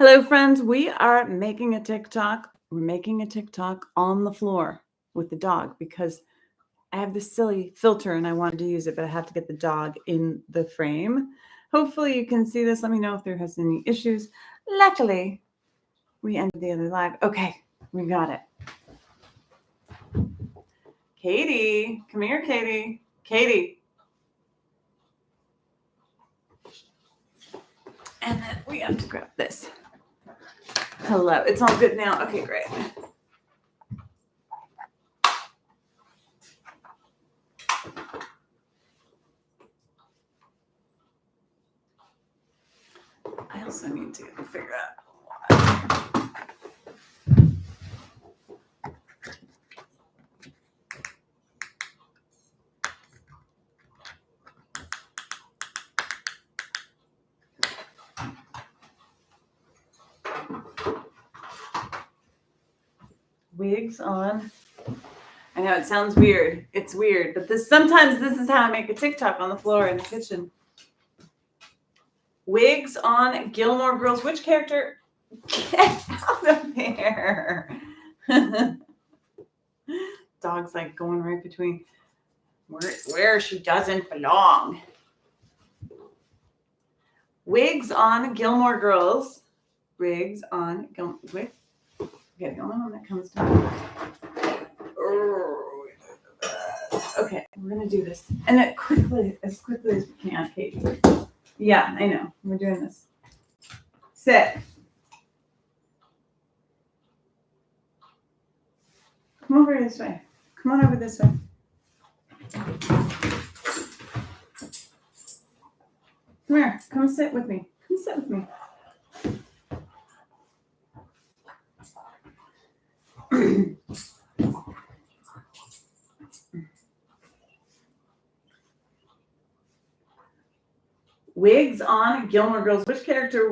Hello, friends. We are making a TikTok. We're making a TikTok on the floor with the dog because I have this silly filter and I wanted to use it, but I have to get the dog in the frame. Hopefully, you can see this. Let me know if there has any issues. Luckily, we ended the other live. Okay, we got it. Katie, come here, Katie. Katie. And then we have to grab this. Hello. It's all good now. Okay, great. I also need to figure out wigs on. I know it sounds weird. It's weird, but sometimes this is how I make a TikTok on the floor in the kitchen. Wigs on Gilmore Girls. Which character? Get out of there. Dog's like going right between where she doesn't belong. Wigs on Gilmore Girls. Wigs on Gilmore. Okay, the only one that comes to me. Okay, we're gonna do this, and as quickly as we can, Katie. Yeah, I know. We're doing this. Sit. Come over this way. Come on over this way. Come here. Come sit with me. Come sit with me. Wigs on Gilmore Girls. Which characters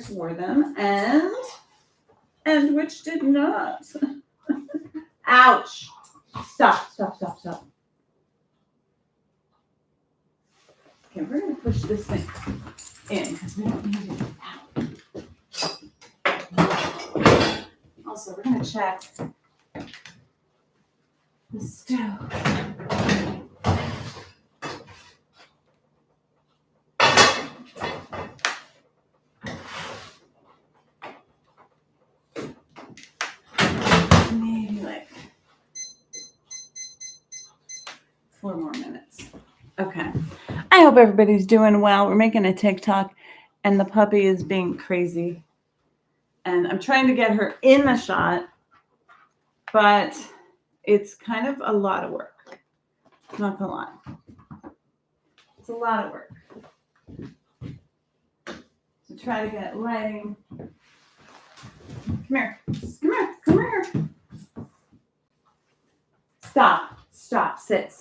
wore them, and which did not? Ouch! Stop! Okay, we're gonna push this thing in because we don't need it out. Also, we're gonna check the stove. Maybe like 4 more minutes. Okay. I hope everybody's doing well. We're making a TikTok and the puppy is being crazy. And I'm trying to get her in the shot, but it's kind of a lot of work. Not gonna lie. It's a lot of work. So try to get lighting. Come here. Stop. Sit.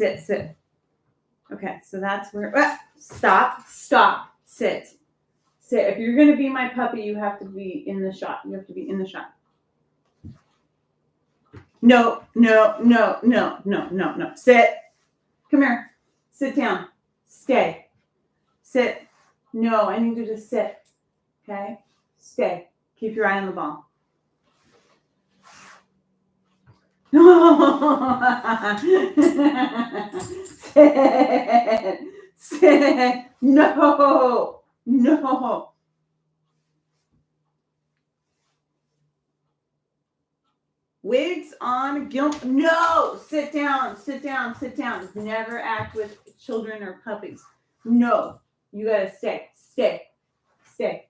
Okay, so that's where. Stop. Sit. If you're gonna be my puppy, you have to be in the shot. No. Sit. Come here. Sit down. Stay. Sit. No, I need you to sit. Okay? Stay. Keep your eye on the ball. Sit. No. Wigs on No. Sit down. Never act with children or puppies. No. You gotta stay. Sit. Good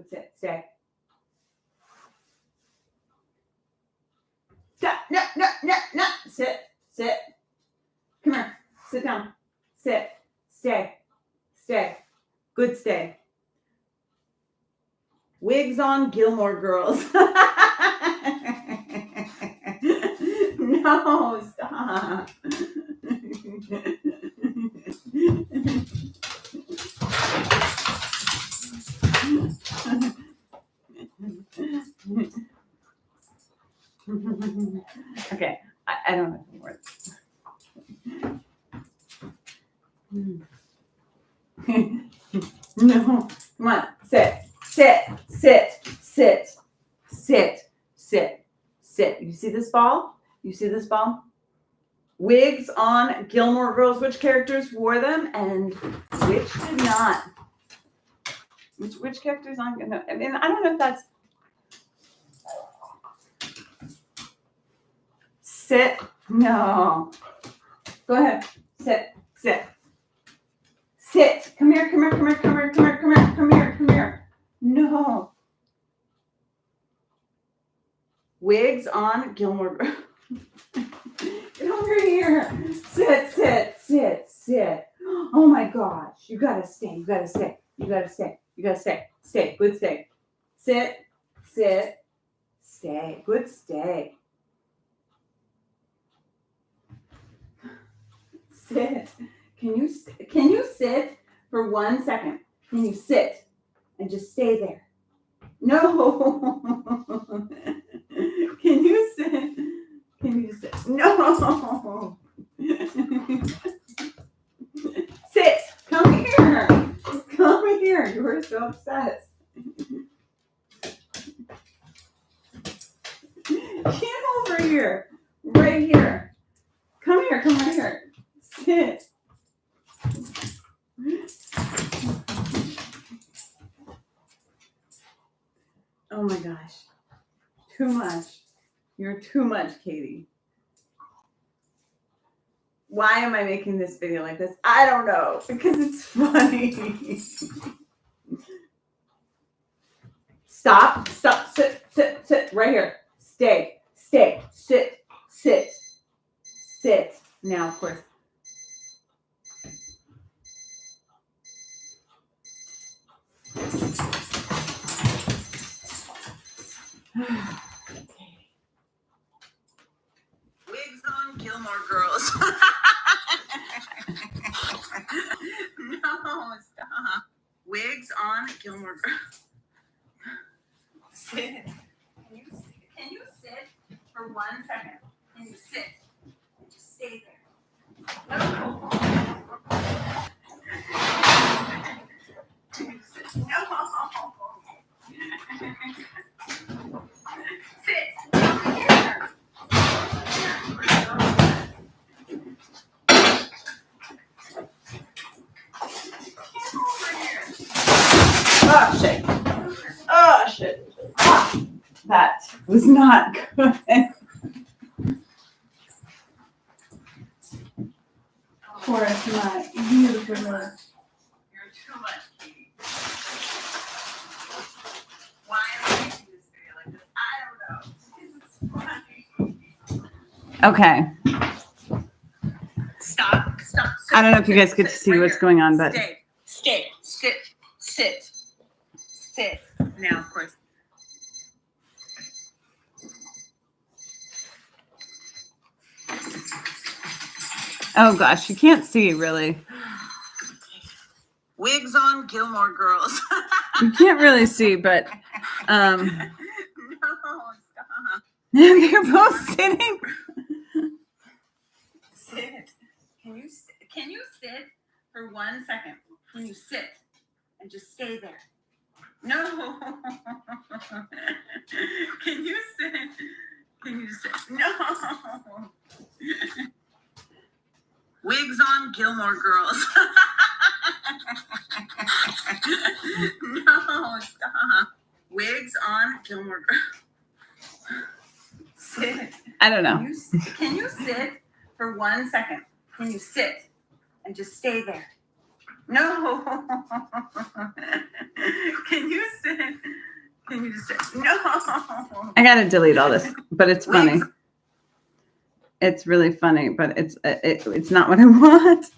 sit. Stay. Stop. No. Sit. Come here. Sit down. Sit. Stay. Good stay. Wigs on Gilmore Girls. No, stop. Okay, I don't have any words. No. Come on. Sit. Sit. Sit. Sit. Sit. Sit. Sit. You see this ball? You see this ball? Wigs on Gilmore Girls. Which characters wore them and which did not? Which characters aren't gonna? I mean, I don't know if that's. Sit. No. Go ahead. Sit. Sit. Sit. Come here. Come here. Come here. Come here. Come here. Come here. Come here. Come here. No. Wigs on Gilmore Girls. Get over here. Sit. Sit. Sit. Sit. Oh my gosh. You gotta stay. You gotta stay. You gotta stay. You gotta stay. Stay. Good stay. Sit. Sit. Stay. Good stay. Sit. Can you sit for 1 second? Can you sit and just stay there? No. Can you sit? Can you just sit? No. Sit. Come here. Come here. You were so upset. Get over here. Right here. Come here. Come right here. Sit. Oh my gosh. Too much. You're too much, Katie. Why am I making this video like this? I don't know. Because it's funny. Stop. Stop. Sit. Sit. Sit. Right here. Stay. Stay. Sit. Sit. Sit. Now, of course. Wigs on Gilmore Girls. No, stop. Wigs on Gilmore Girls. Sit. Can you sit for 1 second? Can you sit and just stay there? No. No. Sit. Here. Oh shit. Oh shit. Ah, that was not good. Of course, my beautiful. You're too much, Katie. Why am I making this video like this? I don't know. It's funny. Okay. Stop. Stop. Sit, I don't know if you guys get to see what's going on, but stay. Stay. Sit. Sit. Sit. Now, of course. Oh gosh, you can't see really. Wigs on Gilmore Girls. You can't really see, but no, stop. They're both sitting. Sit. Can you sit for 1 second? Can you sit and just stay there? No. Can you sit? Can you sit? No. Wigs on Gilmore Girls. No, stop. Wigs on Gilmore Girls. Sit. I don't know. Can you sit for 1 second? Can you sit and just stay there? No. Can you sit? Can you just sit? No. I gotta delete all this, but it's funny. Wigs. It's really funny, but it's not what I want.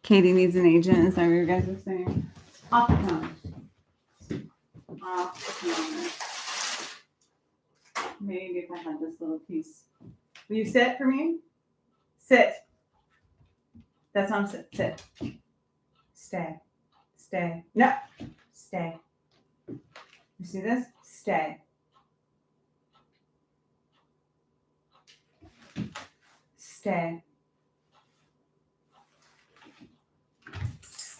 Katie needs an agent. Is that what you guys are saying? Off the counter. Off the counter. Maybe if I had this little piece. Will you sit for me? Sit. That's on sit. Sit. Stay. Stay. No. Stay. You see this? Stay. Stay.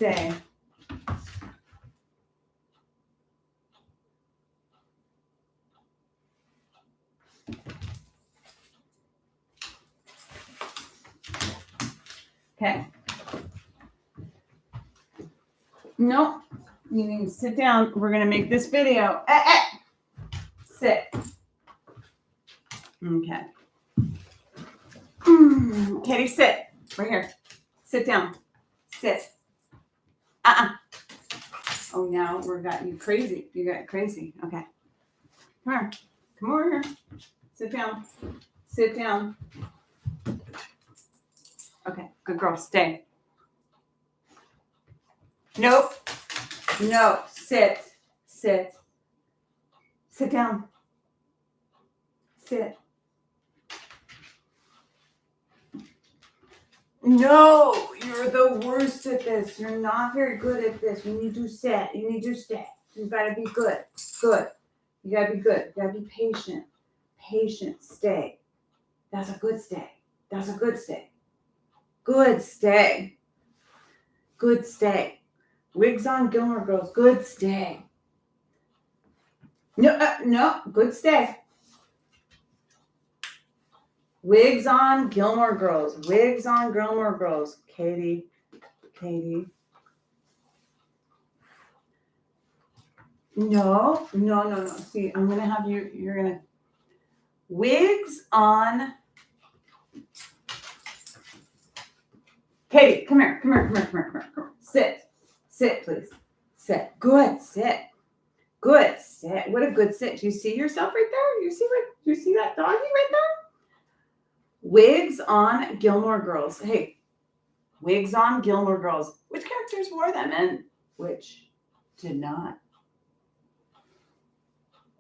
stay. Okay. No, you need to sit down. We're going to make this video. Sit. Okay. Katie, sit. Right here. Sit down. Sit. Oh, now we've got you crazy. You got crazy. Okay. Come here. Come over here. Sit down. Sit down. Okay. Good girl. Stay. Nope. No. Sit. Sit. Sit down. Sit. No, you're the worst at this. You're not very good at this. You need to sit. You need to stay. You gotta be good. Good. You gotta be good. You gotta be patient. Patient. Stay. That's a good stay. That's a good stay. Good stay. Good stay. Wigs on, Gilmore Girls. Good stay. No. Good stay. Wigs on, Gilmore Girls. Wigs on, Gilmore Girls. Katie. No. See, I'm going to have you're going to. Wigs on. Katie, come here. Sit. Sit, please. Sit. Good, sit. Good, sit. What a good sit. Do you see yourself right there? Do you see that doggy right there? Wigs on, Gilmore Girls. Hey, wigs on, Gilmore Girls. Which characters wore them and which did not?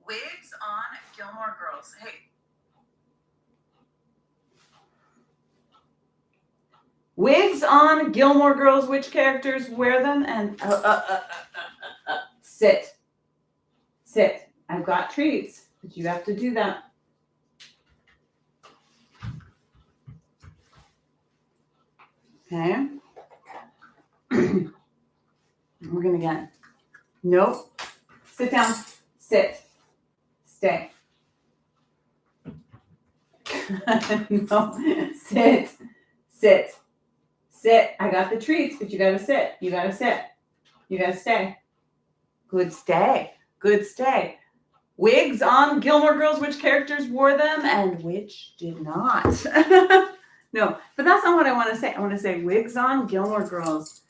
Wigs on, Gilmore Girls. Hey. Wigs on, Gilmore Girls. Which characters wear them and sit. Sit. I've got treats, but you have to do that. Okay. We're going to get. Nope. Sit down. Sit. Stay. No. Sit. Sit. Sit. I got the treats, but you got to sit. You got to sit. You got to stay. Good stay. Good stay. Wigs on, Gilmore Girls. Which characters wore them and which did not? No, but that's not what I want to say. I want to say wigs on, Gilmore Girls.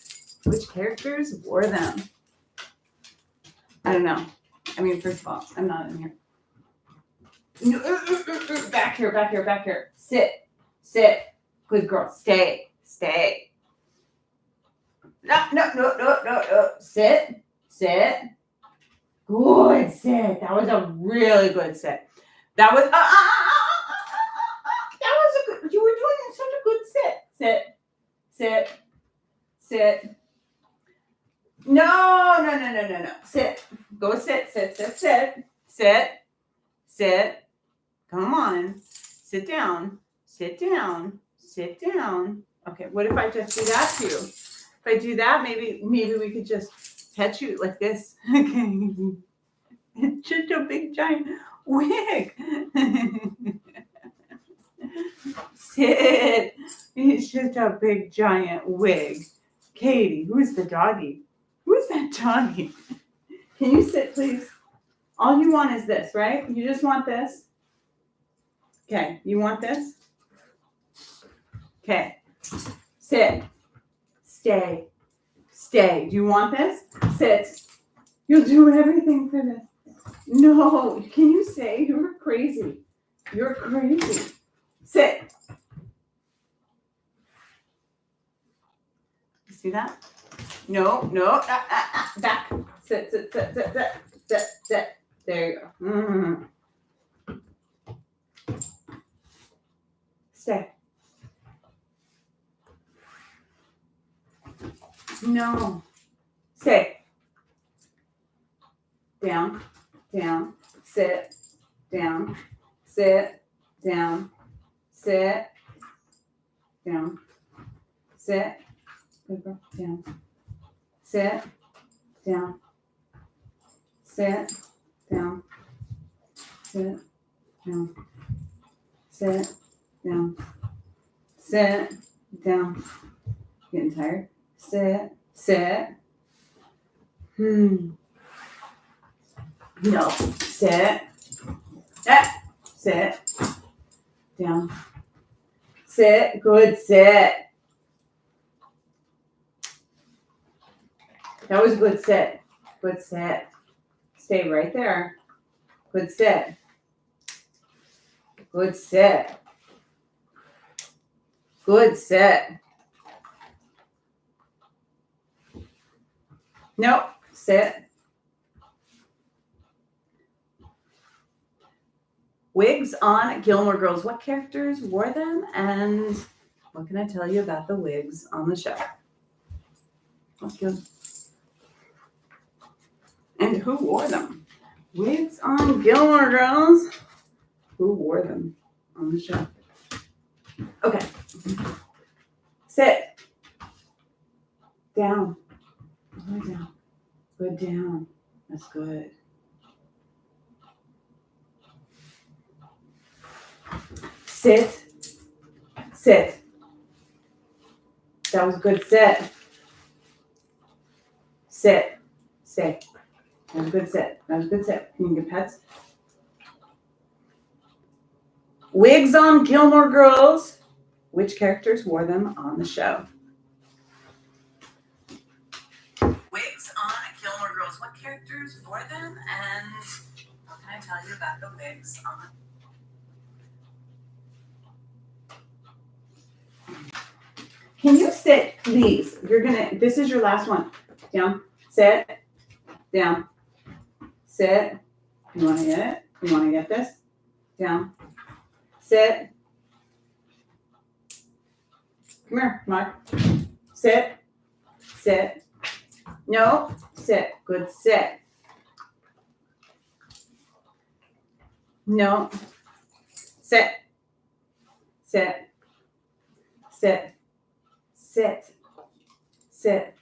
Which characters wore them? I don't know. I mean, first of all, I'm not in here. Back here. Sit. Good girl. Stay. No. Sit. Good sit. That was a really good sit. That was you were doing such a good sit. Sit. No. Sit. Go sit. Come on. Sit down. Okay, what if I just do that to you? If I do that, maybe we could just pet you like this. Okay. It's just a big giant wig. Sit. It's just a big giant wig. Katie, who's the doggy? Who's that doggy? Can you sit, please? All you want is this, right? You just want this? Okay, you want this? Okay. Sit. Stay. Do you want this? Sit. You'll do everything for this. No. Can you say you're crazy? You're crazy. Sit. You see that? No. Back. Sit. There you go. Mm-hmm. Stay. No. Stay. Down. Sit. Down. Sit. Down. Sit. Down. Sit. Good girl. Down. sit, down, sit, down, sit, down, sit, down, sit, down. Getting tired? Sit, sit. No, sit, sit, down, sit, good, sit. That was a good sit, good sit. Stay right there. Good sit, good sit, good sit. Nope, sit. Wigs on Gilmore Girls. What characters wore them, and what can I tell you about the wigs on the show? And who wore them? Wigs on Gilmore Girls. Who wore them on the show? Okay. Sit. Down. Good down. Good down. That's good. Sit. Sit. That was a good sit. Sit. Sit. That was a good sit. That was a good sit. Can you get pets? Wigs on Gilmore Girls. Which characters wore them on the show? Wigs on Gilmore Girls. What characters wore them, and what can I tell you about the wigs on? Can you sit, please? This is your last one. Down, sit, down, sit. You want to get it? You want to get this? Down, sit. Come here, Mark. Sit, sit. No, sit. Good sit. No. Sit. Sit. Sit. Sit. Sit.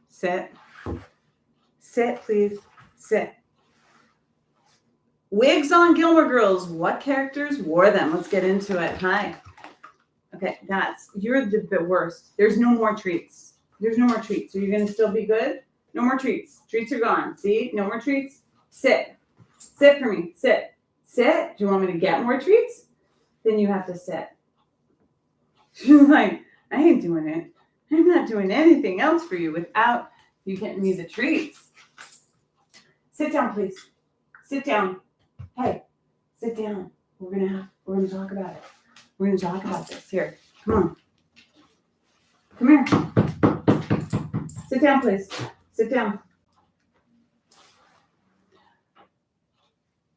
Sit. Sit, please. Sit. Wigs on Gilmore Girls. What characters wore them? Let's get into it. Hi. Okay, you're the worst. There's no more treats. There's no more treats. Are you going to still be good? No more treats. Treats are gone. See? No more treats. Sit. Sit for me. Sit. Sit. Do you want me to get more treats? Then you have to sit. She's like, I ain't doing it. I'm not doing anything else for you without you getting me the treats. Sit down, please. Sit down. Hey, sit down. We're gonna talk about it. We're gonna talk about this. Here, come on. Come here. Sit down, please. Sit down.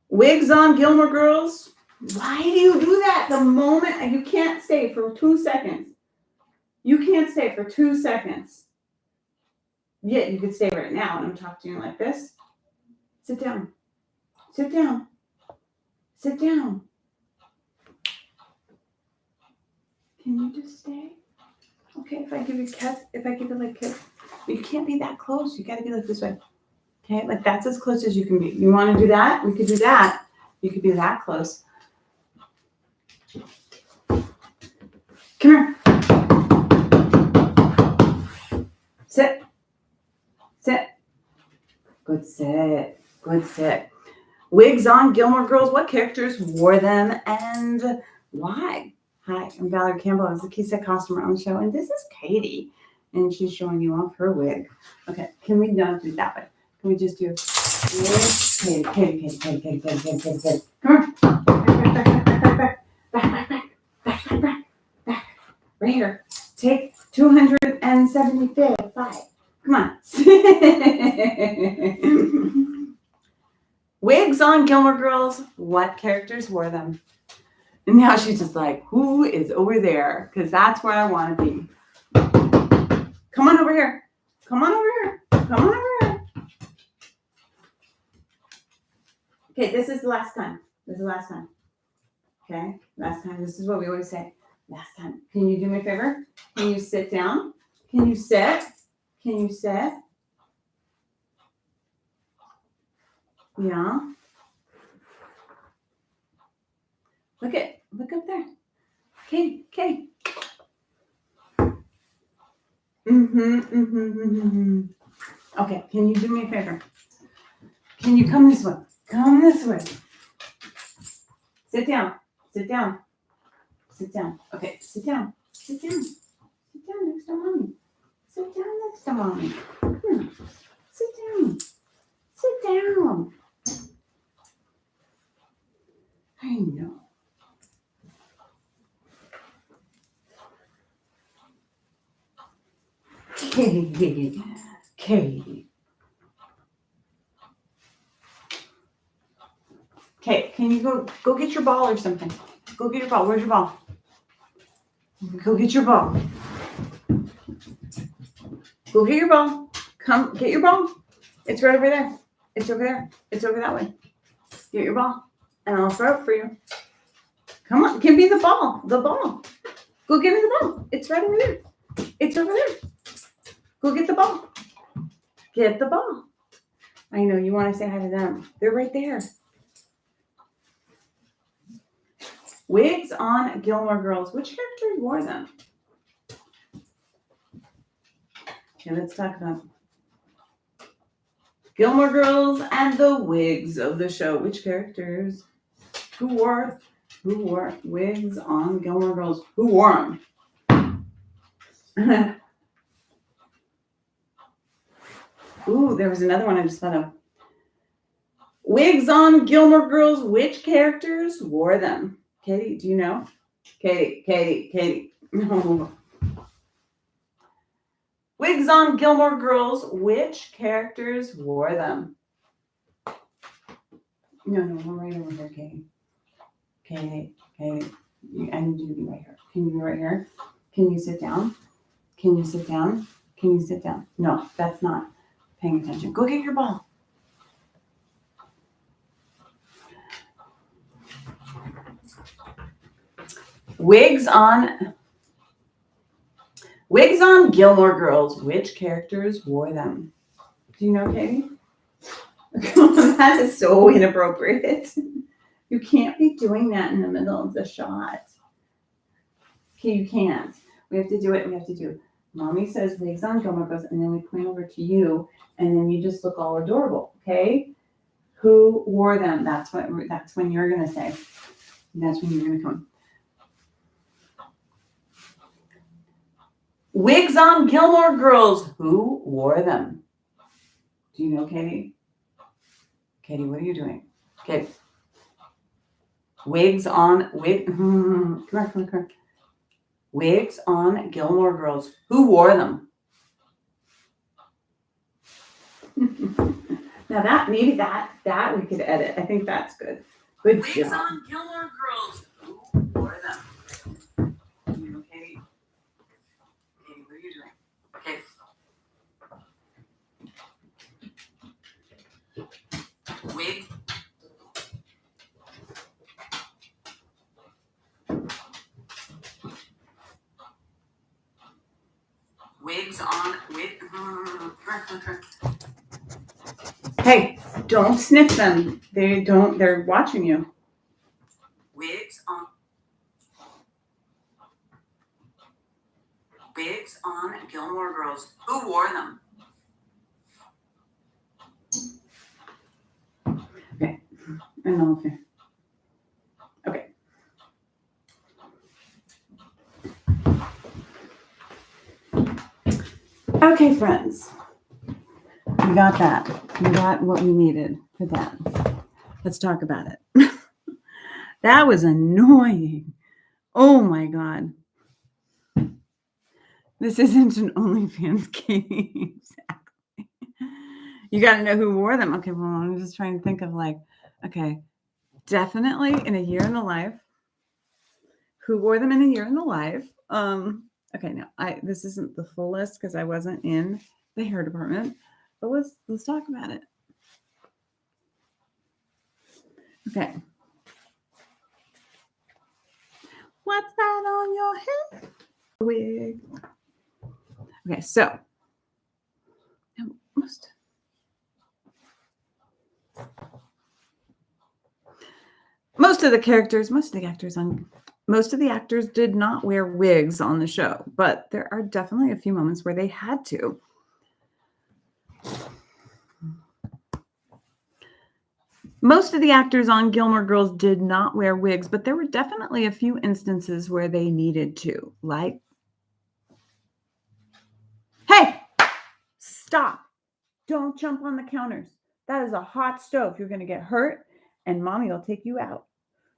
Wigs on Gilmore Girls. Why do you do that? The moment you can't stay for 2 seconds. You can't stay for 2 seconds. Yet you could stay right now, and I'm talking to you like this. Sit down. Sit down. Sit down. Can you just stay? Okay, if I give you like kiss, you can't be that close. You got to be like this way. Okay, like that's as close as you can be. You want to do that? We could do that. You could be that close. Come here. Sit. Sit. Good sit. Good sit. Wigs on Gilmore Girls. What characters wore them and why? Hi, I'm Valerie Campbell. I was the key set costumer on the show, and this is Katie, and she's showing you off her wig. Okay, can we not do that way? Can we just do Katie? Come on. Back. Right here. Take 275. Come on. Wigs on Gilmore Girls. What characters wore them? And now she's just like, who is over there? Because that's where I want to be. Come on over here. Come on over here. Come on over here. Okay, this is the last time. This is the last time. Okay, last time. This is what we always say. Last time. Can you do me a favor? Can you sit down? Can you sit? Can you sit? Yeah. Look up there. Katie. Okay, can you do me a favor? Can you come this way? Come this way. Sit down. Sit down. Sit down. Okay, sit down. Sit down. Sit down next to mommy. Sit down next to mommy. Sit down. Sit down. I know. Katie. Okay, can you go get your ball or something? Go get your ball. Where's your ball? Go get your ball. Go get your ball. Come get your ball. It's right over there. It's over there. It's over that way. Get your ball. And I'll throw it for you. Come on. Give me the ball. The ball. Go give me the ball. It's right over there. It's over there. Go get the ball. Get the ball. I know you want to say hi to them. They're right there. Wigs on Gilmore Girls. Which characters wore them? Okay, let's talk about Gilmore Girls and the wigs of the show. Which characters? Who wore wigs on Gilmore Girls? Who wore them? Ooh, there was another one I just thought of. Wigs on Gilmore Girls. Which characters wore them? Katie, do you know? Katie. No. Wigs on Gilmore Girls. Which characters wore them? No, we're right over here, Katie. Katie. I need you to be right here. Can you be right here? Can you sit down? Can you sit down? Can you sit down? No, that's not paying attention. Go get your ball. Wigs on Gilmore Girls. Which characters wore them? Do you know, Katie? That is so inappropriate. You can't be doing that in the middle of the shot. Okay, you can't. We have to do it. Mommy says wigs on Gilmore Girls, and then we point over to you, and then you just look all adorable, okay? Who wore them? That's when you're gonna say. That's when you're gonna come. Wigs on Gilmore Girls. Who wore them? Do you know, Katie? Katie, what are you doing? Okay. Wigs on. Come on. Wigs on Gilmore Girls. Who wore them? Now that we could edit. I think that's good. Good Wigs job. On Gilmore Girls. Who wore them? You know, Katie? Katie, what are you doing? Okay. Wigs on. Hey, don't sniff them. They're watching you. Wigs on Gilmore Girls. Who wore them? Okay. I know. Okay. Okay, friends. We got that. We got what we needed for that. Let's talk about it. That was annoying. Oh my God. This isn't an OnlyFans game. Exactly. You got to know who wore them. Okay, well, I'm just trying to think of definitely in a year in the life. Who wore them in a year in the life? Okay, no, this isn't the full list because I wasn't in the hair department, but let's talk about it. Okay. on your head. Wig. Okay, so most of the actors did not wear wigs on the show, but there are definitely a few moments where they had to. Most of the actors on Gilmore Girls did not wear wigs, but there were definitely a few instances where they needed to. Like, hey, stop. Don't jump on the counters. That is a hot stove. You're going to get hurt, and mommy will take you out.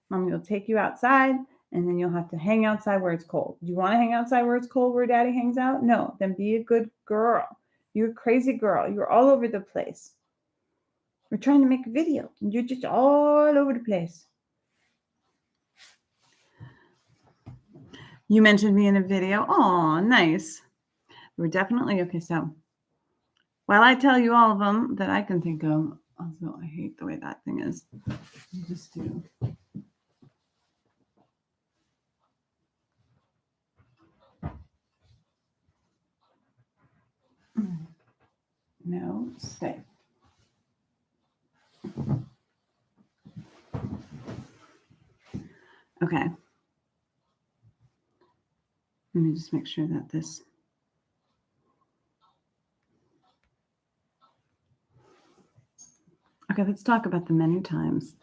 Mommy will take you outside, and then you'll have to hang outside where it's cold. Do you want to hang outside where it's cold where daddy hangs out? No. Then be a good girl. You're a crazy girl. You're all over the place. We're trying to make a video, and you're just all over the place. You mentioned me in a video. Oh, nice. We're definitely, okay, so while I tell you all of them that I can think of, also, I hate the way that thing is. I'll just do. No, stay. Okay. Let me just make sure that this. Okay, let's talk about the many times.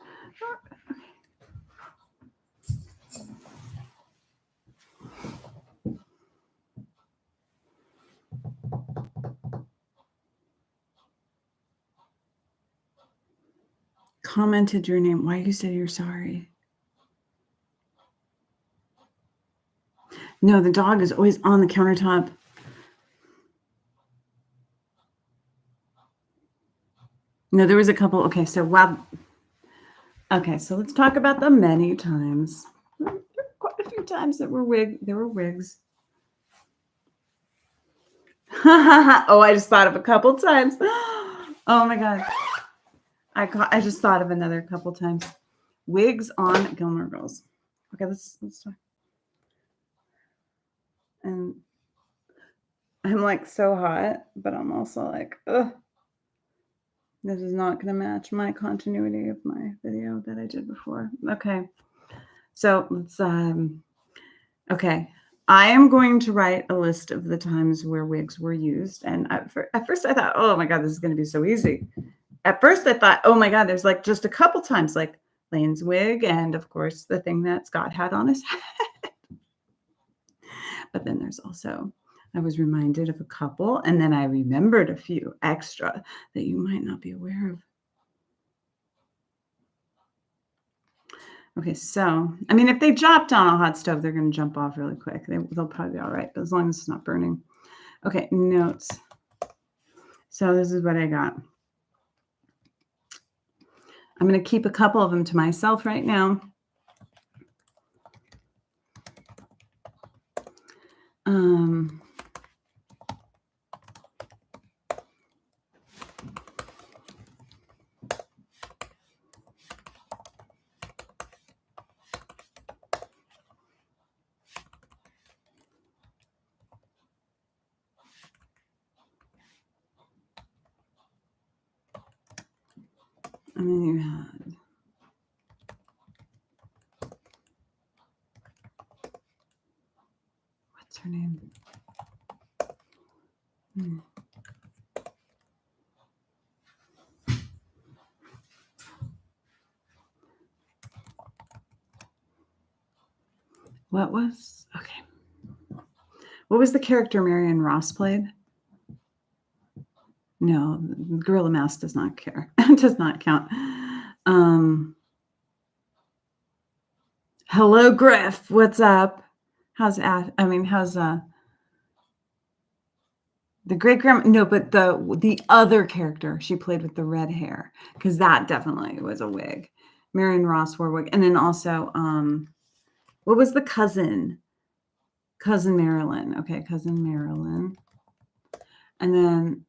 Commented your name. Why you said you're sorry? No, the dog is always on the countertop. No, there was a couple. Okay, so so let's talk about the many times. There were quite a few times that there were wigs. Oh, I just thought of a couple times. Oh my God. I just thought of another couple times. Wigs on Gilmore Girls. Okay, let's talk. And I'm like so hot, but I'm also like, ugh. This is not going to match my continuity of my video that I did before. Okay. So let's, okay. I am going to write a list of the times where wigs were used. And at first I thought, oh my God, this is going to be so easy. At first I thought, oh my God, there's like just a couple times, like Lane's wig. And of course the thing that Scott had on his head. But then there's also, I was reminded of a couple, and then I remembered a few extra that you might not be aware of. Okay, so, I mean, if they dropped on a hot stove, they're going to jump off really quick. They'll probably be all right, but as long as it's not burning. Okay, notes. So this is what I got. I'm going to keep a couple of them to myself right now. And then you had what's her name? What was the character Marion Ross played? No, Gorilla Mouse does not care. Does not count. Hello, Griff. What's up? How's the great grandma? No, but the other character she played with the red hair, because that definitely was a wig. Marion Ross wore a wig, and then also what was the cousin? Cousin Marilyn. Okay, Cousin Marilyn, and then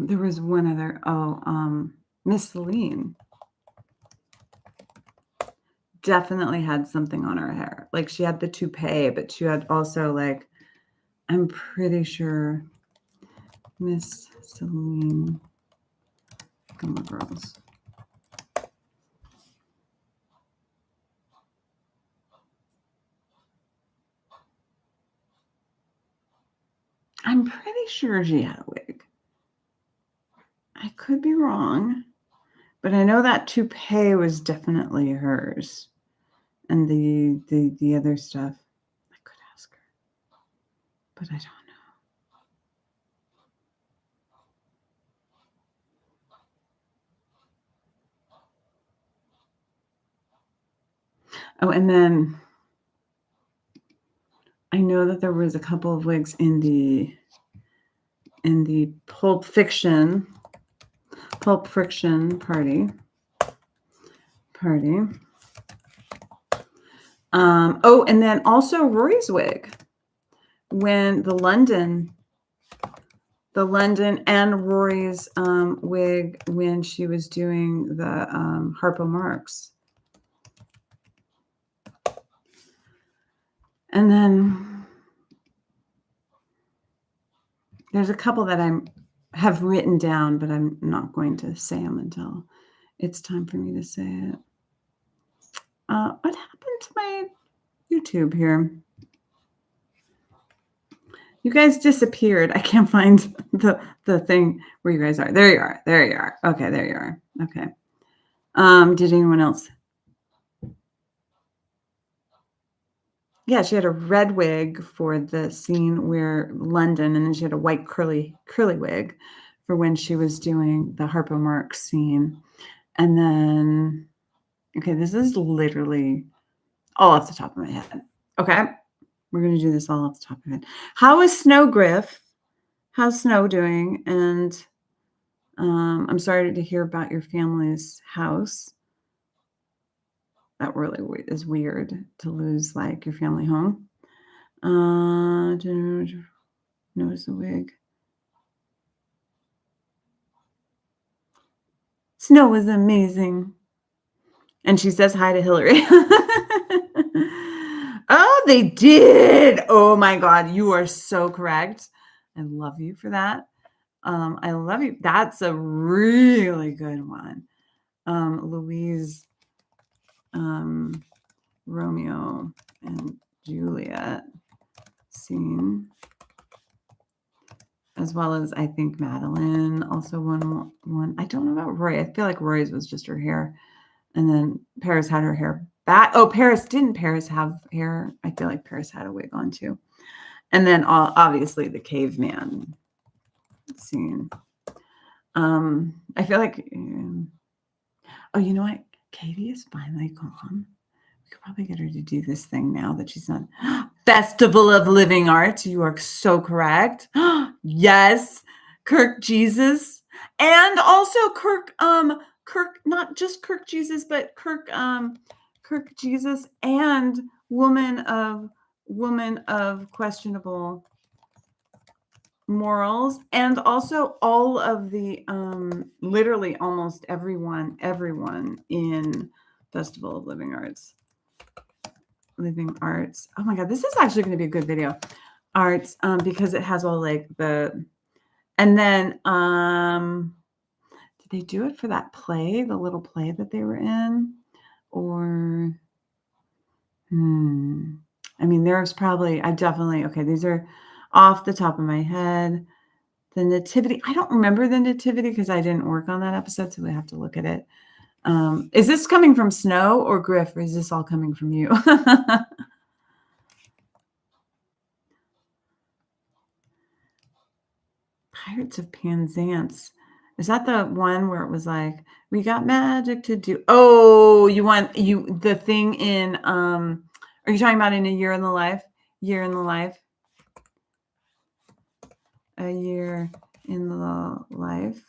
there was one other. Miss Celine. definitely had something on her hair. Like she had the toupee, but she had also like, I'm pretty sure Miss Celine Gilmore Girls. I'm pretty sure she had a wig. I could be wrong, but I know that toupee was definitely hers. And the other stuff, I could ask her, but I don't know. Oh, and then I know that there was a couple of wigs in the Pulp Fiction party. Oh, and then also Rory's wig when the London and Rory's wig when she was doing the Harpo Marx. And then there's a couple that I have written down, but I'm not going to say them until it's time for me to say it. What happened to my YouTube here? You guys disappeared. I can't find the thing where you guys are. There you are. There you are. Okay, there you are. Okay. Did anyone else? Yeah, she had a red wig for the scene where London, and then she had a white curly wig for when she was doing the Harpo Marx scene. And then, okay, this is literally all off the top of my head. Okay, we're going to do this all off the top of my head. How is Snow Griff? How's Snow doing? And I'm sorry to hear about your family's house. That really is weird to lose like your family home. Notice the wig. Snow was amazing. And she says hi to Hillary. Oh, they did. Oh my God. You are so correct. I love you for that. I love you. That's a really good one. Louise, Romeo and Juliet scene, as well as I think Madeline. Also one. I don't know about Rory. I feel like Rory's was just her hair, and then Paris had her hair back. Oh, Paris have hair? I feel like Paris had a wig on too. And then obviously the caveman scene. I feel like. Oh, you know what? Katie is finally gone. We could probably get her to do this thing now that she's not. Festival of Living Arts. You are so correct. Yes. Kirk Jesus. And also Kirk, not just Kirk Jesus, but Kirk Jesus and woman of questionable morals, and also all of the literally almost everyone in Festival of Living Arts. Oh my God, this is actually going to be a good video. Arts, because it has all like the, and then did they do it for that play, the little play that they were in, or I mean, there's probably, okay, these are off the top of my head. The Nativity, I don't remember the Nativity because I didn't work on that episode, so we have to look at it. Is this coming from Snow or Griff, or is this all coming from you? Pirates of Penzance. Is that the one where it was like, we got magic to do? Oh, the thing in, are you talking about in A Year in the Life? Year in the Life? A Year in the Life.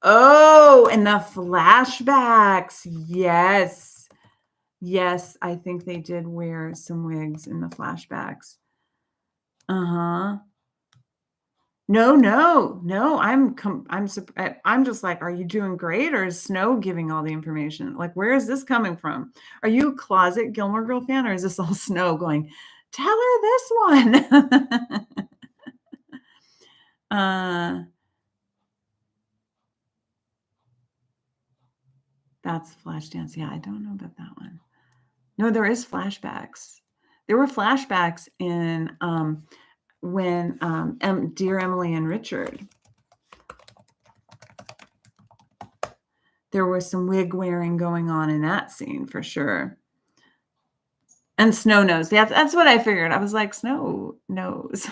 Oh, and the flashbacks. Yes. Yes, I think they did wear some wigs in the flashbacks. Uh-huh. No. I'm just like, are you doing great, or is Snow giving all the information? Like, where is this coming from? Are you a closet Gilmore Girl fan, or is this all Snow going, tell her this one? uh, that's Flashdance. Yeah, I don't know about that one. No, there is flashbacks. There were flashbacks in when Dear Emily and Richard. There was some wig wearing going on in that scene for sure. And Snow knows. Yeah, that's what I figured. I was like, Snow knows.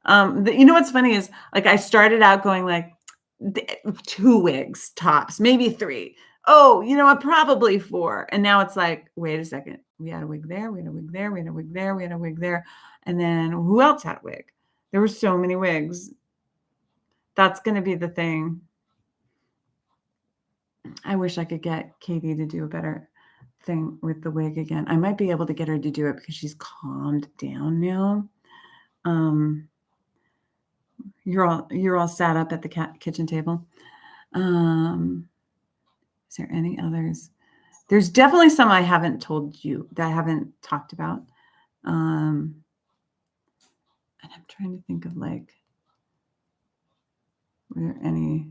You know what's funny is, like, I started out going like 2 wigs tops, maybe 3. Oh, you know what? Probably 4. And now it's like, wait a second. We had a wig there. We had a wig there. We had a wig there. We had a wig there. And then who else had a wig? There were so many wigs. That's going to be the thing. I wish I could get Katie to do a better thing with the wig again. I might be able to get her to do it because she's calmed down now. You're all sat up at the kitchen table. Is there any others? There's definitely some I haven't told you, that I haven't talked about. And I'm trying to think of, like, were there any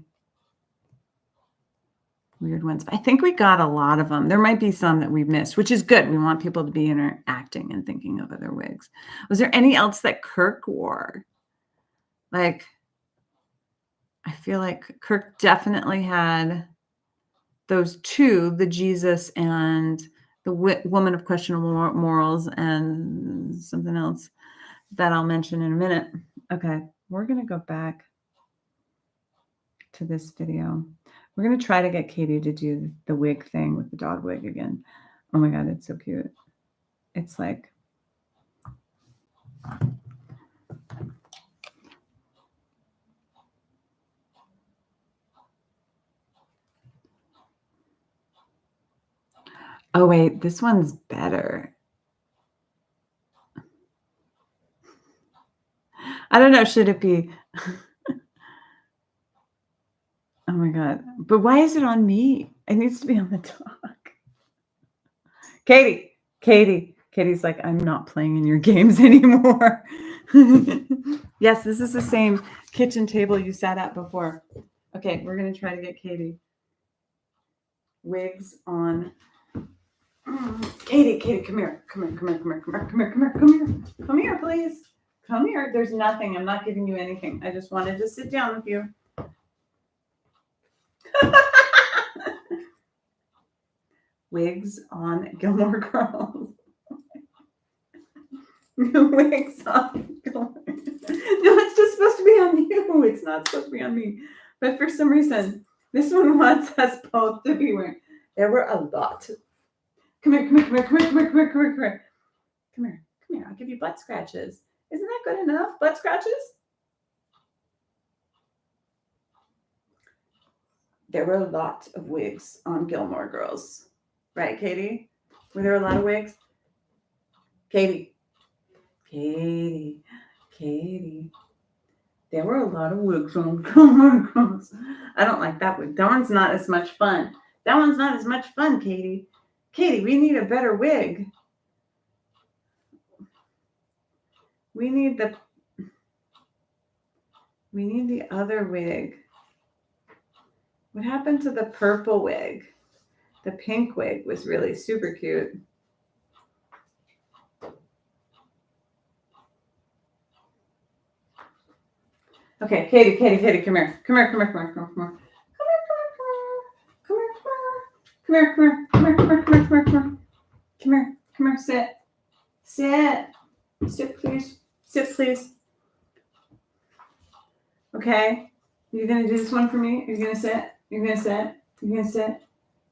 weird ones? I think we got a lot of them. There might be some that we've missed, which is good. We want people to be interacting and thinking of other wigs. Was there any else that Kirk wore? Like, I feel like Kirk definitely had those 2, the Jesus and the woman of questionable morals, and something else that I'll mention in a minute. Okay, we're going to go back to this video. We're going to try to get Katie to do the wig thing with the dog wig again. Oh my God, it's so cute. It's like, oh wait, this one's better. I don't know, should it be? Oh my God, but why is it on me? It needs to be on the dog. Katie's like, I'm not playing in your games anymore. Yes, this is the same kitchen table you sat at before. Okay, we're going to try to get Katie. Wigs on. Katie, come here. Come here, please. Come here. There's nothing. I'm not giving you anything. I just wanted to sit down with you. Wigs on Gilmore Girls. Wigs on Gilmore. No, it's just supposed to be on you. It's not supposed to be on me. But for some reason, this one wants us both to be wearing. There were a lot. Come here. I'll give you butt scratches. Isn't that good enough? Butt scratches? There were a lot of wigs on Gilmore Girls. Right, Katie? Were there a lot of wigs? Katie. There were a lot of wigs on Gilmore Girls. I don't like that wig. That one's not as much fun. Katie. Katie, we need a better wig. We need the other wig. What happened to the purple wig? The pink wig was really super cute. Okay, Katie, come here. Come here, sit. Sit, please. Okay, you're gonna do this one for me? You're gonna sit?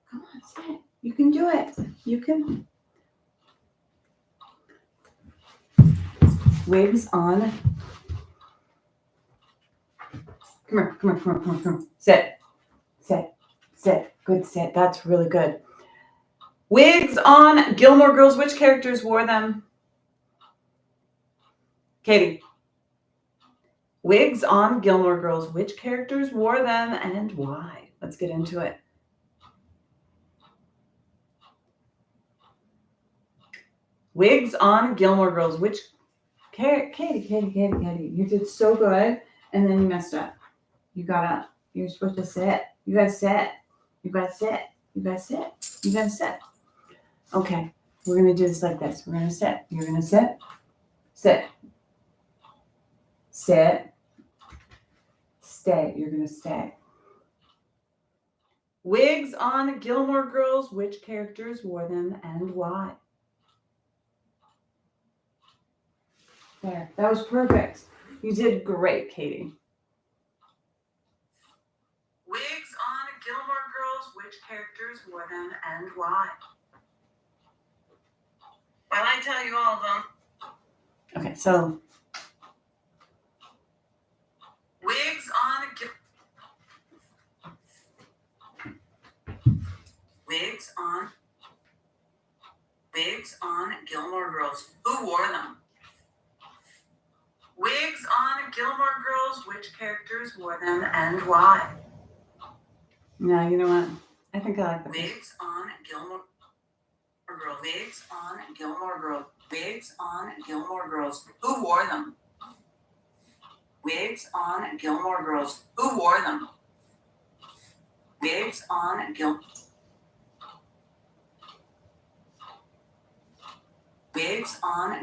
Come on, sit. You can do it. You can. Wigs on. Come here. Sit. Good sit. That's really good. Wigs on Gilmore Girls. Which characters wore them? Katie. Wigs on Gilmore Girls. Which characters wore them and why? Let's get into it. Wigs on Gilmore Girls. Which Katie, you did so good, and then you messed up. You're supposed to sit. You gotta sit. You gotta sit. You gotta sit. You gotta sit. Okay, we're gonna do this like this. We're gonna sit. You're gonna sit. Sit. Sit. Stay. You're gonna stay. Wigs on Gilmore Girls. Which characters wore them and why? There. That was perfect. You did great, Katie. Wigs on Gilmore Girls. Which characters wore them and why? Well, I tell you all of them. Okay, so wigs on Gilmore Girls. Who wore them? Wigs on Gilmore Girls. Which characters wore them and why? Yeah, you know what? I think I like the wigs on Gilmore Girls. Wigs on Gilmore Girls. Wigs on Gilmore Girls. Who wore them? Wigs on Gilmore Girls. Who wore them? Wigs on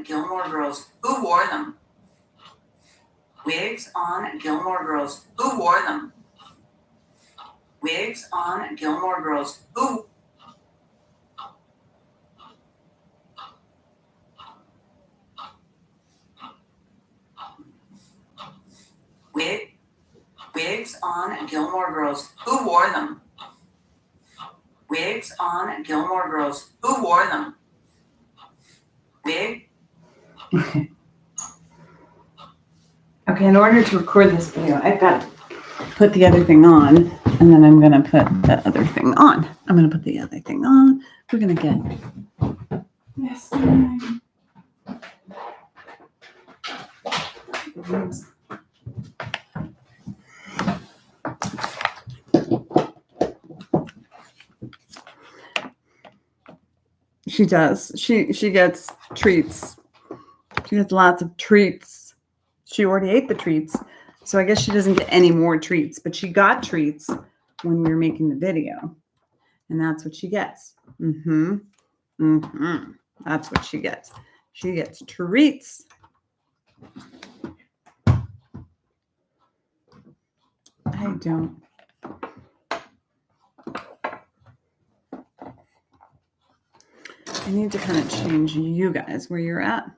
Gilmore Girls. Who wore them? Wigs on Gilmore Girls. Who wore them? Wigs on Gilmore Girls. Who? Wigs on Gilmore Girls. Who wore them? Wigs on Gilmore Girls. Who wore them? Wig. Okay, in order to record this video, I've got to put the other thing on, and then I'm going to put the other thing on. I'm going to put the other thing on. We're going to get this thing. She does. She gets treats. She gets lots of treats. She already ate the treats, so I guess she doesn't get any more treats, but she got treats when we were making the video, and that's what she gets. That's what she gets. She gets treats. I don't. I need to kind of change you guys where you're at.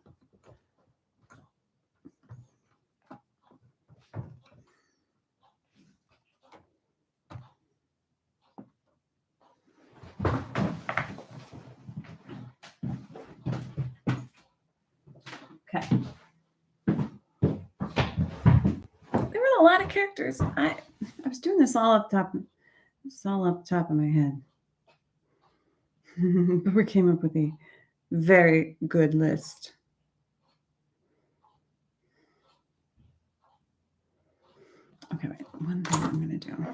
Okay. There were a lot of characters. I was doing this all up top. It's all up the top of my head. But we came up with a very good list. Okay, wait. One thing I'm going to do.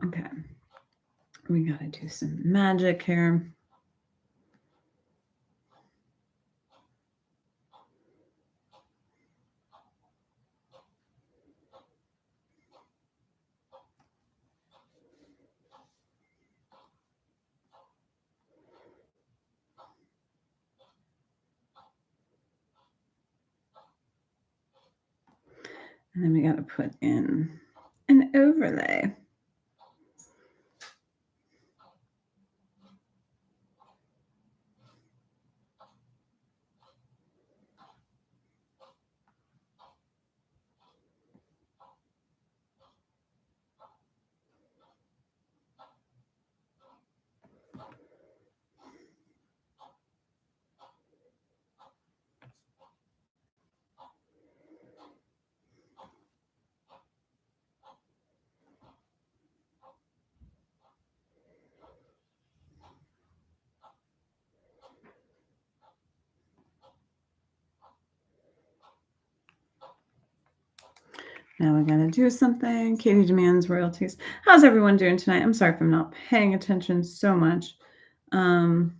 Okay. We got to do some magic here. And then we got to put in an overlay. Now we got to do something. Katie demands royalties. How's everyone doing tonight? I'm sorry if I'm not paying attention so much. We're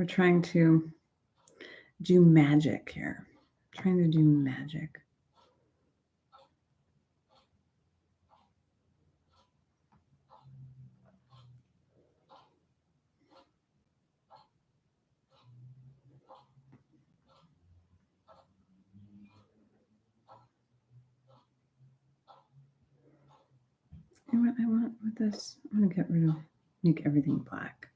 trying to do magic here. Trying to do magic. You know what I want with this? I'm going to get rid of, make everything black.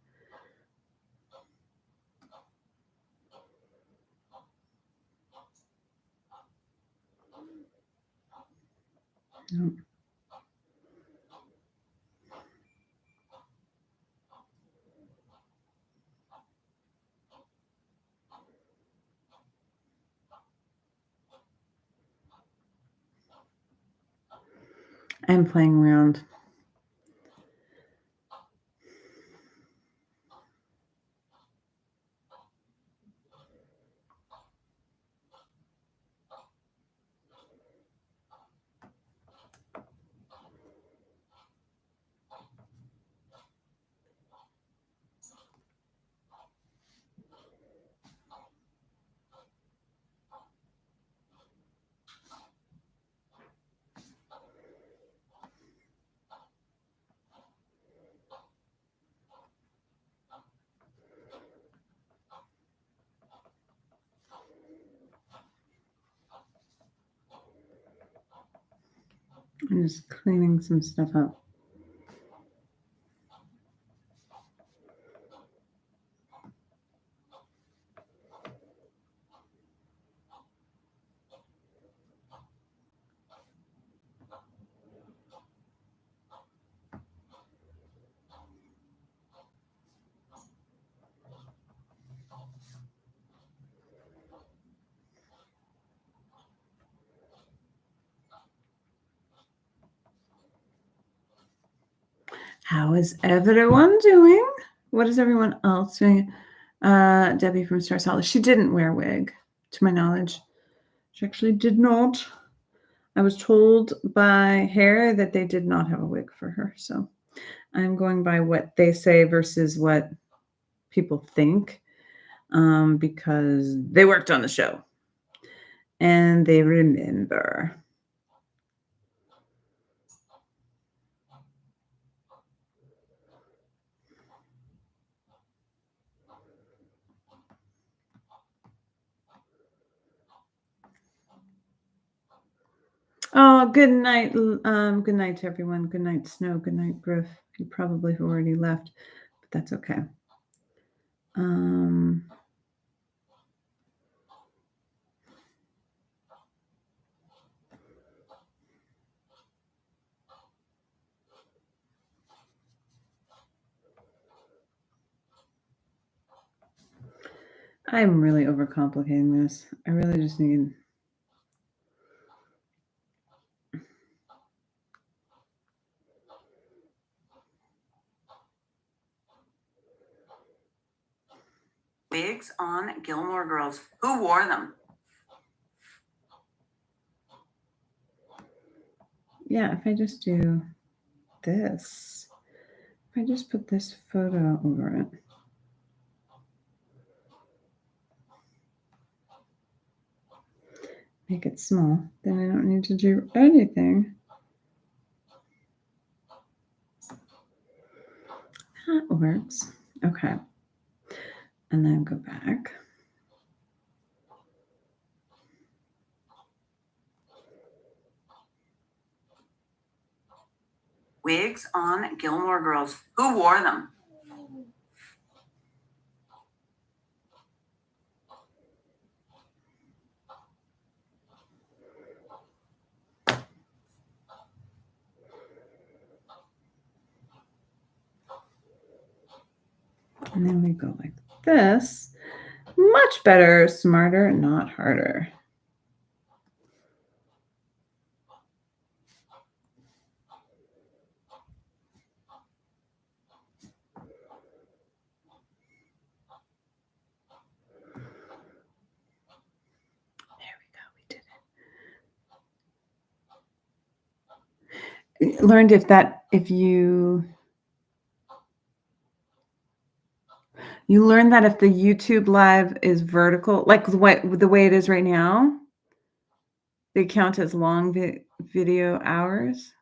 Nope. I'm playing around. I'm just cleaning some stuff up. How is everyone doing? What is everyone else doing? Debbie from Star Solid. She didn't wear a wig, to my knowledge. She actually did not. I was told by hair that they did not have a wig for her. So I'm going by what they say versus what people think, because they worked on the show and they remember. Oh, good night. Good night to everyone. Good night, Snow. Good night, Griff. You probably have already left, but that's okay. I'm really overcomplicating this. I really just need. Wigs on Gilmore Girls. Who wore them? yeah, if I just do this, if I just put this photo over it. Make it small, then I don't need to do anything. That works. Okay. And then go back. Wigs on Gilmore Girls. Who wore them? And then we go like this. Much better, smarter, not harder. There we go. We did it. Learned if you learn that if the YouTube live is vertical, like the way it is right now, they count as long video hours,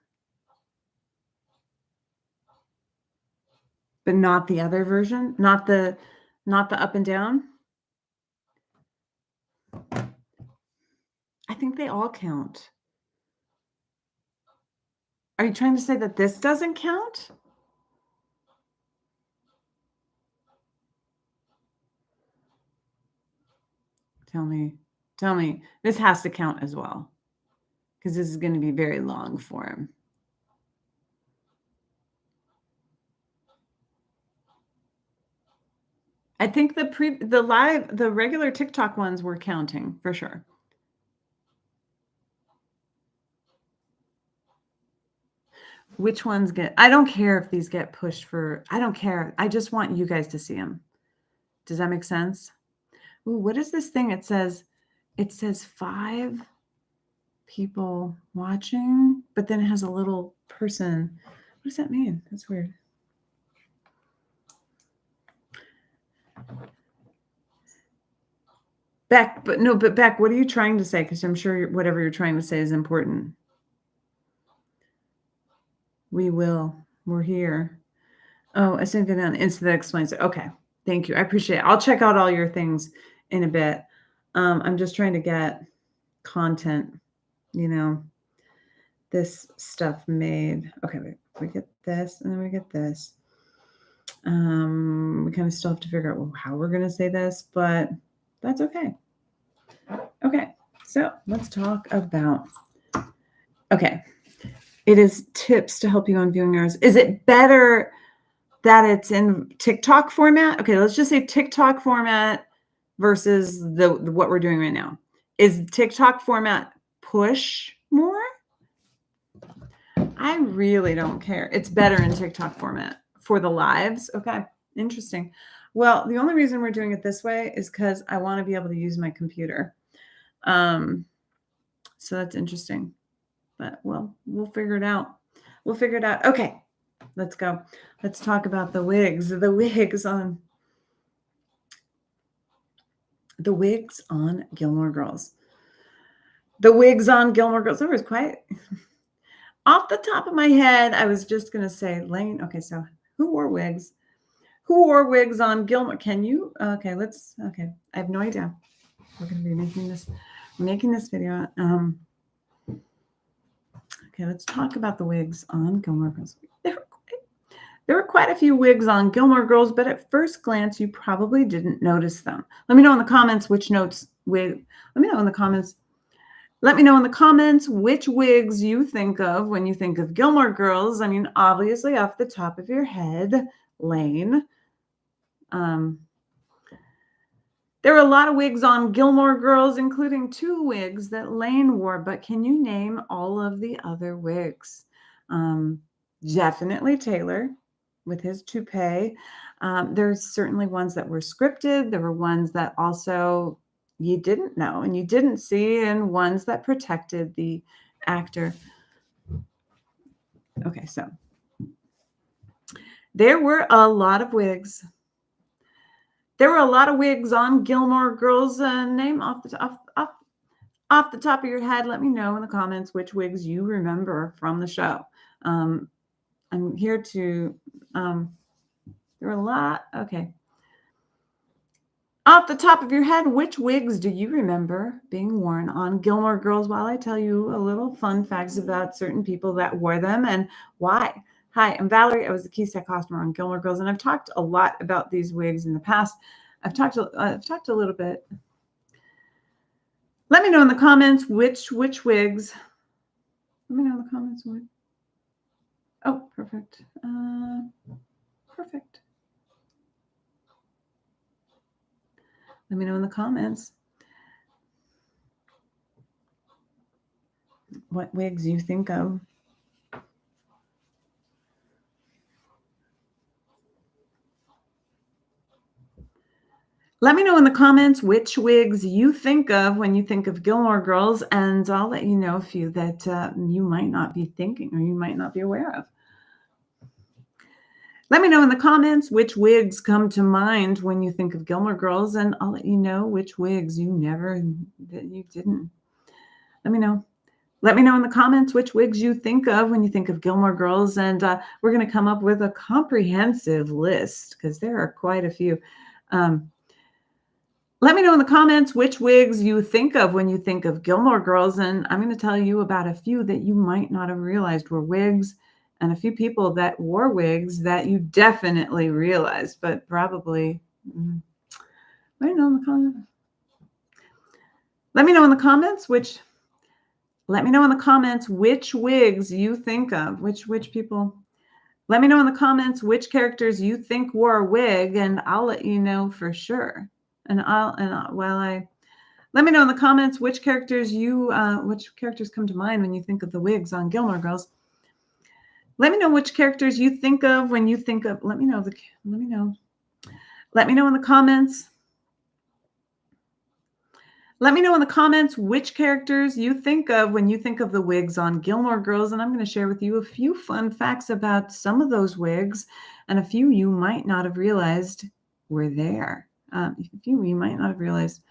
but not the other version, not the up and down. I think they all count. Are you trying to say that this doesn't count? Tell me. This has to count as well, because this is going to be very long form. I think the regular TikTok ones were counting for sure. Which ones I don't care if these get pushed I don't care. I just want you guys to see them. Does that make sense? Ooh, what is this thing? It says 5 people watching, but then it has a little person. What does that mean? That's weird. Beck, Beck, what are you trying to say? Because I'm sure whatever you're trying to say is important. We will. We're here. Oh, I sent it on Insta that explains it. Okay. Thank you. I appreciate it. I'll check out all your things in a bit. I'm just trying to get content, this stuff made. Okay, we get this and then we get this. We kind of still have to figure out how we're going to say this, but that's okay. Okay, so let's talk about, okay, it is tips to help you on viewing hours. Is it better that it's in TikTok format? Okay, let's just say TikTok format versus what we're doing right now. Is TikTok format push more? I really don't care. It's better in TikTok format for the lives. Okay, interesting. Well, the only reason we're doing it this way is because I want to be able to use my computer. So that's interesting. But we'll figure it out. We'll figure it out. Okay, let's go. Let's talk about the wigs. The wigs on Gilmore Girls. The wigs on Gilmore Girls. There was quite off the top of my head. I was just gonna say Lane. Okay, so who wore wigs? Who wore wigs on Gilmore? Can you? Okay, okay. I have no idea. We're gonna be making this video. Okay, let's talk about the wigs on Gilmore Girls. There were quite a few wigs on Gilmore Girls, but at first glance, you probably didn't notice them. Let me know in the comments which notes wig. Let me know in the comments. Let me know in the comments which wigs you think of when you think of Gilmore Girls. I mean, obviously, off the top of your head, Lane. There were a lot of wigs on Gilmore Girls, including 2 wigs that Lane wore, but can you name all of the other wigs? Definitely Taylor with his toupee. There's certainly ones that were scripted. There were ones that also you didn't know and you didn't see, and ones that protected the actor. Okay, so there were a lot of wigs. There were a lot of wigs on Gilmore Girls. Name off the top of your head. Let me know in the comments which wigs you remember from the show. I'm here to. There were a lot. Okay. Off the top of your head, which wigs do you remember being worn on Gilmore Girls while I tell you a little fun facts about certain people that wore them and why? Hi, I'm Valerie. I was the key set costumer on Gilmore Girls, and I've talked a lot about these wigs in the past. I've talked a little bit. Let me know in the comments which wigs. Let me know in the comments. Oh, perfect. Perfect. Let me know in the comments what wigs you think of. Let me know in the comments which wigs you think of when you think of Gilmore Girls, and I'll let you know a few that you might not be thinking or you might not be aware of. Let me know in the comments which wigs come to mind when you think of Gilmore Girls, and I'll let you know which wigs you didn't. Let me know. Let me know in the comments which wigs you think of when you think of Gilmore Girls, and we're going to come up with a comprehensive list because there are quite a few. Let me know in the comments which wigs you think of when you think of Gilmore Girls, and I'm going to tell you about a few that you might not have realized were wigs, and a few people that wore wigs that you definitely realized, but probably. Let me know in the comments. Let me know in the comments which. Let me know in the comments which wigs you think of, which people. Let me know in the comments which characters you think wore a wig, and I'll let you know for sure. And let me know in the comments which characters come to mind when you think of the wigs on Gilmore Girls. Let me know which characters you think of when you think of. Let me know. Let me know in the comments. Let me know in the comments which characters you think of when you think of the wigs on Gilmore Girls, and I'm going to share with you a few fun facts about some of those wigs, and a few you might not have realized were there. A few you might not have realized.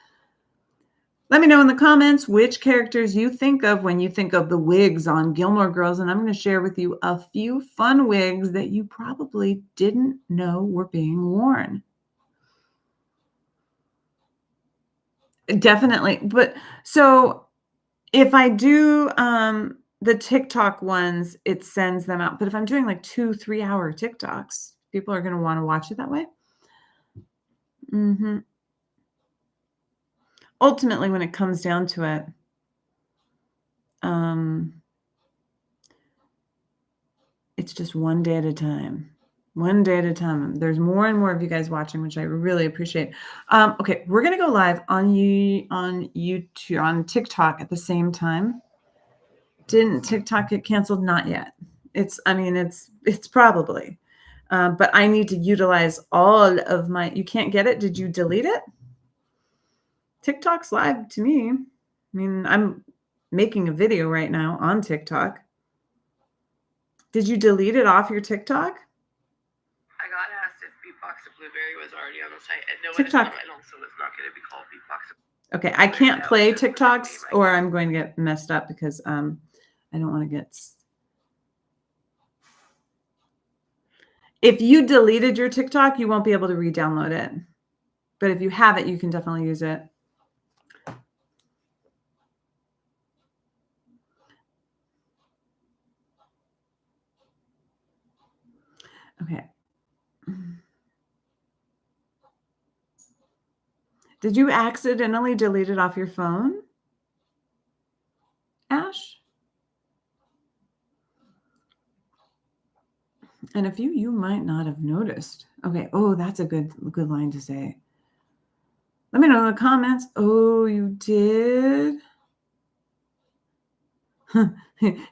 Let me know in the comments which characters you think of when you think of the wigs on Gilmore Girls, and I'm going to share with you a few fun wigs that you probably didn't know were being worn. Definitely. But so if I do the TikTok ones, it sends them out. But if I'm doing like 2-3 hour TikToks, people are going to want to watch it that way. Ultimately, when it comes down to it, it's just one day at a time. One day at a time. There's more and more of you guys watching, which I really appreciate. Okay, we're gonna go live on YouTube, on TikTok at the same time. Didn't TikTok get canceled? Not yet. It's probably, but I need to utilize all of my. You can't get it. Did you delete it? TikTok's live to me. I mean, I'm making a video right now on TikTok. Did you delete it off your TikTok? I got asked if Beatbox of Blueberry was already on the site, and no, TikTok. and also it's not going to be called Beatbox. Okay, I can't play TikToks or I'm going to get messed up because I don't want to get. If you deleted your TikTok, you won't be able to re-download it. But if you have it, you can definitely use it. Okay. Did you accidentally delete it off your phone, Ash? And a few you might not have noticed. Okay. Oh, that's a good line to say. Let me know in the comments. Oh, you did?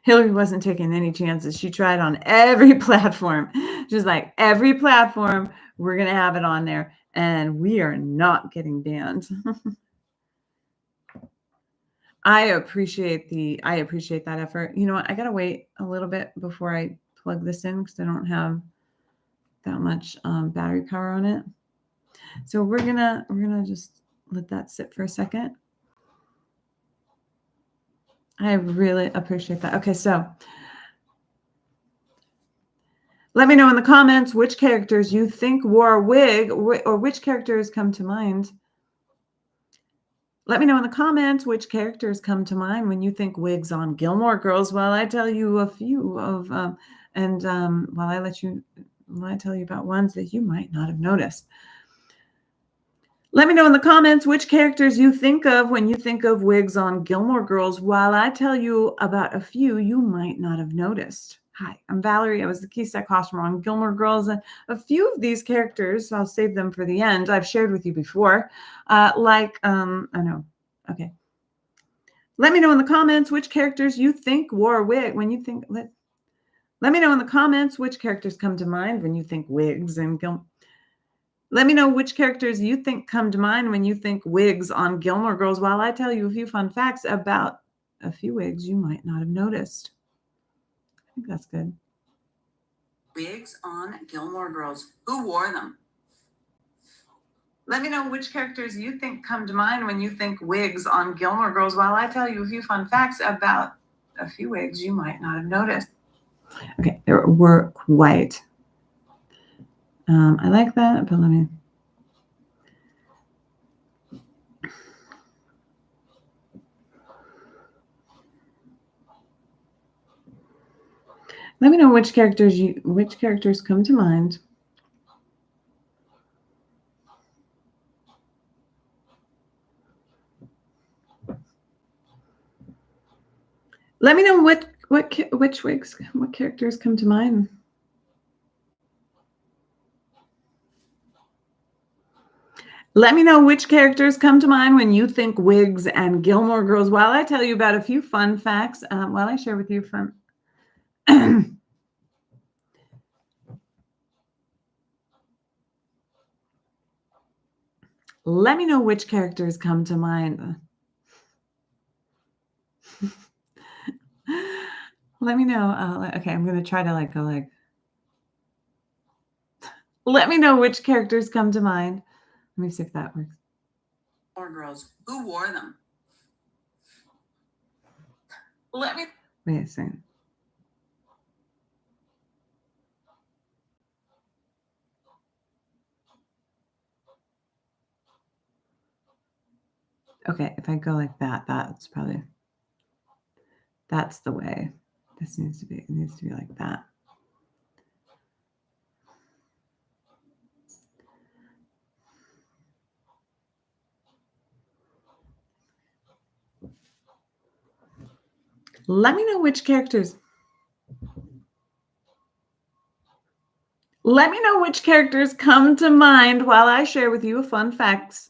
Hillary wasn't taking any chances. She tried on every platform. She's like, every platform, we're going to have it on there. And we are not getting banned. I appreciate that effort. You know what? I got to wait a little bit before I plug this in because I don't have that much battery power on it. So we're gonna just let that sit for a second. I really appreciate that. Okay, so let me know in the comments which characters you think wore a wig or which characters come to mind. Let me know in the comments which characters come to mind when you think wigs on Gilmore Girls. While I tell you a few of, while I tell you about ones that you might not have noticed. Let me know in the comments which characters you think of when you think of wigs on Gilmore Girls, while I tell you about a few you might not have noticed. Hi, I'm Valerie. I was the key set costumer on Gilmore Girls, and a few of these characters, I'll save them for the end, I've shared with you before. I know. Okay. Let me know in the comments which characters you think wore a wig when you think. Let me know in the comments which characters come to mind when you think wigs and Gilmore. Let me know which characters you think come to mind when you think wigs on Gilmore Girls, while I tell you a few fun facts about a few wigs you might not have noticed. I think that's good. Wigs on Gilmore Girls. Who wore them? Let me know which characters you think come to mind when you think wigs on Gilmore Girls, while I tell you a few fun facts about a few wigs you might not have noticed. Okay, there were quite. I like that, but let me know which characters come to mind. Let me know what characters come to mind. Let me know which characters come to mind when you think wigs and Gilmore Girls, while I tell you about a few fun facts, while I share with you fun. Let me know which characters come to mind. Let me know. Okay, I'm going to try to go like. Let me know which characters come to mind. Let me see if that works. Or girls, who wore them? Wait a second. Okay, if I go like that, that's the way. It needs to be like that. Let me know which characters. Let me know which characters come to mind while I share with you fun facts.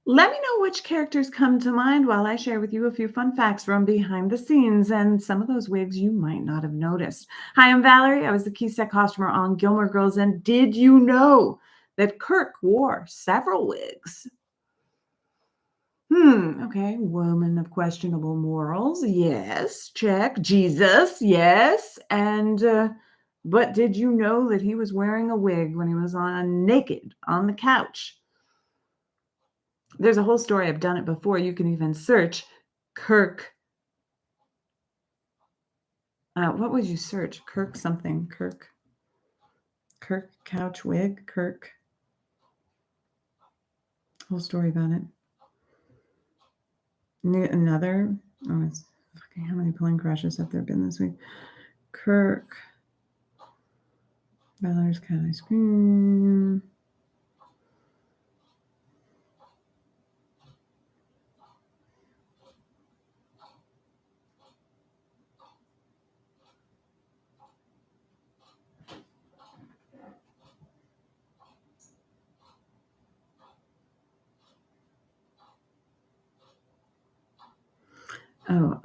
Let me know which characters come to mind while I share with you a few fun facts from behind the scenes and some of those wigs you might not have noticed. Hi, I'm Valerie. I was the key set costumer on Gilmore Girls, and did you know that Kirk wore several wigs? Okay. Woman of questionable morals. Yes. Check. Jesus. Yes. And, but did you know that he was wearing a wig when he was naked on the couch? There's a whole story. I've done it before. You can even search Kirk. What would you search? Kirk something. Kirk couch wig. Kirk. Whole story about it. Another. Oh, it's fucking. How many plane crashes have there been this week? Kirk. Valerie's cat ice cream. Oh,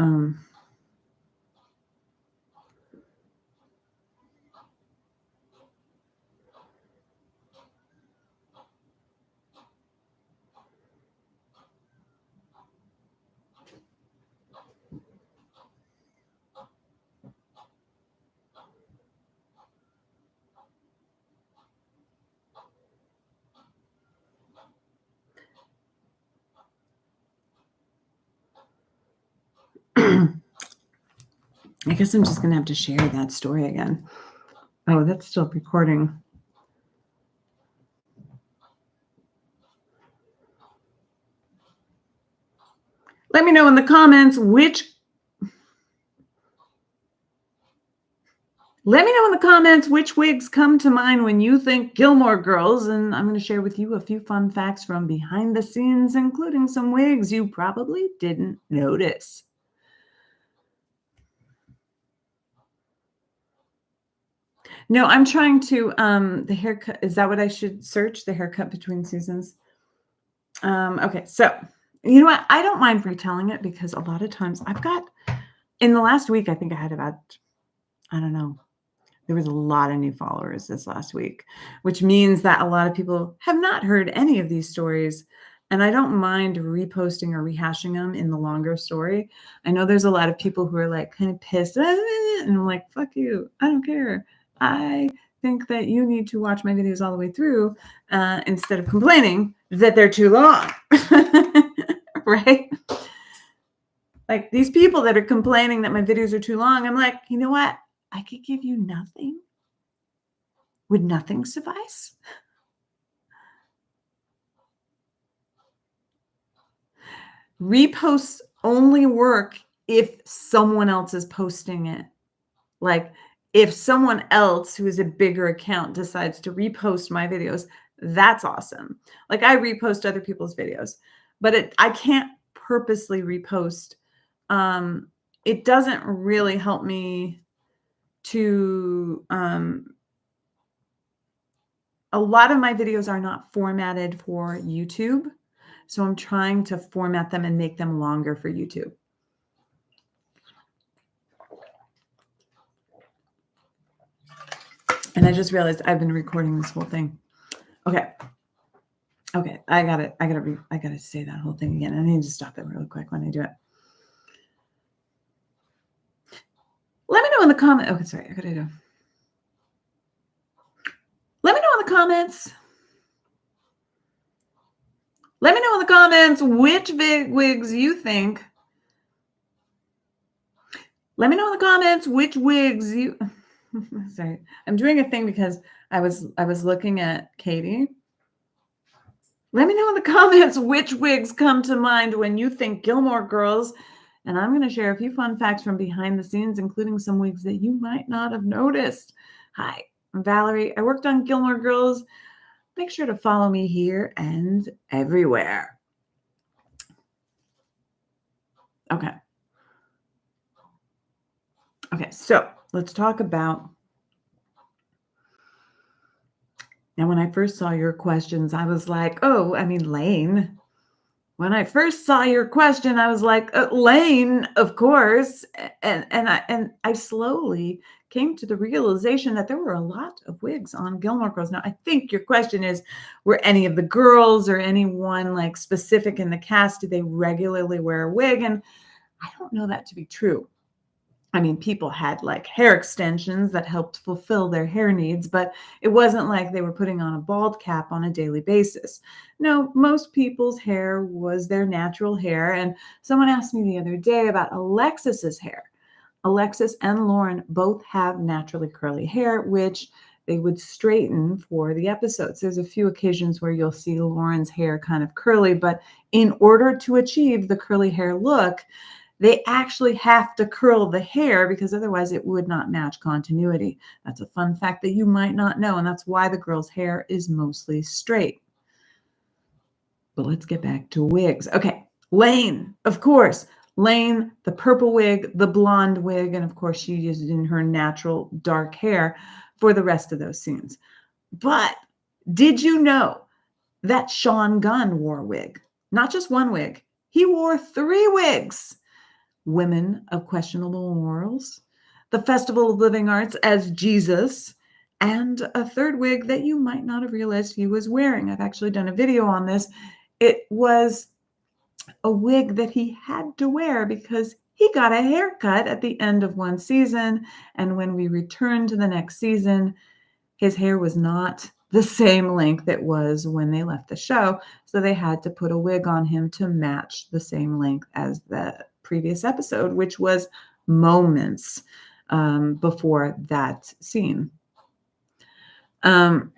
I guess I'm just going to have to share that story again. Oh, that's still recording. Let me know in the comments which wigs come to mind when you think Gilmore Girls, and I'm going to share with you a few fun facts from behind the scenes, including some wigs you probably didn't notice. No, I'm trying to, the haircut, is that what I should search? The haircut between seasons? Okay, so you know what? I don't mind retelling it because a lot of times I've got, in the last week, I think I had about, I don't know, there was a lot of new followers this last week, which means that a lot of people have not heard any of these stories. And I don't mind reposting or rehashing them in the longer story. I know there's a lot of people who are like kind of pissed, and I'm like, fuck you. I don't care. I think that you need to watch my videos all the way through instead of complaining that they're too long. Right? Like these people that are complaining that my videos are too long, I'm like, you know what? I could give you nothing. Would nothing suffice? Reposts only work if someone else is posting it. Like if someone else who is a bigger account decides to repost my videos, that's awesome. Like I repost other people's videos, but I can't purposely repost. It doesn't really help me to a lot of my videos are not formatted for YouTube. So I'm trying to format them and make them longer for YouTube. And I just realized I've been recording this whole thing. Okay. I gotta say that whole thing again. I need to stop it real quick when I do it. Let me know in the comments. Okay, sorry. I gotta do. Let me know in the comments. Let me know in the comments which wigs you think. Let me know in the comments which wigs you. Sorry, I'm doing a thing because I was looking at Katie. Let me know in the comments which wigs come to mind when you think Gilmore Girls. And I'm going to share a few fun facts from behind the scenes, including some wigs that you might not have noticed. Hi, I'm Valerie. I worked on Gilmore Girls. Make sure to follow me here and everywhere. Okay, so let's talk about. Now, when I first saw your questions, I was like, oh, I mean, Lane. When I first saw your question, I was like, Lane, of course. And I slowly came to the realization that there were a lot of wigs on Gilmore Girls. Now, I think your question is, were any of the girls or anyone like specific in the cast, did they regularly wear a wig? And I don't know that to be true. I mean, people had like hair extensions that helped fulfill their hair needs, but it wasn't like they were putting on a bald cap on a daily basis. No, most people's hair was their natural hair. And someone asked me the other day about Alexis's hair. Alexis and Lauren both have naturally curly hair, which they would straighten for the episodes. There's a few occasions where you'll see Lauren's hair kind of curly, but in order to achieve the curly hair look, they actually have to curl the hair because otherwise it would not match continuity. That's a fun fact that you might not know, and that's why the girl's hair is mostly straight. But let's get back to wigs. Okay, Lane, of course. Lane, the purple wig, the blonde wig, and of course she used it in her natural dark hair for the rest of those scenes. But did you know that Sean Gunn wore a wig? Not just one wig. He wore 3 wigs. Women of Questionable Morals, the Festival of Living Arts as Jesus, and a 3rd wig that you might not have realized he was wearing. I've actually done a video on this. It was a wig that he had to wear because he got a haircut at the end of one season. And when we returned to the next season, his hair was not the same length it was when they left the show. So they had to put a wig on him to match the same length as the previous episode, which was moments before that scene. Okay.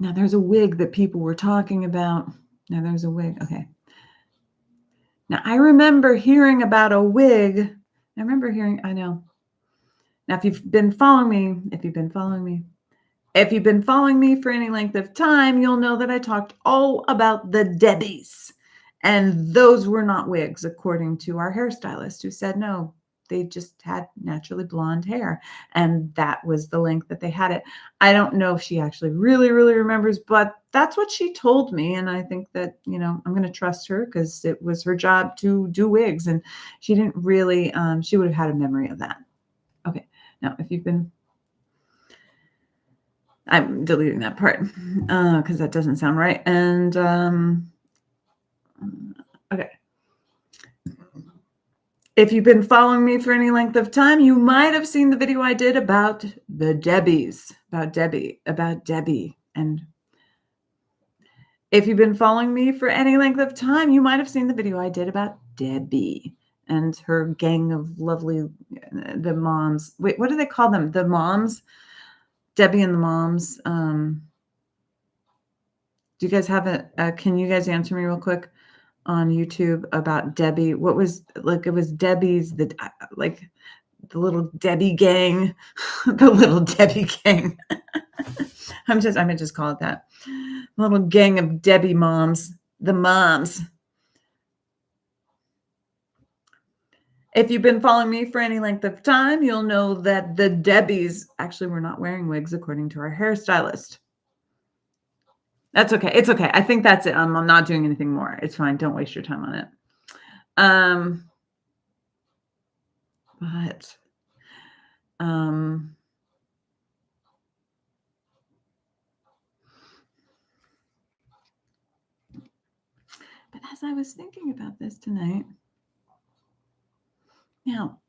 Now there's a wig that people were talking about. Now there's a wig. Okay. Now I remember hearing about a wig. I know. Now, if you've been following me for any length of time, you'll know that I talked all about the Debbies. And those were not wigs, according to our hairstylist, who said no, they just had naturally blonde hair. And that was the length that they had it. I don't know if she actually really, really remembers, but that's what she told me. And I think that, I'm going to trust her because it was her job to do wigs. And she didn't really, she would have had a memory of that. Okay. Now, I'm deleting that part because that doesn't sound right. And okay. If you've been following me for any length of time, you might have seen the video I did about the Debbies, about Debbie. And if you've been following me for any length of time, you might have seen the video I did about Debbie and her gang of lovely, the moms. Wait, what do they call them? The moms? Debbie and the moms. Do you guys have can you guys answer me real quick on YouTube about Debbie? What was it was Debbie's, the little Debbie gang, the little Debbie gang. I'm gonna just call it that. Little gang of Debbie moms, the moms. If you've been following me for any length of time, you'll know that the Debbies actually were not wearing wigs, according to our hairstylist. That's okay. It's okay. I think that's it. I'm not doing anything more. It's fine. Don't waste your time on it. But as I was thinking about this tonight, now,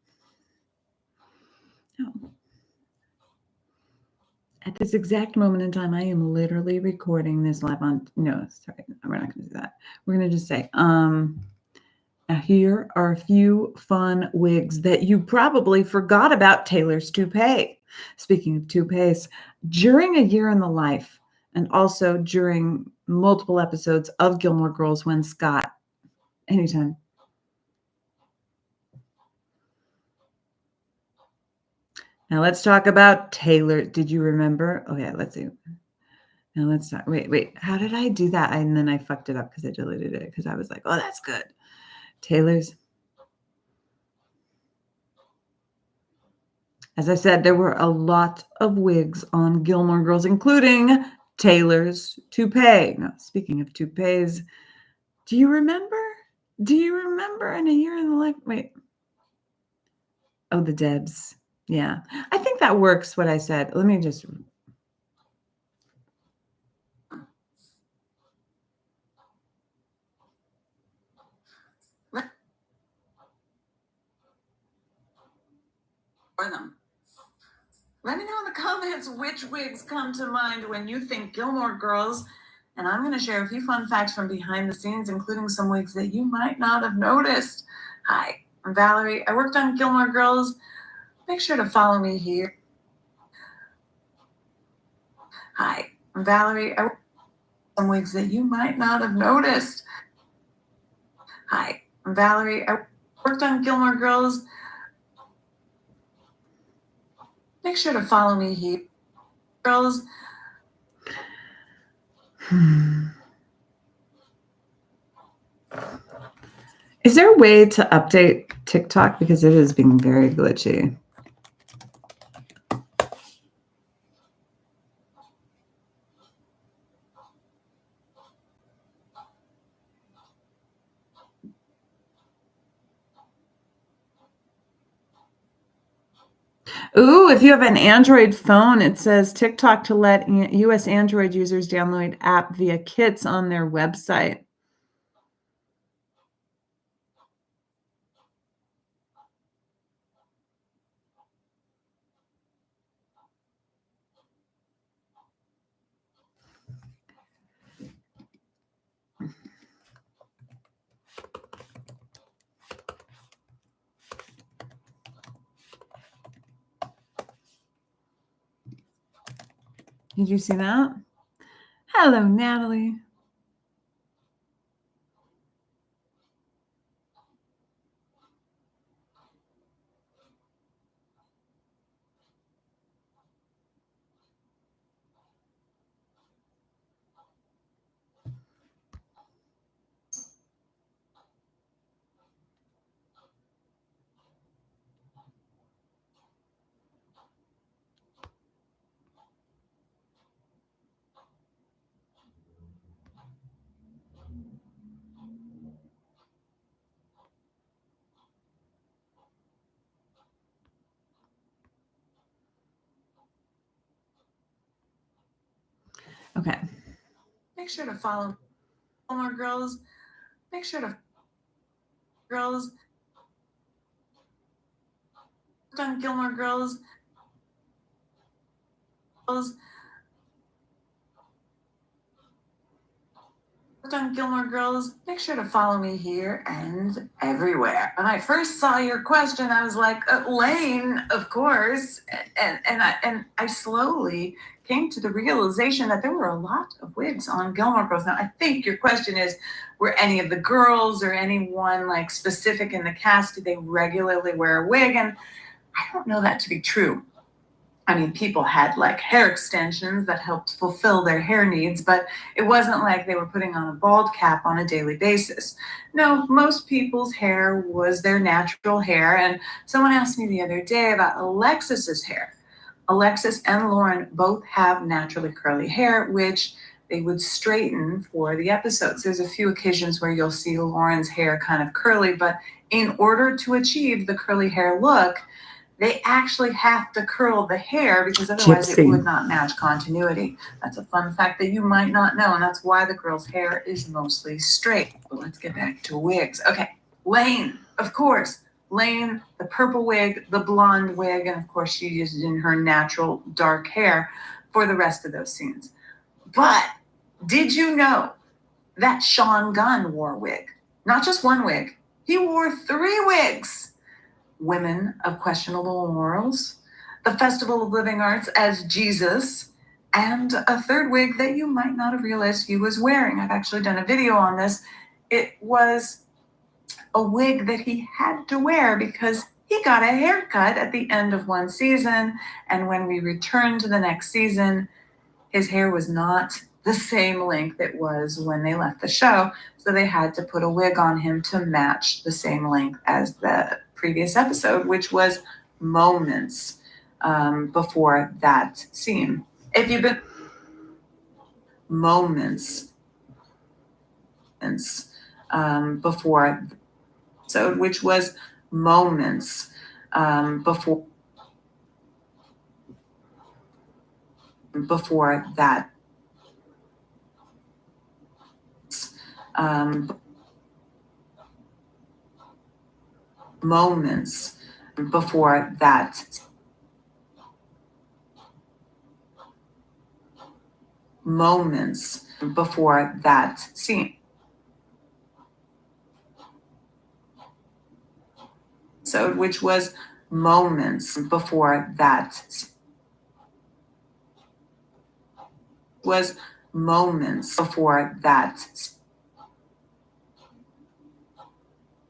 at this exact moment in time, I am literally recording this live on. No, sorry, we're not going to do that. We're going to just say, here are a few fun wigs that you probably forgot about Taylor's toupee. Speaking of toupees, during A Year in the Life, and also during multiple episodes of Gilmore Girls, when Scott, anytime. Now let's talk about Taylor. Did you remember? Okay, let's see. Now let's start. Wait. How did I do that? And then I fucked it up because I deleted it because I was like, oh, that's good. Taylor's. As I said, there were a lot of wigs on Gilmore Girls, including Taylor's toupee. Now, speaking of toupees, do you remember? In A Year in the Life? Wait. Oh, the Debs. Yeah. I think that works, what I said. Let me just... For them. Let me know in the comments which wigs come to mind when you think Gilmore Girls. And I'm going to share a few fun facts from behind the scenes, including some wigs that you might not have noticed. Hi, I'm Valerie. I worked on Gilmore Girls. Make sure to follow me here. Hi, I'm Valerie. I worked on some wigs that you might not have noticed. Hi, I'm Valerie. I worked on Gilmore Girls. Make sure to follow me here. Girls. Is there a way to update TikTok? Because it is being very glitchy. Ooh, if you have an Android phone, it says TikTok to let US Android users download app via kits on their website. Did you see that? Hello, Natalie. Okay. Make sure to follow Gilmore Girls. Make sure to girls on Gilmore Girls. On Gilmore Girls, make sure to follow me here and everywhere. When I first saw your question, I was like, Lane, of course. And I slowly came to the realization that there were a lot of wigs on Gilmore Girls. Now, I think your question is, were any of the girls or anyone like specific in the cast, did they regularly wear a wig? And I don't know that to be true. I mean, people had like hair extensions that helped fulfill their hair needs, but it wasn't like they were putting on a bald cap on a daily basis. No, most people's hair was their natural hair. And someone asked me the other day about Alexis's hair. Alexis and Lauren both have naturally curly hair, which they would straighten for the episodes. There's a few occasions where you'll see Lauren's hair kind of curly, but in order to achieve the curly hair look, they actually have to curl the hair because otherwise it would not match continuity. That's a fun fact that you might not know, and that's why the girl's hair is mostly straight. But let's get back to wigs. Okay, Lane, of course. Lane, the purple wig, the blonde wig, and of course she used it in her natural dark hair for the rest of those scenes. But did you know that Sean Gunn wore a wig? Not just one wig. He wore 3 wigs. Women of Questionable Morals, the Festival of Living Arts as Jesus, and a 3rd wig that you might not have realized he was wearing. I've actually done a video on this. It was a wig that he had to wear because he got a haircut at the end of one season, and when we returned to the next season, his hair was not the same length it was when they left the show, so they had to put a wig on him to match the same length as the previous episode, which was moments before that scene. If you've been moments before episode, which was moments before that moments before that moments before that scene. So, which was moments before that was moments before that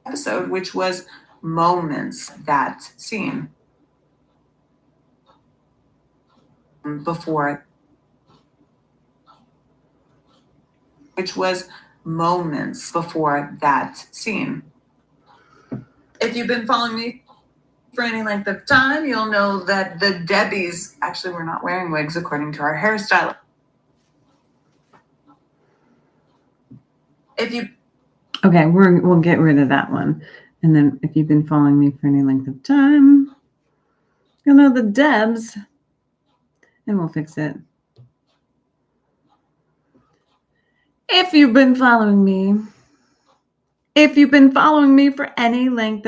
episode, which was moments that scene before, which was moments before that scene. If you've been following me for any length of time, you'll know that the Debbies actually were not wearing wigs according to our hairstylist. Okay, we'll get rid of that one. And then if you've been following me for any length of time, you'll know the Debs, and we'll fix it. If you've been following me for any length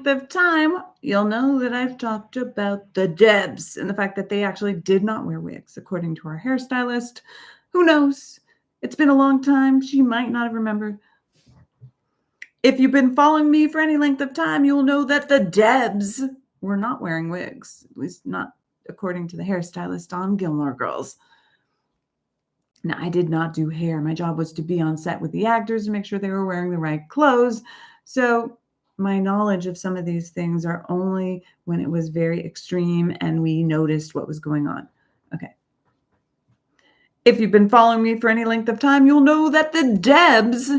of time, you'll know that I've talked about the Debs and the fact that they actually did not wear wigs, according to our hairstylist. Who knows? It's been a long time. She might not have remembered. If you've been following me for any length of time, you'll know that the Debs were not wearing wigs, at least not according to the hairstylist on Gilmore Girls. Now, I did not do hair. My job was to be on set with the actors to make sure they were wearing the right clothes. So my knowledge of some of these things are only when it was very extreme and we noticed what was going on. Okay. If you've been following me for any length of time, you'll know that the Debs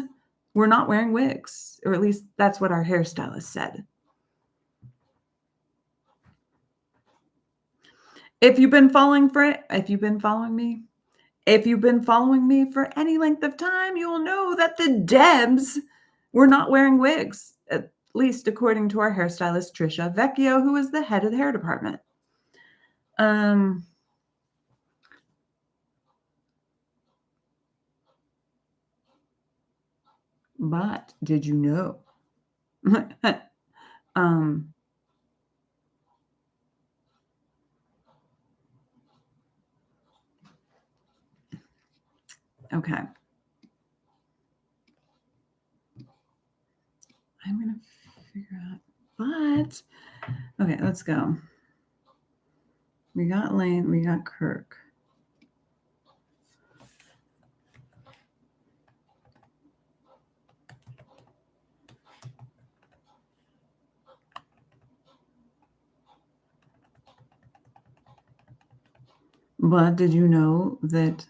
were not wearing wigs, or at least that's what our hairstylist said. If you've been following me for any length of time, you'll know that the Debs were not wearing wigs, at least according to our hairstylist, Trisha Vecchio, who is the head of the hair department. But did you know? Okay. I'm going to figure out, but okay, let's go. We got Lane, we got Kirk. But did you know that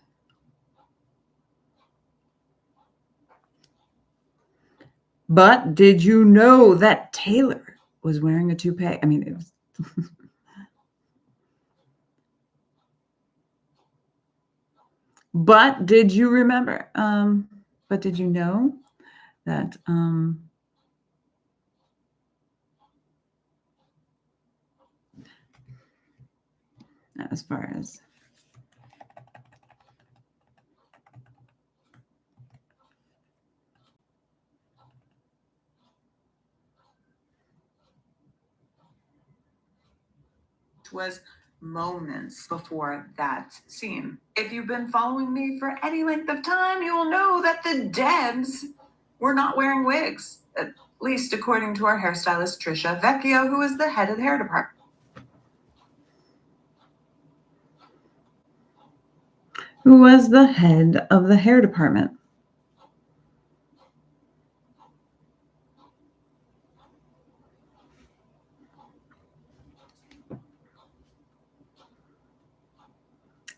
Taylor was wearing a toupee? I mean, it was But did you remember? But did you know that as far as was moments before that scene. If you've been following me for any length of time, you will know that the Debs were not wearing wigs, at least according to our hairstylist, Trisha Vecchio, who is the head of the hair department. Who was the head of the hair department?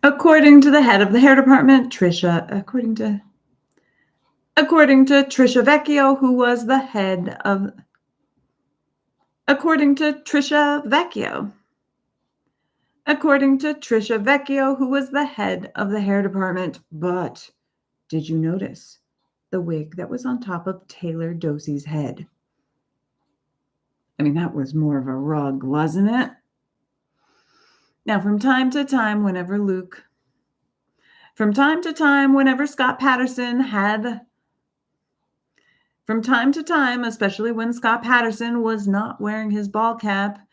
According to the head of the hair department, according to Trisha Vecchio, who was the head of, according to Trisha Vecchio, who was the head of the hair department. But did you notice the wig that was on top of Taylor Dosey's head? I mean, that was more of a rug, wasn't it? Now, from time to time, whenever Scott Patterson had, especially when Scott Patterson was not wearing his ball cap,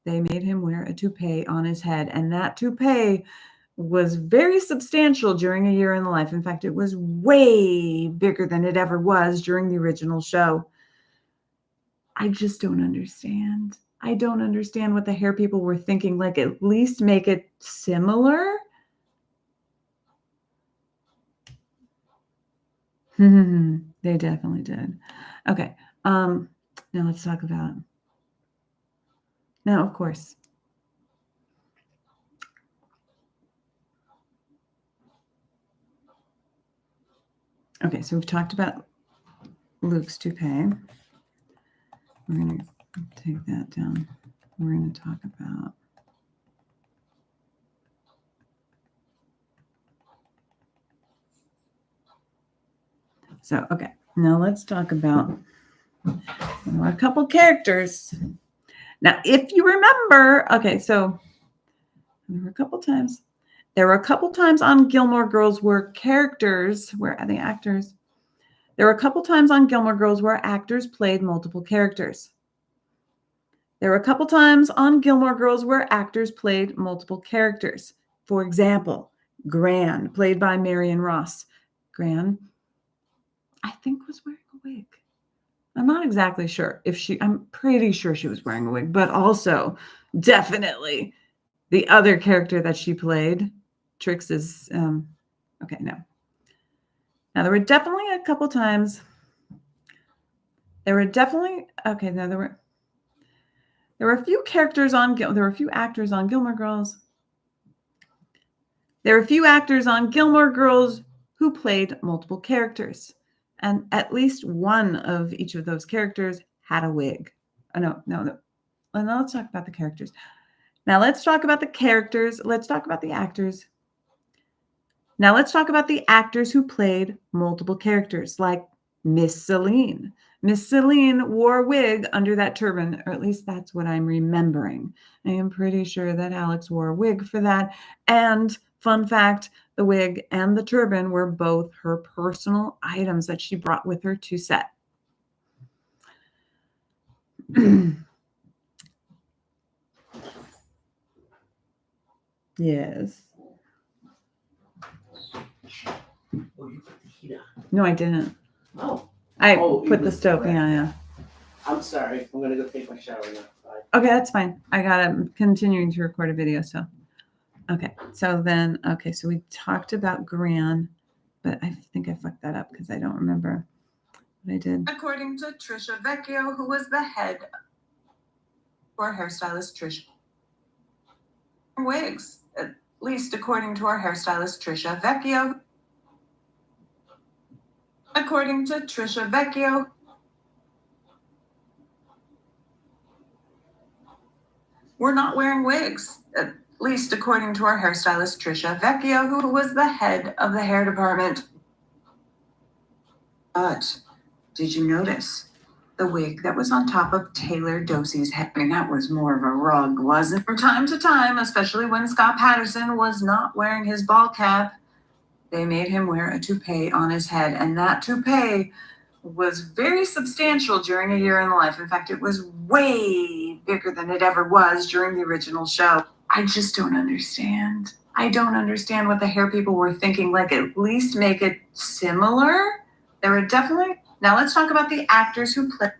they made him wear a toupee on his head. And that toupee was very substantial during a year in the life. In fact, it was way bigger than it ever was during the original show. I just don't understand. I don't understand what the hair people were thinking. Like, at least make it similar. They definitely did. Okay. Now let's talk about. Now, of course. Okay, so we've talked about Luke's toupee. We're going to take that down. We're going to talk about. So, okay, now let's talk about a couple characters. Now, if you remember, okay, so there were a couple times on Gilmore Girls where actors played multiple characters. There were a couple times on Gilmore Girls where actors played multiple characters. For example, Gran, played by Marion Ross. Gran, I think, was wearing a wig. I'm not exactly sure I'm pretty sure she was wearing a wig, but also definitely the other character that she played, Trix, is, okay, no. Now, there were definitely a couple times, there were a few characters on, there were a few actors on Gilmore Girls. There were a few actors on Gilmore Girls who played multiple characters, and at least one of each of those characters had a wig. Oh, no. Now, let's talk about the characters. Now, let's talk about the characters. Let's talk about the actors. Now, let's talk about the actors who played multiple characters, like Miss Celine. Miss Celine wore a wig under that turban, or at least that's what I'm remembering. I am pretty sure that Alex wore a wig for that. And fun fact, the wig and the turban were both her personal items that she brought with her to set. Yes. Oh, you put the heat on. No, I didn't. Oh. I Oh, it put the was stove. direct. Yeah. I'm sorry. I'm gonna go take my shower now. Bye. Okay, that's fine. I'm continuing to record a video, so. Okay, so we talked about Gran, but I think I fucked that up because I don't remember what I did. According to Trisha Vecchio, who was the head or hairstylist Trisha. Wigs, at least according to our hairstylist Trisha Vecchio. According to Trisha Vecchio, we're not wearing wigs, at least according to our hairstylist Trisha Vecchio, who was the head of the hair department. But did you notice the wig that was on top of Taylor Dosey's head? I mean, that was more of a rug, wasn't it? From time to time, especially when Scott Patterson was not wearing his ball cap, they made him wear a toupee on his head, and that toupee was very substantial during A Year in the Life. In fact, it was way bigger than it ever was during the original show. I just don't understand. I don't understand what the hair people were thinking. Like, at least make it similar. There were definitely... Now let's talk about the actors who played...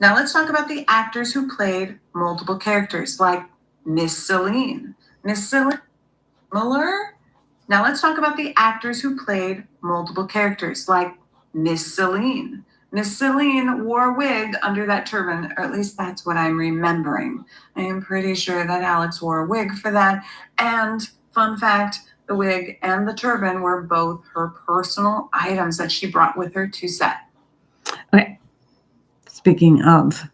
Now let's talk about the actors who played multiple characters, like Miss Celine. Miss Celine... Similar... Now let's talk about the actors who played multiple characters, like Miss Celine. Miss Celine wore a wig under that turban, or at least that's what I'm remembering. I am pretty sure that Alex wore a wig for that. And fun fact, the wig and the turban were both her personal items that she brought with her to set. Okay. Speaking of...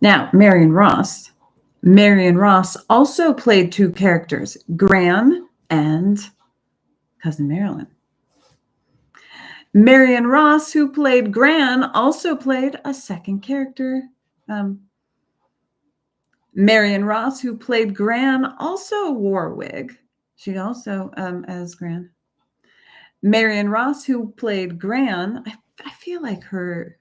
Now, Marion Ross also played two characters, Gran and Cousin Marilyn. Marion Ross, who played Gran, also played a second character. Marion Ross, who played Gran, also wore a wig. She also, as Gran. Marion Ross, who played Gran, I feel like her...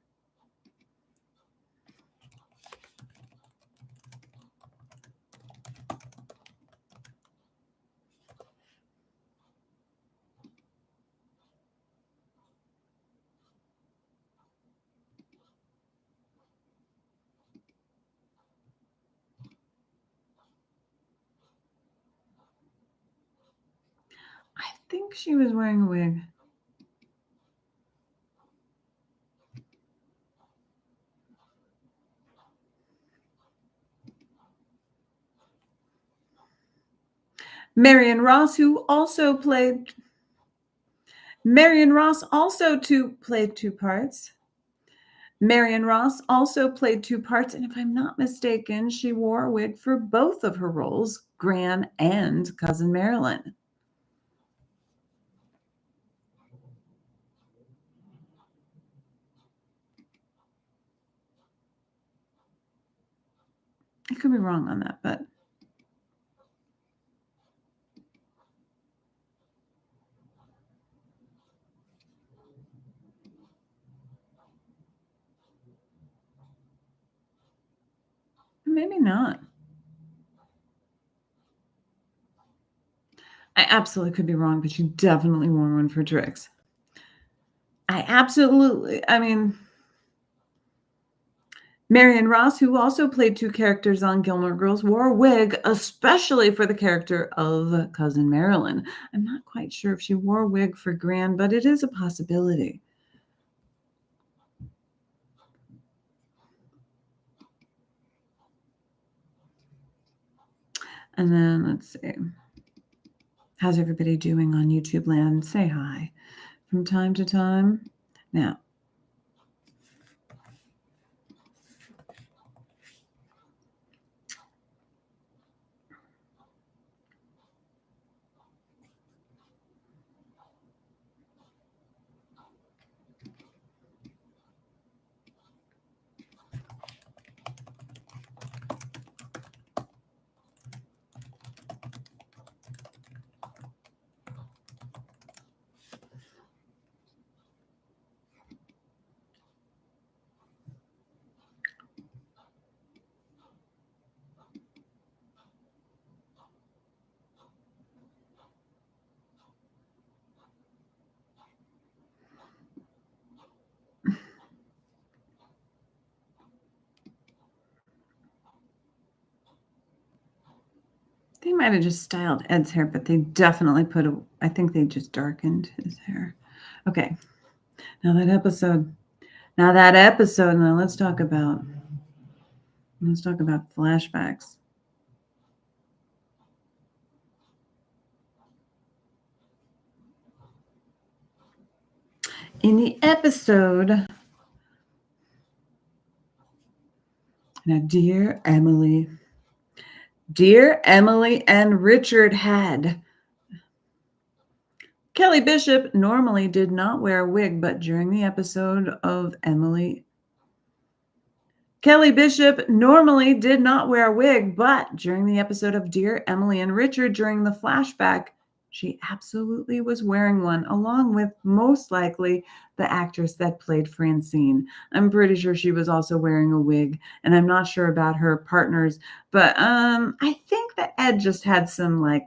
I think she was wearing a wig. Marion Ross, who also played... Marion Ross also played two parts. Marion Ross also played two parts, and if I'm not mistaken, she wore a wig for both of her roles, Gran and Cousin Marilyn. I could be wrong on that, but maybe not. I absolutely could be wrong, but she definitely wore one for tricks. Marion Ross, who also played two characters on Gilmore Girls, wore a wig, especially for the character of Cousin Marilyn. I'm not quite sure if she wore a wig for Gran, but it is a possibility. And then let's see. How's everybody doing on YouTube land? Say hi from time to time. Now, they might have just styled Ed's hair, but they definitely I think they just darkened his hair. Okay. Now let's talk about flashbacks. In the episode, now, Dear Emily and Richard had. Kelly Bishop normally did not wear a wig, but during the episode of Dear Emily and Richard during the flashback, she absolutely was wearing one, along with most likely the actress that played Francine. I'm pretty sure she was also wearing a wig, and I'm not sure about her partners, but I think that Ed just had some like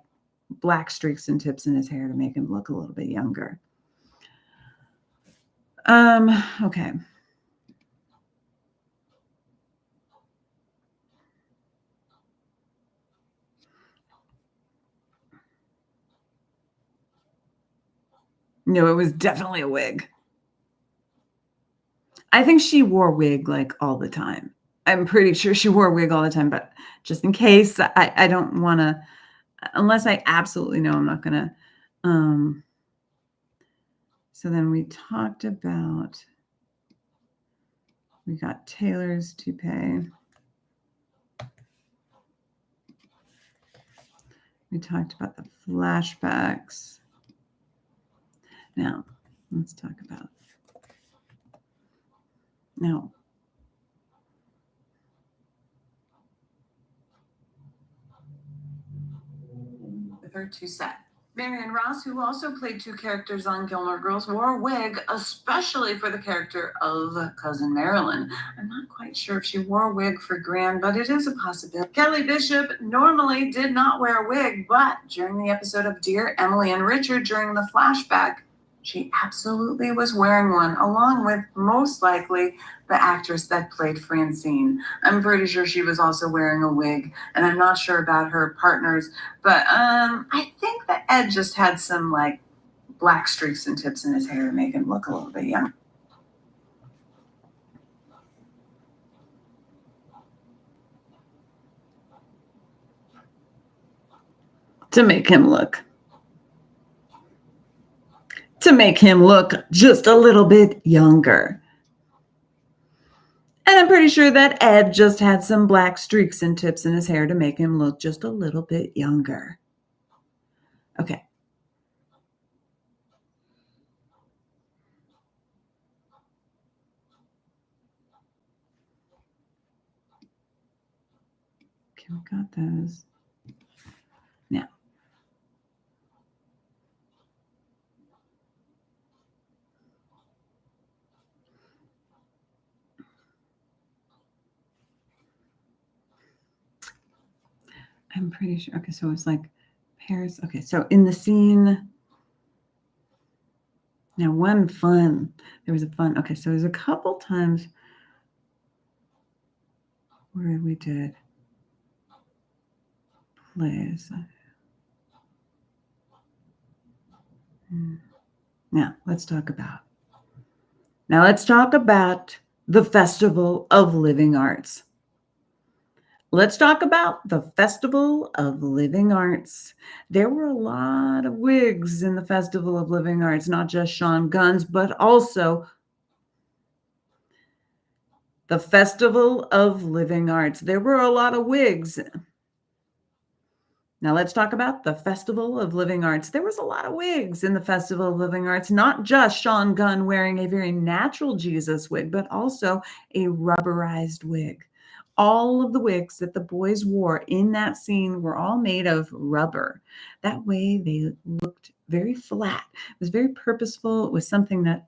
black streaks and tips in his hair to make him look a little bit younger. Okay. No, it was definitely a wig. I think she wore a wig like all the time. I'm pretty sure she wore a wig all the time, but just in case, I don't want to, unless I absolutely know, I'm not going to. So then we got Taylor's toupee. We talked about the flashbacks. Now, let's talk about. Now, with her two set. Marion Ross, who also played two characters on Gilmore Girls, wore a wig, especially for the character of Cousin Marilyn. I'm not quite sure if she wore a wig for Gran, but it is a possibility. Kelly Bishop normally did not wear a wig, but during the episode of Dear Emily and Richard during the flashback, she absolutely was wearing one, along with most likely the actress that played Francine. I'm pretty sure she was also wearing a wig, and I'm not sure about her partners, but I think that Ed just had some like black streaks and tips in his hair to make him look a little bit young. To make him look just a little bit younger. And I'm pretty sure that Ed just had some black streaks and tips in his hair to make him look just a little bit younger. Okay. Okay, we got those. Now, I'm pretty sure. Okay, so it's like Paris. Okay, so in the scene. Now, there was a fun. Okay, so there's a couple times where we did plays. Now, let's talk about the Festival of Living Arts. Let's talk about the Festival of Living Arts. There were a lot of wigs in the Festival of Living Arts, not just Sean Gunn's, but also the Festival of Living Arts. There were a lot of wigs. Now let's talk about the Festival of Living Arts. There was a lot of wigs in the Festival of Living Arts, not just Sean Gunn wearing a very natural Jesus wig, but also a rubberized wig. All of the wigs that the boys wore in that scene were all made of rubber. That way they looked very flat. It was very purposeful. It was something that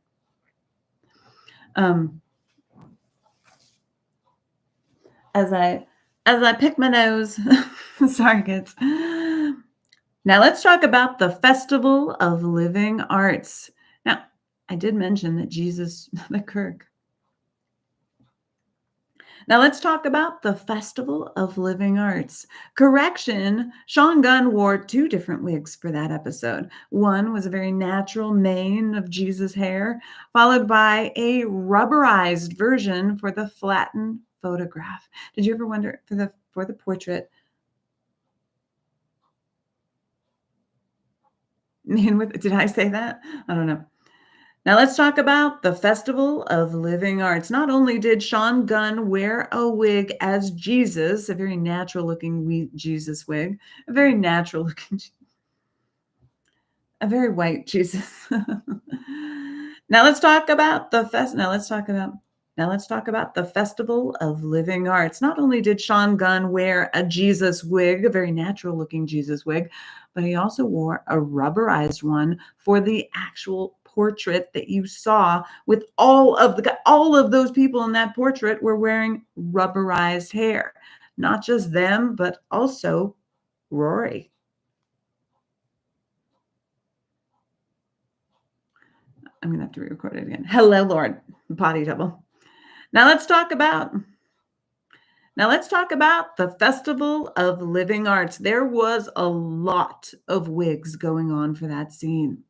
as I pick my nose, sorry kids. Now let's talk about the Festival of Living Arts. Now, I did mention that Jesus, the Kirk. Now let's talk about the Festival of Living Arts. Correction, Sean Gunn wore 2 different wigs for that episode. One was a very natural mane of Jesus hair, followed by a rubberized version for the flattened photograph. Did you ever wonder for the portrait? Did I say that? I don't know. Now let's talk about the Festival of Living Arts. Not only did Sean Gunn wear a wig as Jesus, a very natural looking Jesus wig, a very natural looking, a very white Jesus. Now let's talk about the Now let's talk about the Festival of Living Arts. Not only did Sean Gunn wear a Jesus wig, a very natural looking Jesus wig, but he also wore a rubberized one for the actual portrait that you saw, with all of those people in that portrait were wearing rubberized hair. Not just them, but also Rory. I'm going to have to re-record it again. Hello, Lord. Body double. Now let's talk about the Festival of Living Arts. There was a lot of wigs going on for that scene.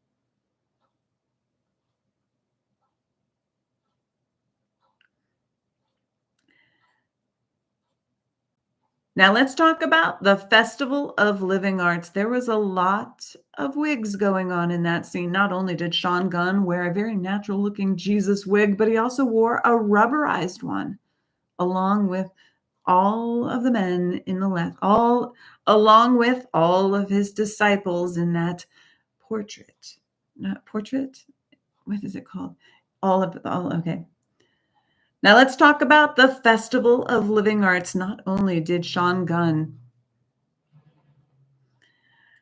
Now let's talk about the Festival of Living Arts. There was a lot of wigs going on in that scene. Not only did Sean Gunn wear a very natural looking Jesus wig, but he also wore a rubberized one, along with all of the men in the left, along with all of his disciples in that portrait. Not portrait? What is it called? Okay. Now let's talk about the Festival of Living Arts. Not only did Sean Gunn.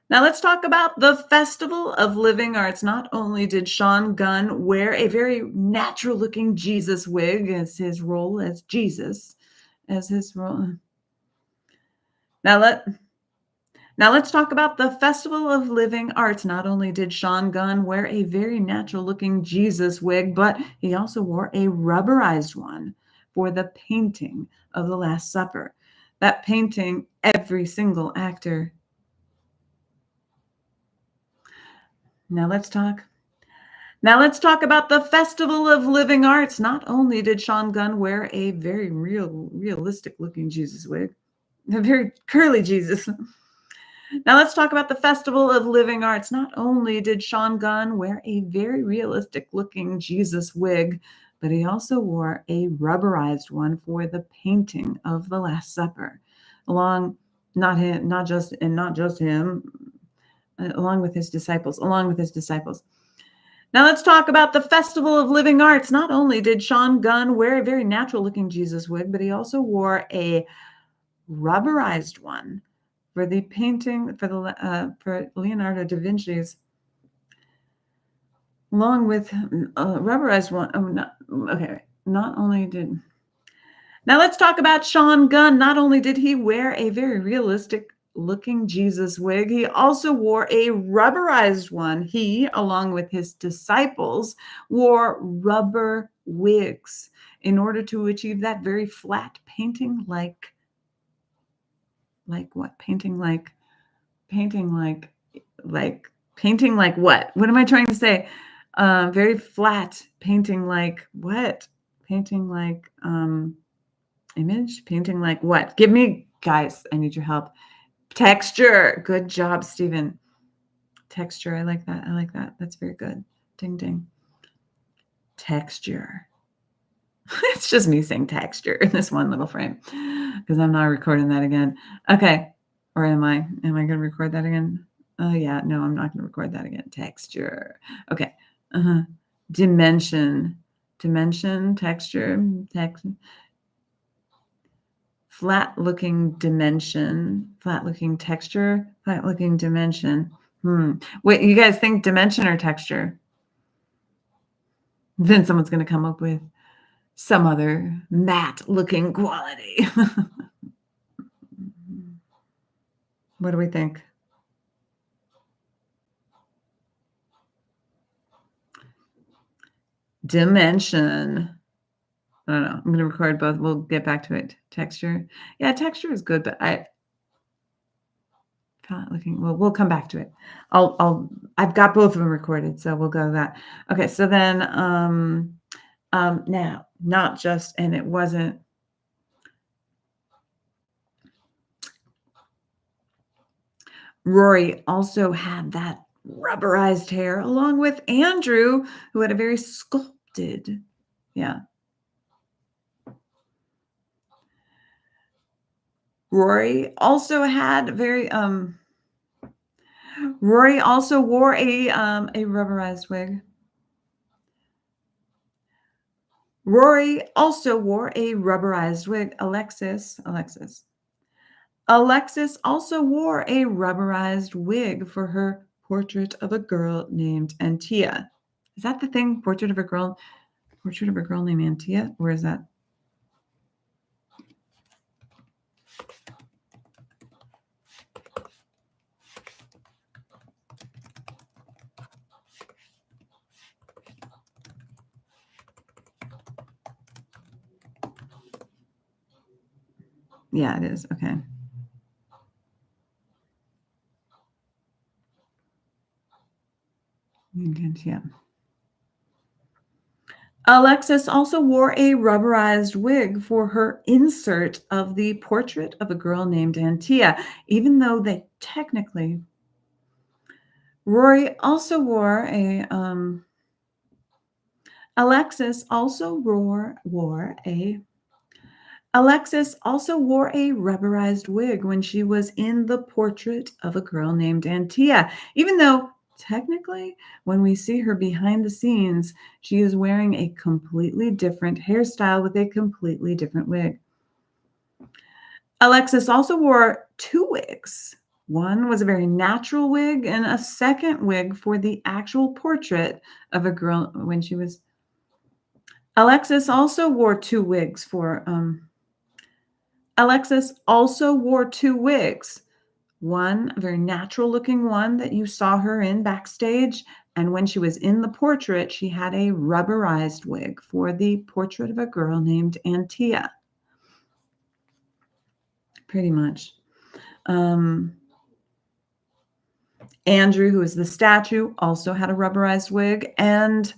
Now let's talk about the Festival of Living Arts. Not only did Sean Gunn wear a very natural looking Jesus wig as his role as Jesus, as his role. Now let's talk about the Festival of Living Arts. Not only did Sean Gunn wear a very natural-looking Jesus wig, but he also wore a rubberized one for the painting of the Last Supper. That painting, every single actor. Now let's talk about the Festival of Living Arts. Not only did Sean Gunn wear a very realistic-looking Jesus wig, a very curly Jesus. Now let's talk about the Festival of Living Arts. Not only did Sean Gunn wear a very realistic looking Jesus wig, but he also wore a rubberized one for the painting of the Last Supper. Along with his disciples. Now let's talk about the Festival of Living Arts. Not only did Sean Gunn wear a very natural looking Jesus wig, but he also wore a rubberized one for the painting for Leonardo da Vinci's, along with rubberized one. Oh, no, okay. Not only did. Now let's talk about Sean Gunn. Not only did he wear a very realistic looking Jesus wig, he also wore a rubberized one. He, along with his disciples, wore rubber wigs in order to achieve that very flat painting like what? Painting like what? What am I trying to say? Very flat painting like what? Painting like image, painting like what? Give me, guys, I need your help. Texture. Good job, Stephen. Texture. I like that. I like that. That's very good. Ding, ding. Texture. It's just me saying texture in this one little frame because I'm not recording that again. Okay. Or am I? Am I going to record that again? Oh, yeah. No, I'm not going to record that again. Texture. Okay. Dimension. Dimension. Texture. Text. Flat looking dimension, flat looking texture, flat looking dimension. Wait, you guys think dimension or texture? Then someone's going to come up with some other matte looking quality. What do we think? Dimension. I don't know. I'm going to record both. We'll get back to it. Texture. Yeah, texture is good, but looking. Well, we'll come back to it. I've got both of them recorded, so we'll go to that. Okay, so then now, not just, and it wasn't. Rory also had that rubberized hair, along with Andrew, who had a very sculpted, yeah. Rory also had very Rory also wore a rubberized wig. Rory also wore a rubberized wig. Alexis also wore a rubberized wig for her portrait of a girl named Antia. Is that the thing? Portrait of a girl named Antia? Or is that? Yeah, it is. Okay. Yeah. Alexis also wore a rubberized wig for her insert of the portrait of a girl named Antia, even though they technically. Rory also wore a. Alexis also wore a rubberized wig when she was in the portrait of a girl named Antia, even though technically when we see her behind the scenes, she is wearing a completely different hairstyle with a completely different wig. Alexis also wore two wigs. One was a very natural wig and a second wig for the actual portrait of a girl when she was. Alexis also wore two wigs for Alexis also wore two wigs. One, a very natural looking one that you saw her in backstage. And when she was in the portrait, she had a rubberized wig for the portrait of a girl named Antia. Pretty much. Andrew, who is the statue, also had a rubberized wig. And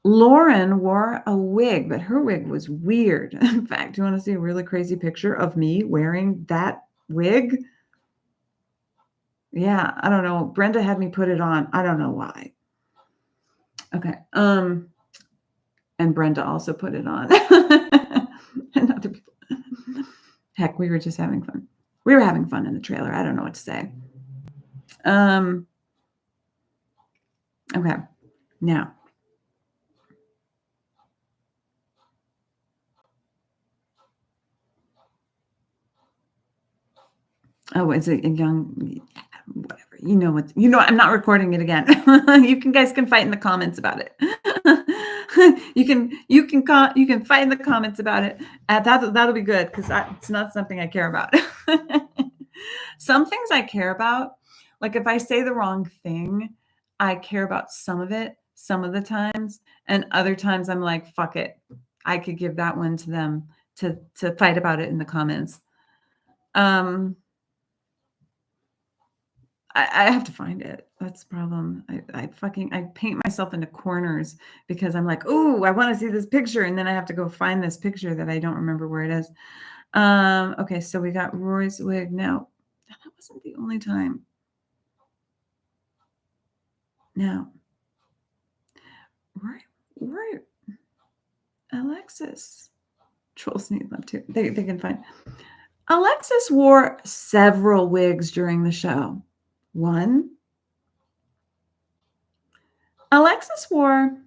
Lauren wore a wig, but her wig was weird. In fact, do you want to see a really crazy picture of me wearing that wig? Yeah, I don't know. Brenda had me put it on. I don't know why. Okay. And Brenda also put it on. And other people. Heck, we were just having fun. We were having fun in the trailer. I don't know what to say. Okay. Now. Oh, is it a young? Whatever. You know what? You know, I'm not recording it again. Guys can fight in the comments about it. you can fight in the comments about it. That'll be good because it's not something I care about. Some things I care about, like if I say the wrong thing, I care about some of it, some of the times, and other times I'm like, fuck it. I could give that one to them to fight about it in the comments. I have to find it. That's the problem. I paint myself into corners because I'm like, oh, I want to see this picture. And then I have to go find this picture that I don't remember where it is. Okay, so we got Roy's wig. Now, that wasn't the only time. Now, Roy, Alexis. Trolls need love too. They can find. Alexis wore several wigs during the show. One. Alexis wore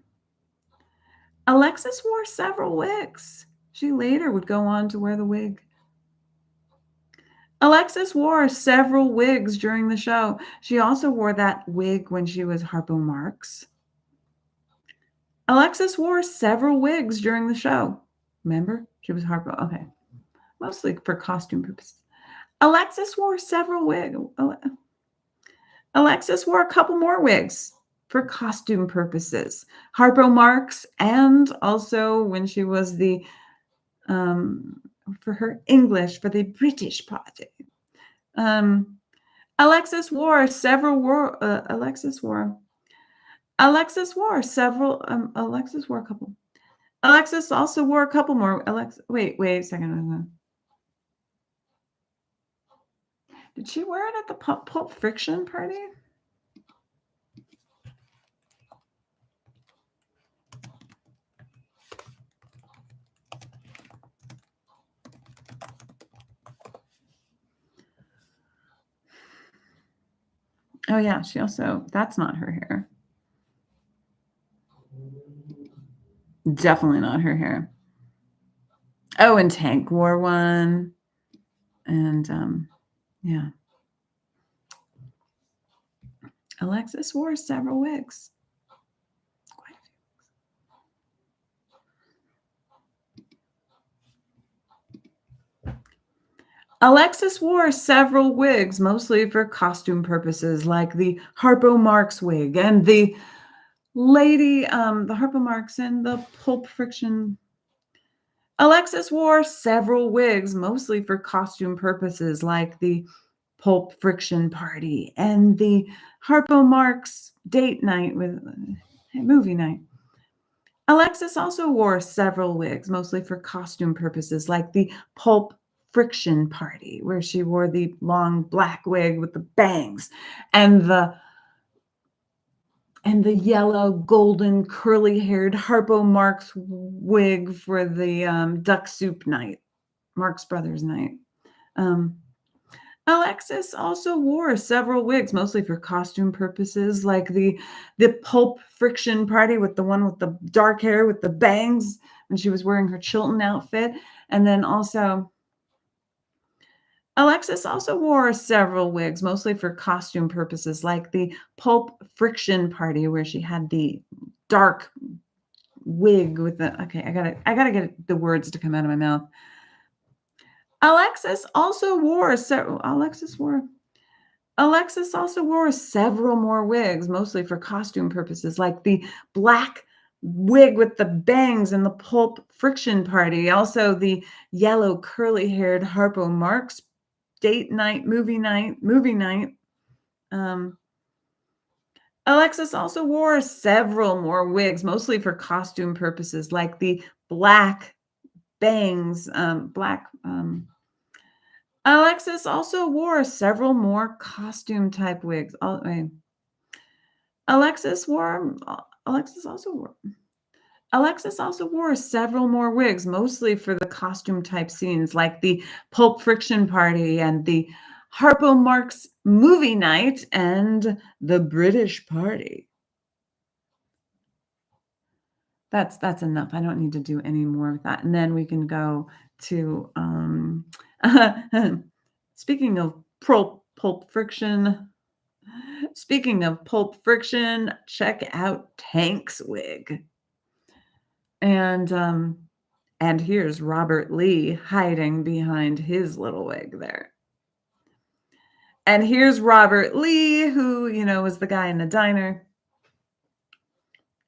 several wigs. She later would go on to wear the wig. Alexis wore several wigs during the show. She also wore that wig when she was Harpo Marx. Alexis wore several wigs during the show. Remember? She was Harpo. Okay. Mostly for costume purposes. Alexis wore several wigs. Alexis wore a couple more wigs for costume purposes. Harpo Marx, and also when she was the for her English, for the British party. Alexis wore several. Alexis wore several. Alexis wore a couple. Alexis also wore a couple more. Wait a second. Did she wear it at the Pulp Friction party? Oh yeah, she also, that's not her hair. Definitely not her hair. Oh, and Tank wore one. And yeah. Alexis wore several wigs. Quite a few. Alexis wore several wigs, mostly for costume purposes, like the Harpo Marx wig and the lady, the Harpo Marx and the Pulp Friction. Alexis wore several wigs, mostly for costume purposes, like the Pulp Friction party and the Harpo Marx date night with movie night. Alexis also wore several wigs, mostly for costume purposes, like the Pulp Friction party, where she wore the long black wig with the bangs and the yellow, golden, curly-haired Harpo Marx wig for the Duck Soup night, Marx Brothers night. Alexis also wore several wigs, mostly for costume purposes, like the Pulp Friction party with the one with the dark hair with the bangs when she was wearing her Chilton outfit. And then also, Alexis also wore several wigs, mostly for costume purposes, like the Pulp Friction party where she had the dark wig with the, okay, I gotta get the words to come out of my mouth. Alexis also wore several more wigs, mostly for costume purposes, like the black wig with the bangs in the Pulp Friction party. Also, the yellow curly-haired Harpo Marx date night, movie night. Alexis also wore several more wigs, mostly for costume purposes, like the black bangs, Alexis also wore several more costume type wigs. Alexis also wore several more wigs, mostly for the costume type scenes, like the Pulp Friction party and the Harpo Marx movie night and the British party. That's enough. I don't need to do any more of that. And then we can go to speaking of Pulp Friction. Speaking of Pulp Friction, check out Tank's wig. And here's Robert Lee hiding behind his little wig there. And here's Robert Lee, who, was the guy in the diner.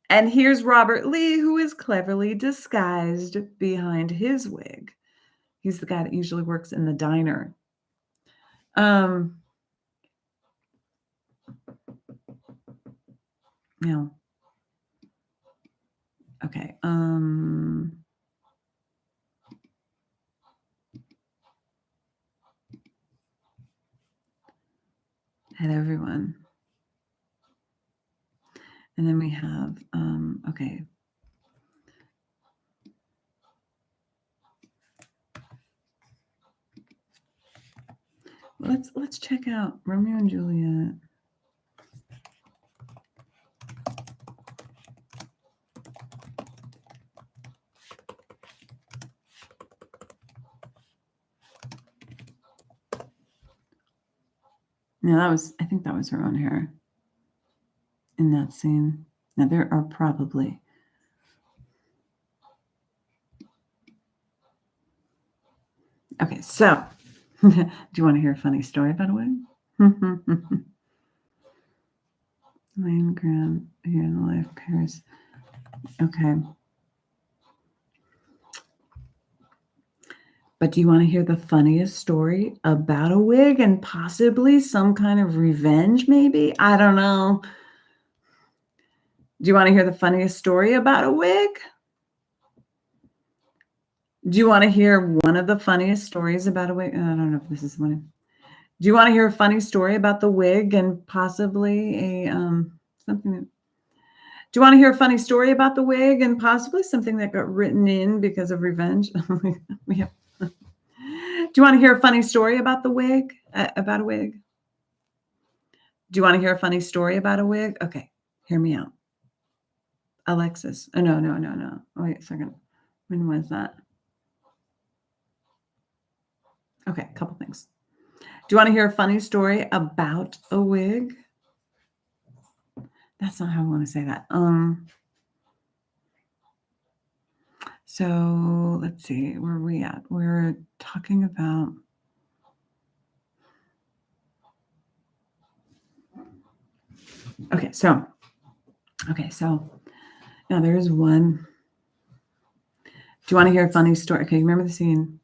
And here's Robert Lee, who is cleverly disguised behind his wig. He's the guy that usually works in the diner. Okay. Hello, everyone. And then we have, okay. Let's check out Romeo and Juliet. No, I think that was her own hair in that scene. Now there are probably okay, so do you want to hear a funny story about a wig? Lane Grant here in the life of Paris. Okay. But do you want to hear the funniest story about a wig and possibly some kind of revenge, maybe? I don't know. Do you want to hear the funniest story about a wig? Do you want to hear one of the funniest stories about a wig? I don't know if this is one. Do you want to hear a funny story about the wig and possibly a something? Do you want to hear a funny story about the wig and possibly something that got written in because of revenge? We have. Do you want to hear a funny story about the wig? About a wig? Do you want to hear a funny story about a wig? Okay, hear me out. Alexis. Oh, no. Oh, wait a second. When was that? Okay, a couple things. Do you want to hear a funny story about a wig? That's not how I want to say that. So let's see, where are we at? We're talking about. Okay, so now there's one. Do you want to hear a funny story? Okay, remember the scene.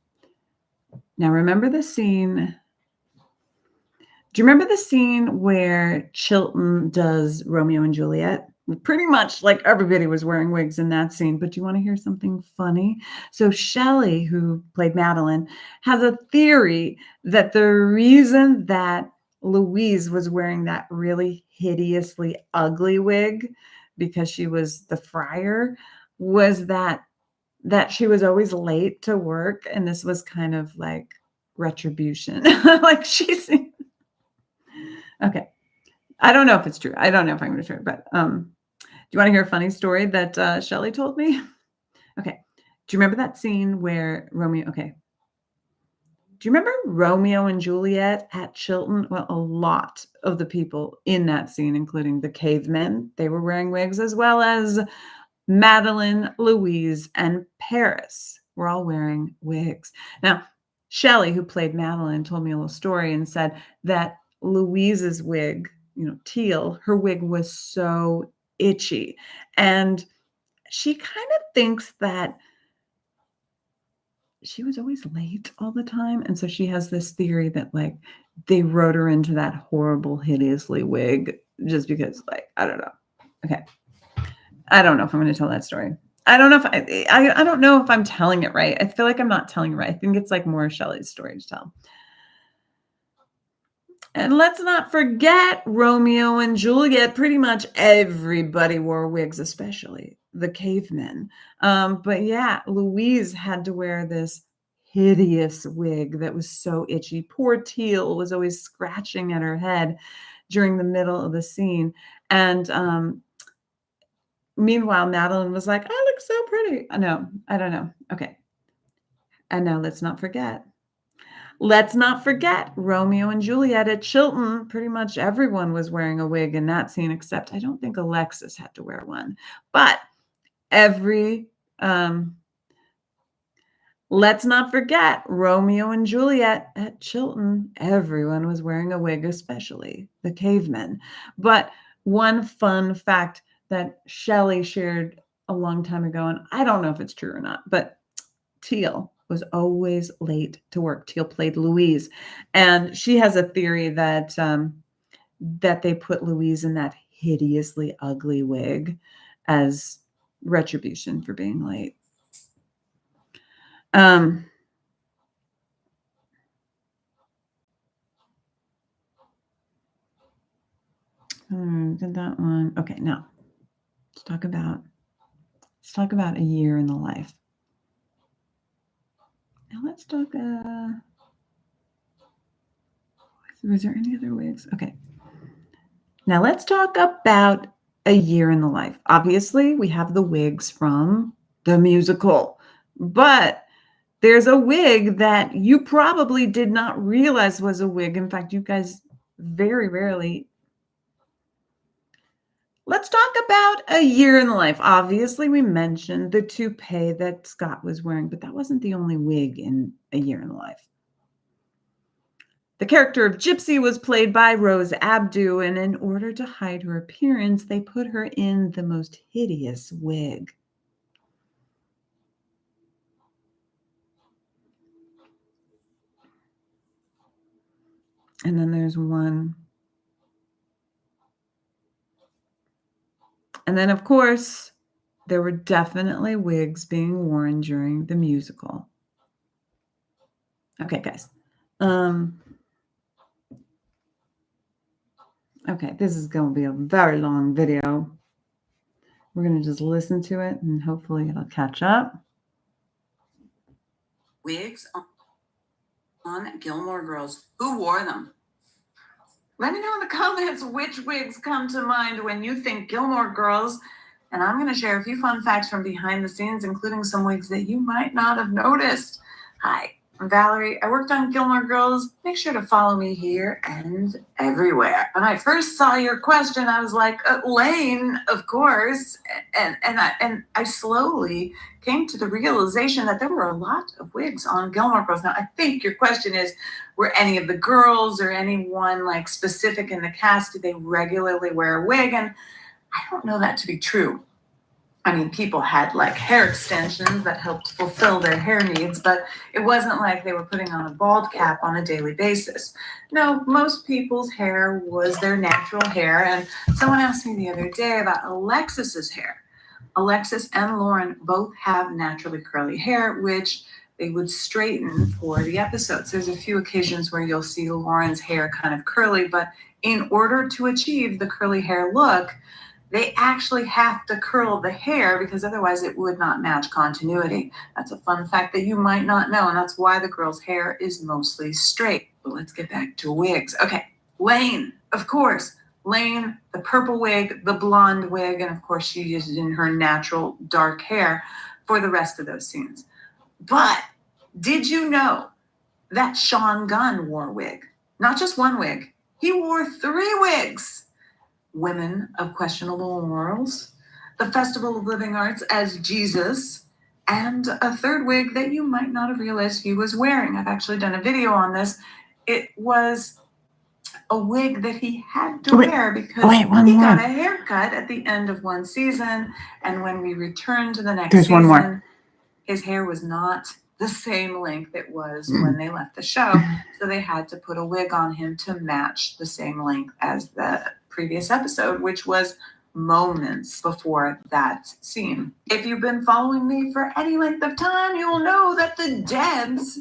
Now remember the scene. Do you remember the scene where Chilton does Romeo and Juliet? Pretty much like everybody was wearing wigs in that scene, but do you want to hear something funny? So Shelley, who played Madeline, has a theory that the reason that Louise was wearing that really hideously ugly wig because she was the friar was that she was always late to work, and this was kind of like retribution. Like she's okay. I don't know if it's true. I don't know if I'm going to share it, but do you want to hear a funny story that Shelley told me? Okay. Do you remember that scene where Romeo? Okay. Do you remember Romeo and Juliet at Chilton? Well, a lot of the people in that scene, including the cavemen, they were wearing wigs, as well as Madeline, Louise, and Paris were all wearing wigs. Now, Shelley, who played Madeline, told me a little story and said that Louise's wig, teal, her wig was so itchy. And she kind of thinks that she was always late all the time. And so she has this theory that like they wrote her into that horrible, hideously wig just because, like, I don't know. Okay. I don't know if I'm going to tell that story. I don't know if I don't know if I'm telling it right. I feel like I'm not telling it right. I think it's like more Shelley's story to tell. And let's not forget Romeo and Juliet. Pretty much everybody wore wigs, especially the cavemen. But yeah, Louise had to wear this hideous wig that was so itchy. Poor Teal was always scratching at her head during the middle of the scene. And meanwhile, Madeline was like, I look so pretty. No, I don't know. Okay. And now let's not forget Let's not forget Romeo and Juliet at Chilton. Pretty much everyone was wearing a wig in that scene, except I don't think Alexis had to wear one. But let's not forget Romeo and Juliet at Chilton. Everyone was wearing a wig, especially the cavemen. But one fun fact that Shelley shared a long time ago, and I don't know if it's true or not, but Teal was always late to work. Teal played Louise, and she has a theory that that they put Louise in that hideously ugly wig as retribution for being late. Did that one. Okay, now let's talk about a year in the life. Now let's talk was there any other wigs? Okay. Now let's talk about a year in the life. Obviously, we have the wigs from the musical, but there's a wig that you probably did not realize was a wig. In fact, you guys very rarely. Let's talk about a year in the life. Obviously, we mentioned the toupee that Scott was wearing, but that wasn't the only wig in a year in the life. The character of Gypsy was played by Rose Abdoo, and in order to hide her appearance, they put her in the most hideous wig. And then there's one. And then, of course, there were definitely wigs being worn during the musical. Okay, guys. Okay, this is going to be a very long video. We're going to just listen to it and hopefully it'll catch up. Wigs on Gilmore Girls. Who wore them? Let me know in the comments which wigs come to mind when you think Gilmore Girls. And I'm going to share a few fun facts from behind the scenes, including some wigs that you might not have noticed. Hi, I'm Valerie. I worked on Gilmore Girls. Make sure to follow me here and everywhere. When I first saw your question, I was like, Lane, of course. And I slowly came to the realization that there were a lot of wigs on Gilmore Girls. Now, I think your question is, were any of the girls or anyone like specific in the cast, did they regularly wear a wig? And I don't know that to be true. I mean, people had like hair extensions that helped fulfill their hair needs, but it wasn't like they were putting on a bald cap on a daily basis. No, most people's hair was their natural hair. And someone asked me the other day about Alexis's hair. Alexis and Lauren both have naturally curly hair, which they would straighten for the episodes. There's a few occasions where you'll see Lauren's hair kind of curly, but in order to achieve the curly hair look, they actually have to curl the hair because otherwise it would not match continuity. That's a fun fact that you might not know, and that's why the girl's hair is mostly straight. But let's get back to wigs. Okay, Lane, of course. Lane, the purple wig, the blonde wig, and of course she used it in her natural dark hair for the rest of those scenes. But did you know that Sean Gunn wore a wig? Not just one wig. He wore 3 wigs. Women of Questionable Morals, the Festival of Living Arts as Jesus, and a 3rd wig that you might not have realized he was wearing. I've actually done a video on this. It was a wig that he had to wear because he got a haircut at the end of one season, and when we returned to the next season, his hair was not the same length it was when they left the show, so they had to put a wig on him to match the same length as the previous episode, which was moments before that scene. If you've been following me for any length of time, you will know that the Debs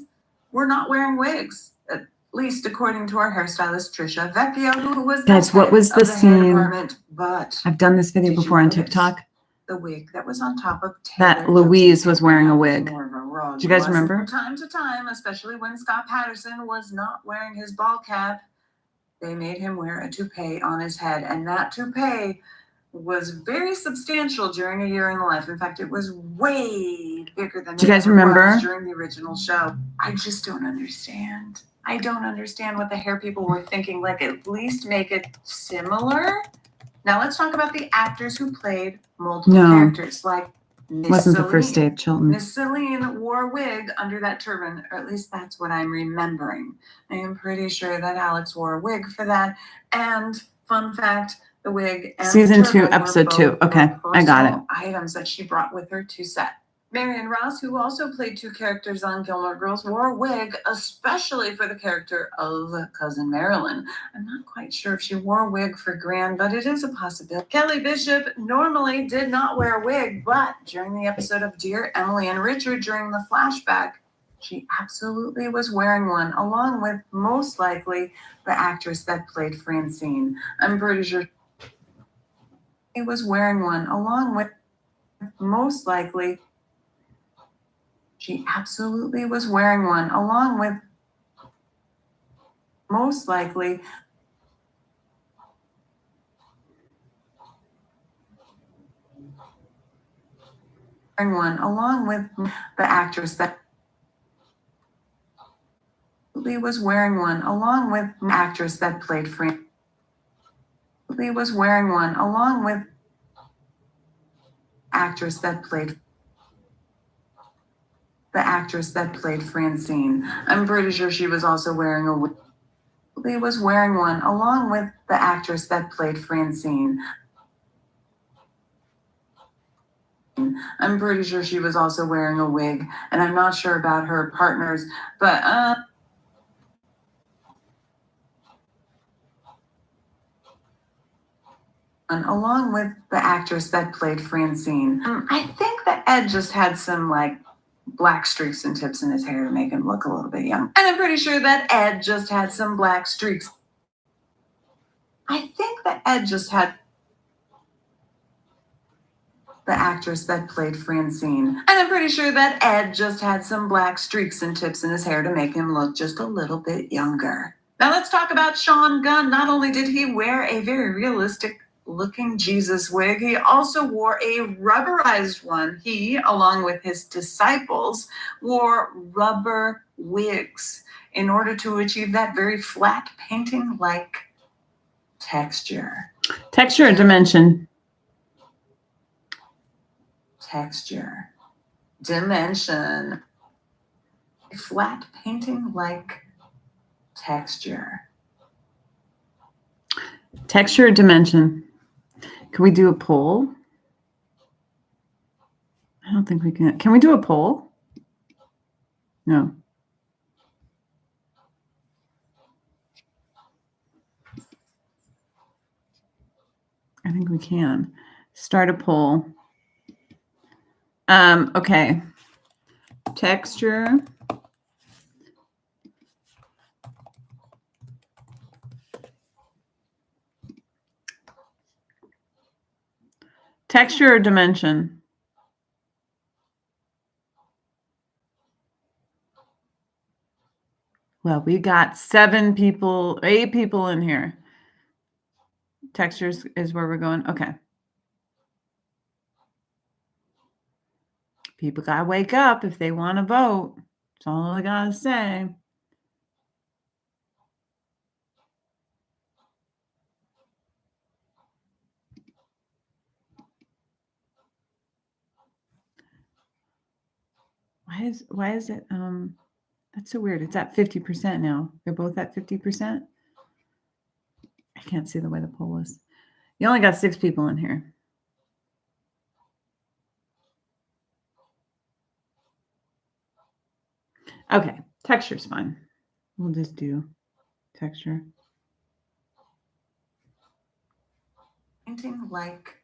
were not wearing wigs, at least according to our hairstylist Trisha Vecchio, who was the head of the hair department. But I've done this video before on TikTok. The wig that was on top of Taylor that Louise was wearing a wig. Do you guys remember? From time to time, especially when Scott Patterson was not wearing his ball cap, they made him wear a toupee on his head, and that toupee was very substantial during a year in the life. In fact, it was way bigger than it was during the original show. I just don't understand. I don't understand what the hair people were thinking. Like, at least make it similar. Now let's talk about the actors who played multiple characters. Like, Wasn't the first day of Chilton. Miss Celine wore a wig under that turban, or at least that's what I'm remembering. I am pretty sure that Alex wore a wig for that. And fun fact, the wig and Season the turban 2, episode were 2. both Okay, her I got it. personal items that she brought with her to set. Marion Ross, who also played 2 characters on Gilmore Girls, wore a wig especially for the character of Cousin Marilyn. I'm not quite sure if she wore a wig for Gran, but it is a possibility. Kelly Bishop normally did not wear a wig, but during the episode of Dear Emily and Richard during the flashback, she absolutely was wearing one, along with most likely the actress that played Francine. I'm pretty sure she was wearing one, along with most likely she absolutely was wearing one, along with most likely wearing one, along with the actress that was wearing one, along with the actress that played Frank. Was wearing one, along with actress that played the actress that played Francine. I'm pretty sure she was also wearing a wig. Was wearing one, along with the actress that played Francine. I'm pretty sure she was also wearing a wig, and I'm not sure about her partners, but along with the actress that played Francine. I think that Ed just had some like black streaks and tips in his hair to make him look a little bit young. And I'm pretty sure that Ed just had some black streaks. I think that Ed just had the actress that played Francine. And I'm pretty sure that Ed just had some black streaks and tips in his hair to make him look just a little bit younger. Now let's talk about Sean Gunn. Not only did he wear a very realistic looking Jesus wig, he also wore a rubberized one. He, along with his disciples, wore rubber wigs in order to achieve that very flat painting-like texture. Texture or dimension? Texture, dimension, flat painting-like texture. Texture or dimension? Can we do a poll? I don't think we can. Can we do a poll? No. I think we can. Start a poll. Okay. Texture. Texture or dimension? Well, we got 8 people in here. Textures is where we're going. Okay. People got to wake up if they want to vote. That's all I got to say. Why is it that's so weird. It's at 50% now. They're both at 50%. I can't see the way the poll is. You only got 6 people in here. Okay, texture's fine. We'll just do texture. Painting-like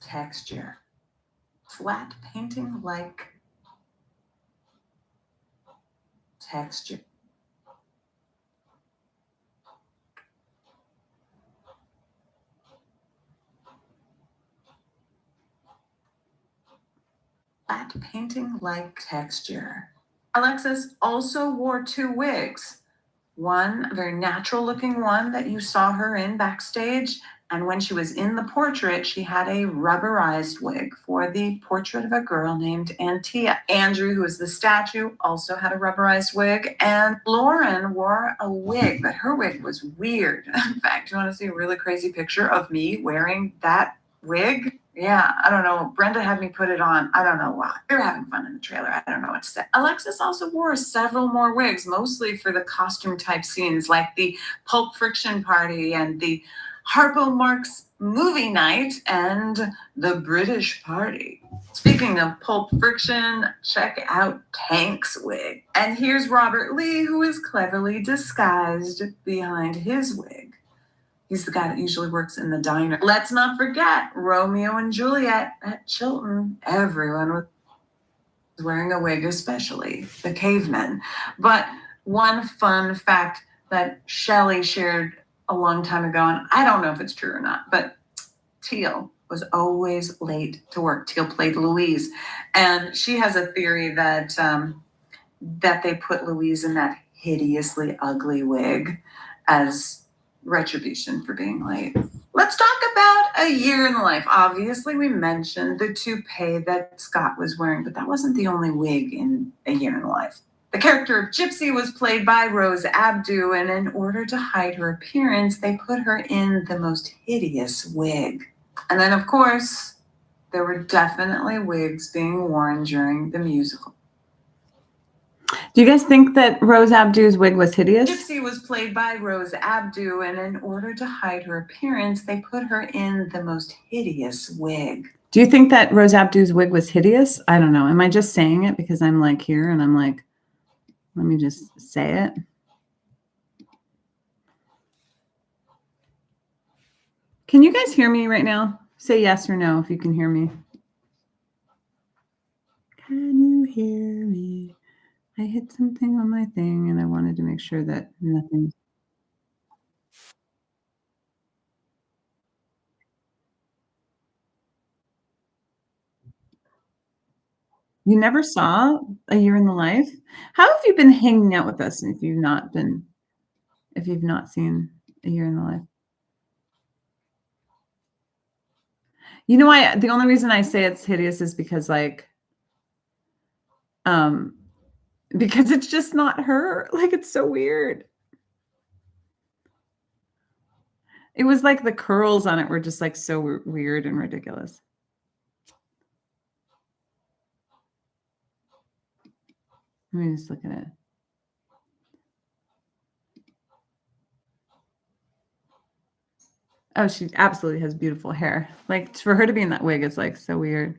texture. Flat painting-like texture. Flat painting-like texture. Alexis also wore 2 wigs. One, a very natural looking one that you saw her in backstage, And when she was in the portrait, she had a rubberized wig for the portrait of a girl named Antia. Andrew, who is the statue, also had a rubberized wig. And Lauren wore a wig, but her wig was weird. In fact, you want to see a really crazy picture of me wearing that wig? Yeah, I don't know. Brenda had me put it on. I don't know why. We were having fun in the trailer. I don't know what to say. Alexis also wore several more wigs, mostly for the costume type scenes like the Pulp Friction party and the Harpo Marx movie night and the British party. Speaking of Pulp Friction, check out Tank's wig. And here's Robert Lee, who is cleverly disguised behind his wig. He's the guy that usually works in the diner. Let's not forget Romeo and Juliet at Chilton. Everyone was wearing a wig, especially the cavemen. But one fun fact that Shelley shared a long time ago, and I don't know if it's true or not, but Teal was always late to work. Teal played Louise, and she has a theory that that they put Louise in that hideously ugly wig as retribution for being late. Let's talk about A Year in the Life. Obviously, we mentioned the toupee that Scott was wearing, but that wasn't the only wig in A Year in the Life. The character of Gypsy was played by Rose Abdoo, and in order to hide her appearance, they put her in the most hideous wig. And then, of course, there were definitely wigs being worn during the musical. Do you guys think that Rose Abdoo's wig was hideous? Gypsy was played by Rose Abdoo, and in order to hide her appearance, they put her in the most hideous wig. Do you think that Rose Abdoo's wig was hideous? I don't know. Am I just saying it because I'm like here and I'm like, let me just say it? Can you guys hear me right now? Say yes or no if you can hear me. Can you hear me? I hit something on my thing and I wanted to make sure that nothing. You never saw A Year in the Life? How have you been hanging out with us if you've not seen A Year in the Life? You know, the only reason I say it's hideous is because because it's just not her. Like, it's so weird. It was like the curls on it were just like so weird and ridiculous. Let me just look at it. Oh, she absolutely has beautiful hair. Like, for her to be in that wig, it's like so weird.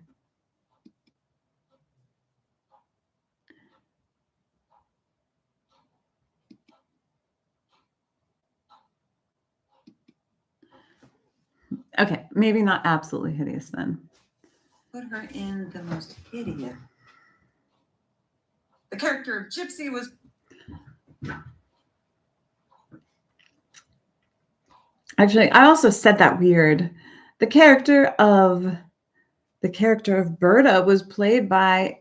Okay, maybe not absolutely hideous then. Put her in the most hideous. The character of Gypsy was... Actually, I also said that weird. The character of Berta was played by...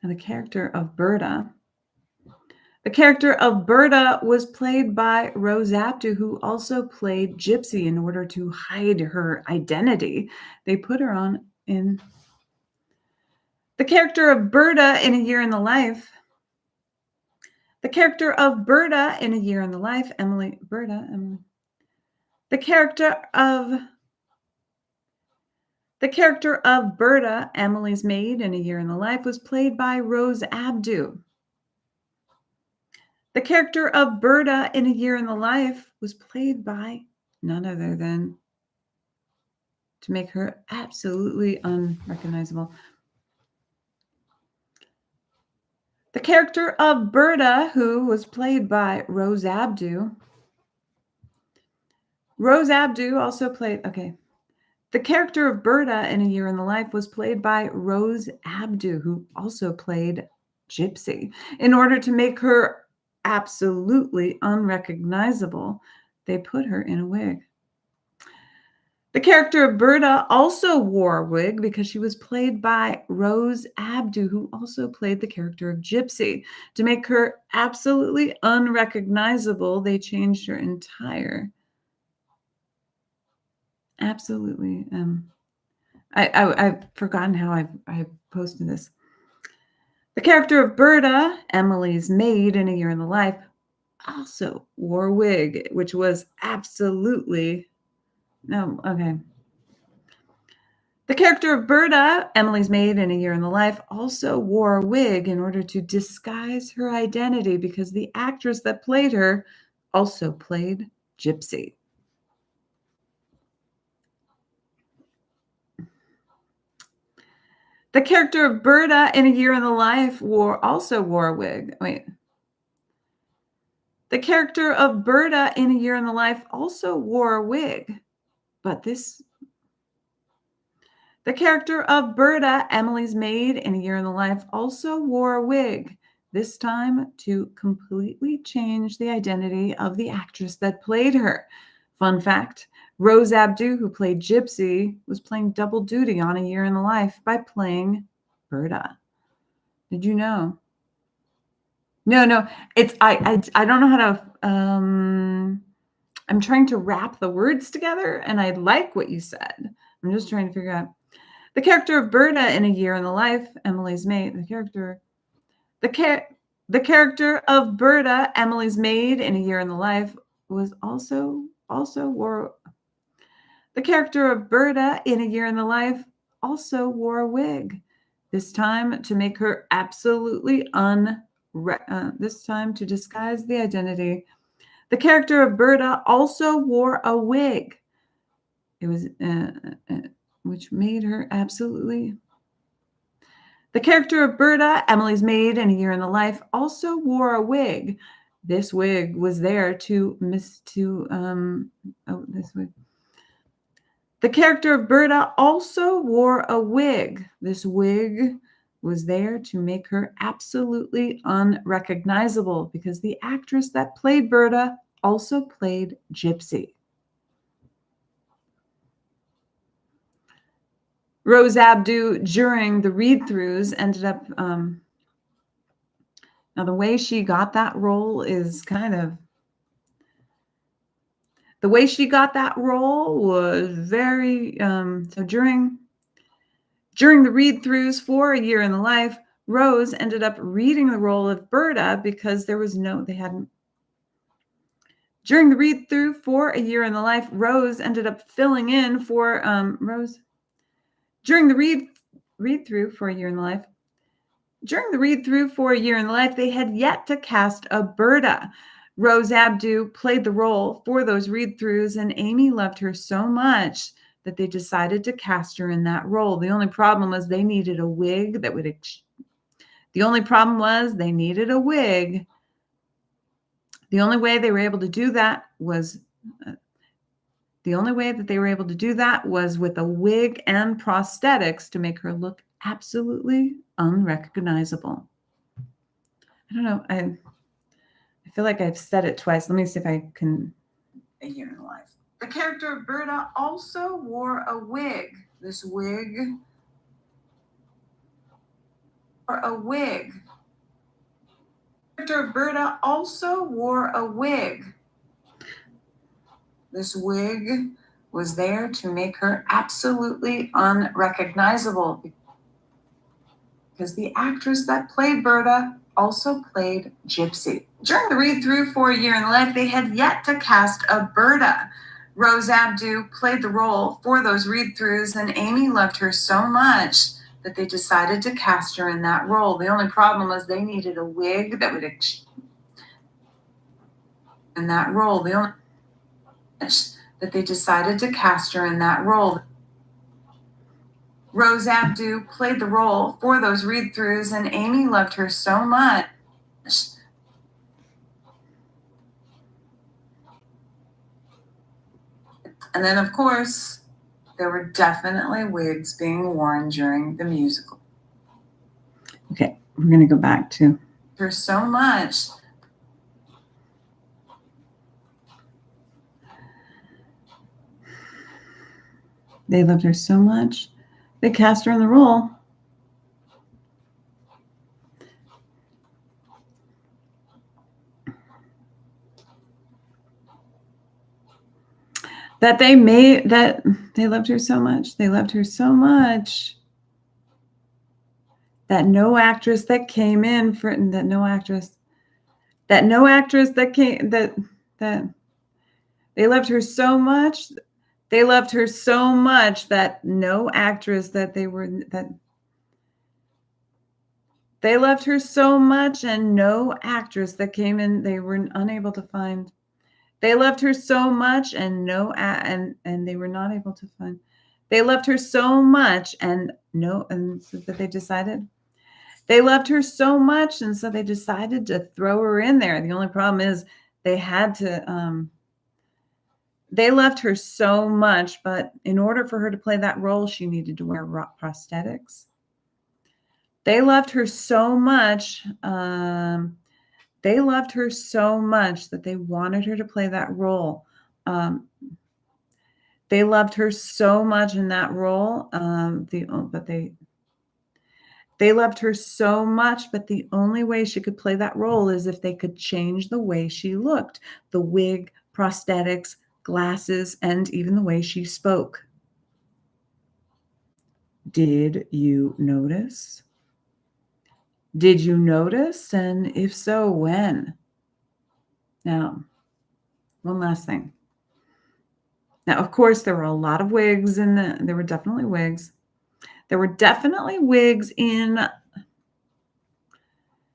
And the character of Berta was played by Rose Abdoo, who also played Gypsy in order to hide her identity. They put her on in the character of Berta in A Year in the Life. The character of Berta in A Year in the Life, Emily. The character of Berta, Emily's maid in A Year in the Life, was played by Rose Abdoo. The character of Berta in A Year in the Life was played by none other than, to make her absolutely unrecognizable, the character of Berta, who was played by Rose Abdoo. Rose Abdoo also played, okay. The character of Berta in A Year in the Life was played by Rose Abdoo, who also played Gypsy. In order to make her absolutely unrecognizable, they put her in a wig. The character of Berta also wore a wig because she was played by Rose Abdu, who also played the character of Gypsy. To make her absolutely unrecognizable, they changed her entire. Absolutely. I've forgotten how I've posted this. The character of Berta, Emily's maid in A Year in the Life, also wore a wig, which was absolutely no, okay. The character of Berta, Emily's maid in A Year in the Life, also wore a wig in order to disguise her identity because the actress that played her also played Gypsy. The character of Berta in A Year in the Life also wore a wig. Wait. The character of Berta in A Year in the Life also wore a wig, but the character of Berta, Emily's maid in A Year in the Life, also wore a wig, this time to completely change the identity of the actress that played her. Fun fact, Rose Abdu, who played Gypsy, was playing double duty on A Year in the Life by playing Berta. Did you know? No, it's I don't know how to I'm trying to wrap the words together, and I like what you said. I'm just trying to figure out the character of Berta in A Year in the Life, Emily's maid. The character of Berta, Emily's maid in A Year in the Life, was also wore. The character of Berta in A Year in the Life also wore a wig, this time to make her absolutely this time to disguise the identity. The character of Berta also wore a wig. It was which made her absolutely. The character of Berta, Emily's maid in A Year in the Life, also wore a wig. This wig was there to this wig. The character of Berta also wore a wig. This wig was there to make her absolutely unrecognizable because the actress that played Berta also played Gypsy. Rose Abdu, during the read-throughs, ended up now the way she got that role is the way she got that role was very so during the read-throughs for A Year in the Life, Rose ended up reading the role of Berta because during the read-through for A Year in the Life, Rose ended up filling in for Rose. During the read-through for A Year in the Life, they had yet to cast a Berta. Rose Abdu played the role for those read-throughs, and Amy loved her so much that they decided to cast her in that role. The only problem was they needed a wig that would. The only problem was they needed a wig. The only way they were able to do that was. The only way that they were able to do that was with a wig and prosthetics to make her look absolutely unrecognizable. I don't know. I feel like I've said it twice. Let me see if I can. A Year in the Life. The character of Berta also wore a wig. This wig. Or a wig. The character of Berta also wore a wig. This wig was there to make her absolutely unrecognizable because the actress that played Berta also played Gypsy. During the read-through for A Year in the Life, they had yet to cast a Berta. Rose Abdu played the role for those read-throughs, and Amy loved her so much that they decided to cast her in that role. The only problem was they needed a wig that would in that role. The only that they decided to cast her in that role. Rose Abdu played the role for those read-throughs, and Amy loved her so much. And then, of course, there were definitely wigs being worn during the musical. Okay, we're going to go back to her so much. They loved her so much, they cast her in the role. That they loved her so much. They loved her so much that no actress that came in for that no actress that came that they loved her so much. They loved her so much that no actress that they loved her so much, and no actress that came in they were unable to find. They loved her so much, and they were not able to find. They loved her so much, and so that they decided. They loved her so much, and so they decided to throw her in there. The only problem is they had to. They loved her so much, but in order for her to play that role, she needed to wear prosthetics. They loved her so much. They loved her so much that they wanted her to play that role. They loved her so much in that role. They loved her so much, but the only way she could play that role is if they could change the way she looked, the wig, prosthetics, glasses, and even the way she spoke. Did you notice? Did you notice? And if so, when? Now, one last thing. Now, of course, there were a lot of wigs there were definitely wigs. There were definitely wigs in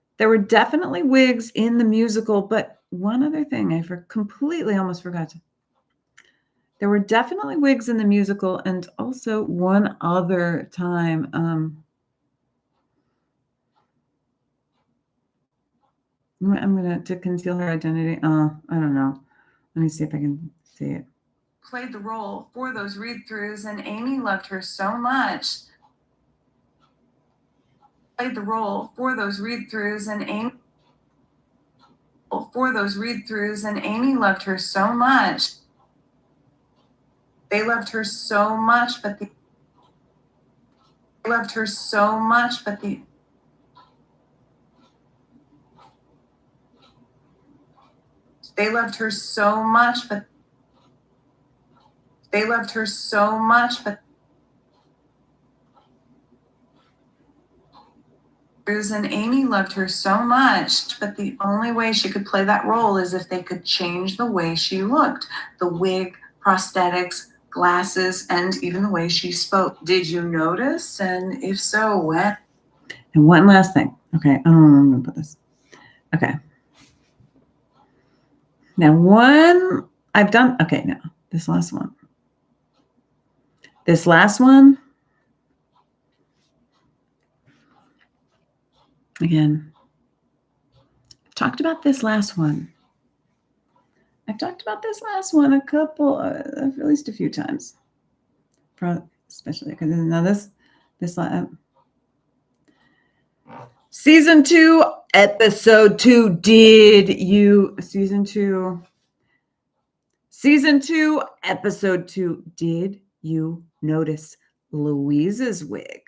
the musical, but one other thing I completely almost forgot to. There were definitely wigs in the musical, and also one other time. I'm going to conceal her identity. I don't know. Let me see if I can see it. Played the role for those read-throughs, and Amy loved her so much. Played the role for those read-throughs, and Amy loved her so much. They loved her so much, but they loved her so much, but they loved her so much, but they loved her so much, but and Amy loved her so much, but the only way she could play that role is if they could change the way she looked, the wig, prosthetics, glasses, and even the way she spoke. Did you notice? And if so, when? And one last thing. Okay, I'm going to put this. Okay. Now, this last one. This last one. Again, I've talked about this last one. I've talked about this last one a couple, at least a few times. Especially because now season 2, episode 2. Season 2, episode 2. Did you notice Louise's wig?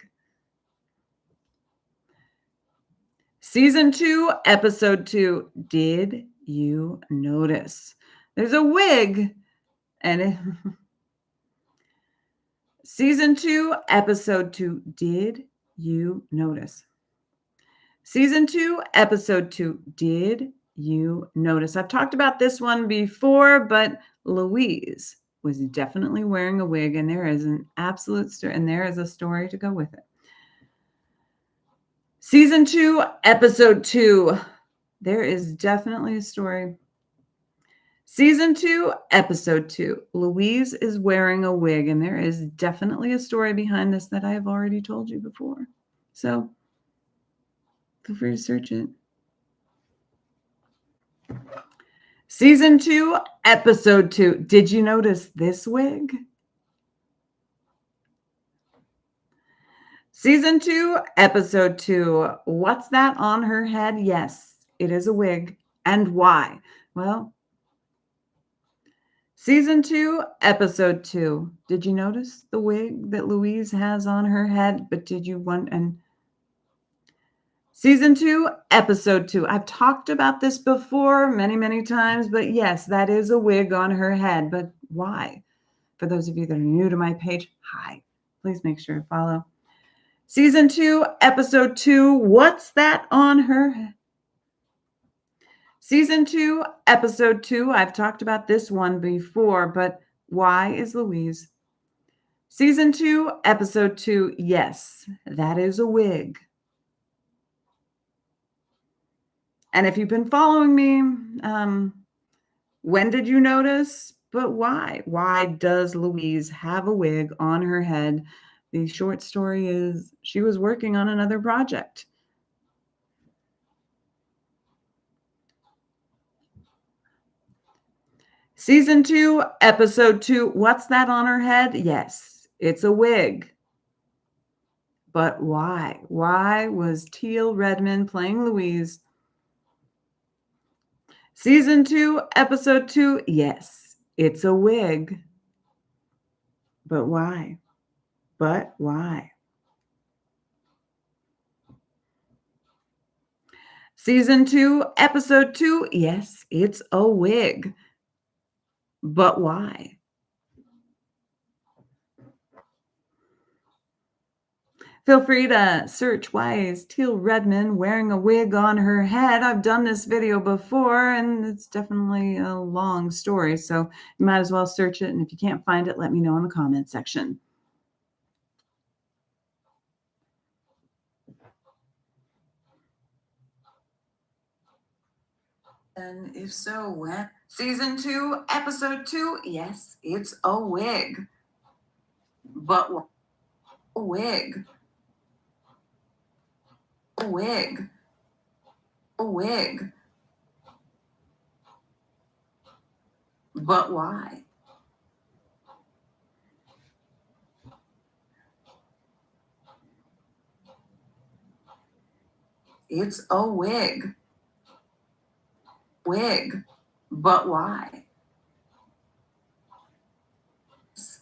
Season 2, episode 2. Did you notice? There's a wig, and Season 2, episode 2. Did you notice? Season 2, episode 2. Did you notice? I've talked about this one before, but Louise was definitely wearing a wig, and there is an absolute story, and there is a story to go with it. Season 2, episode 2. There is definitely a story. Season 2, episode 2. Louise is wearing a wig, and there is definitely a story behind this that I have already told you before. So feel free to search it. Season 2, episode 2. Did you notice this wig? Season 2, episode 2. What's that on her head? Yes, it is a wig. And why? Well, Season 2, episode 2. Did you notice the wig that Louise has on her head? But did you want and Season 2, episode 2. I've talked about this before many, many times, but yes, that is a wig on her head. But why? For those of you that are new to my page, hi. Please make sure to follow. Season 2, episode 2. What's that on her head? Season 2, episode 2. I've talked about this one before, but why is Louise? Season 2, episode 2. Yes, that is a wig. And if you've been following me, when did you notice? But why? Why does Louise have a wig on her head? The short story is she was working on another project. Season 2, episode 2. What's that on her head? Yes, it's a wig. But why? Why was Teal Redmond playing Louise? Season 2, episode 2. Yes, it's a wig. But why? But why? Season 2, episode 2. Yes, it's a wig. But why? Feel free to search why is Teal Redmond wearing a wig on her head. I've done this video before, and it's definitely a long story, so you might as well search it. And if you can't find it, let me know in the comment section. And if so, when? Season 2, episode 2. Yes, it's a wig. But a wig. A wig. A wig. But why? It's a wig. Wig. But why?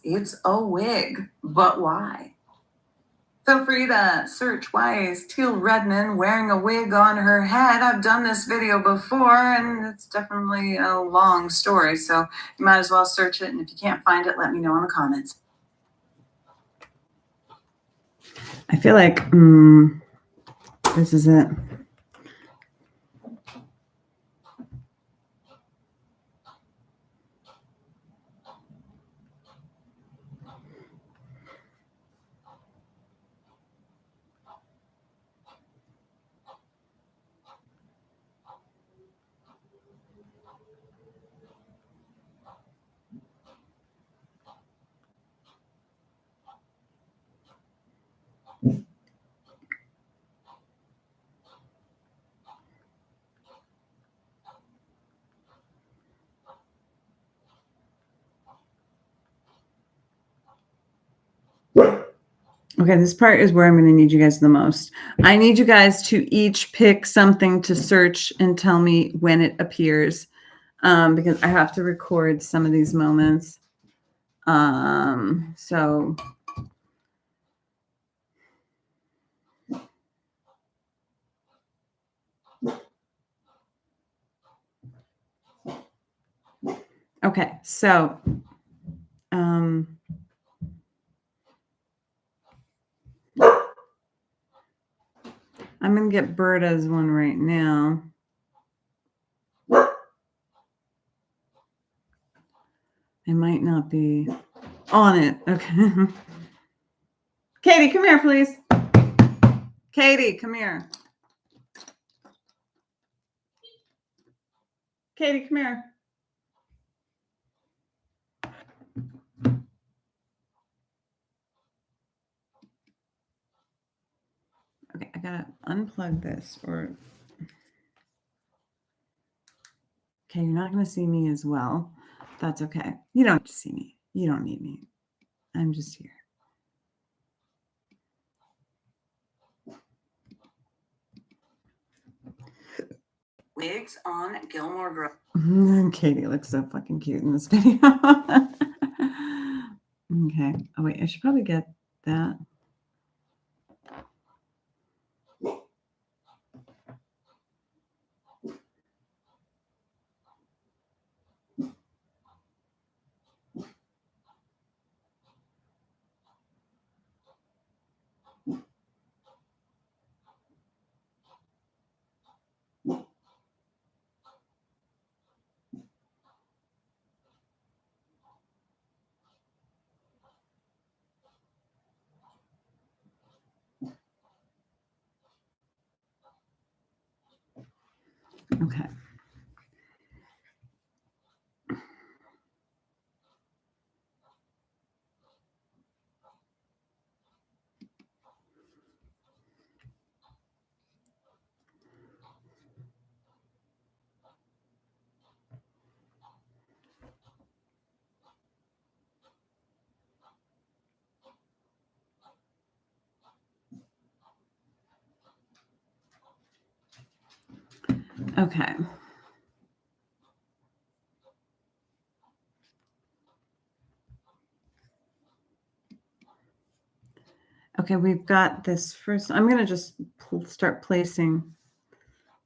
It's a wig. But why? Feel free to search why is Teal Redmond wearing a wig on her head. I've done this video before, and it's definitely a long story, so you might as well search it. And if you can't find it, let me know in the comments. I feel like this is it. Okay, this part is where I'm going to need you guys the most. I need you guys to each pick something to search and tell me when it appears, because I have to record some of these moments. So okay, so I'm going to get Berta's one right now. It might not be on it. Okay. Katie, come here, please. Katie, come here. Katie, come here. Okay, I gotta unplug this or... Okay, you're not gonna see me as well. That's okay. You don't have to see me. You don't need me. I'm just here. Wigs on Gilmore Girls. Katie looks so fucking cute in this video. Okay. Oh wait, I should probably get that. Okay. Okay. Okay, we've got this first. I'm going to just start placing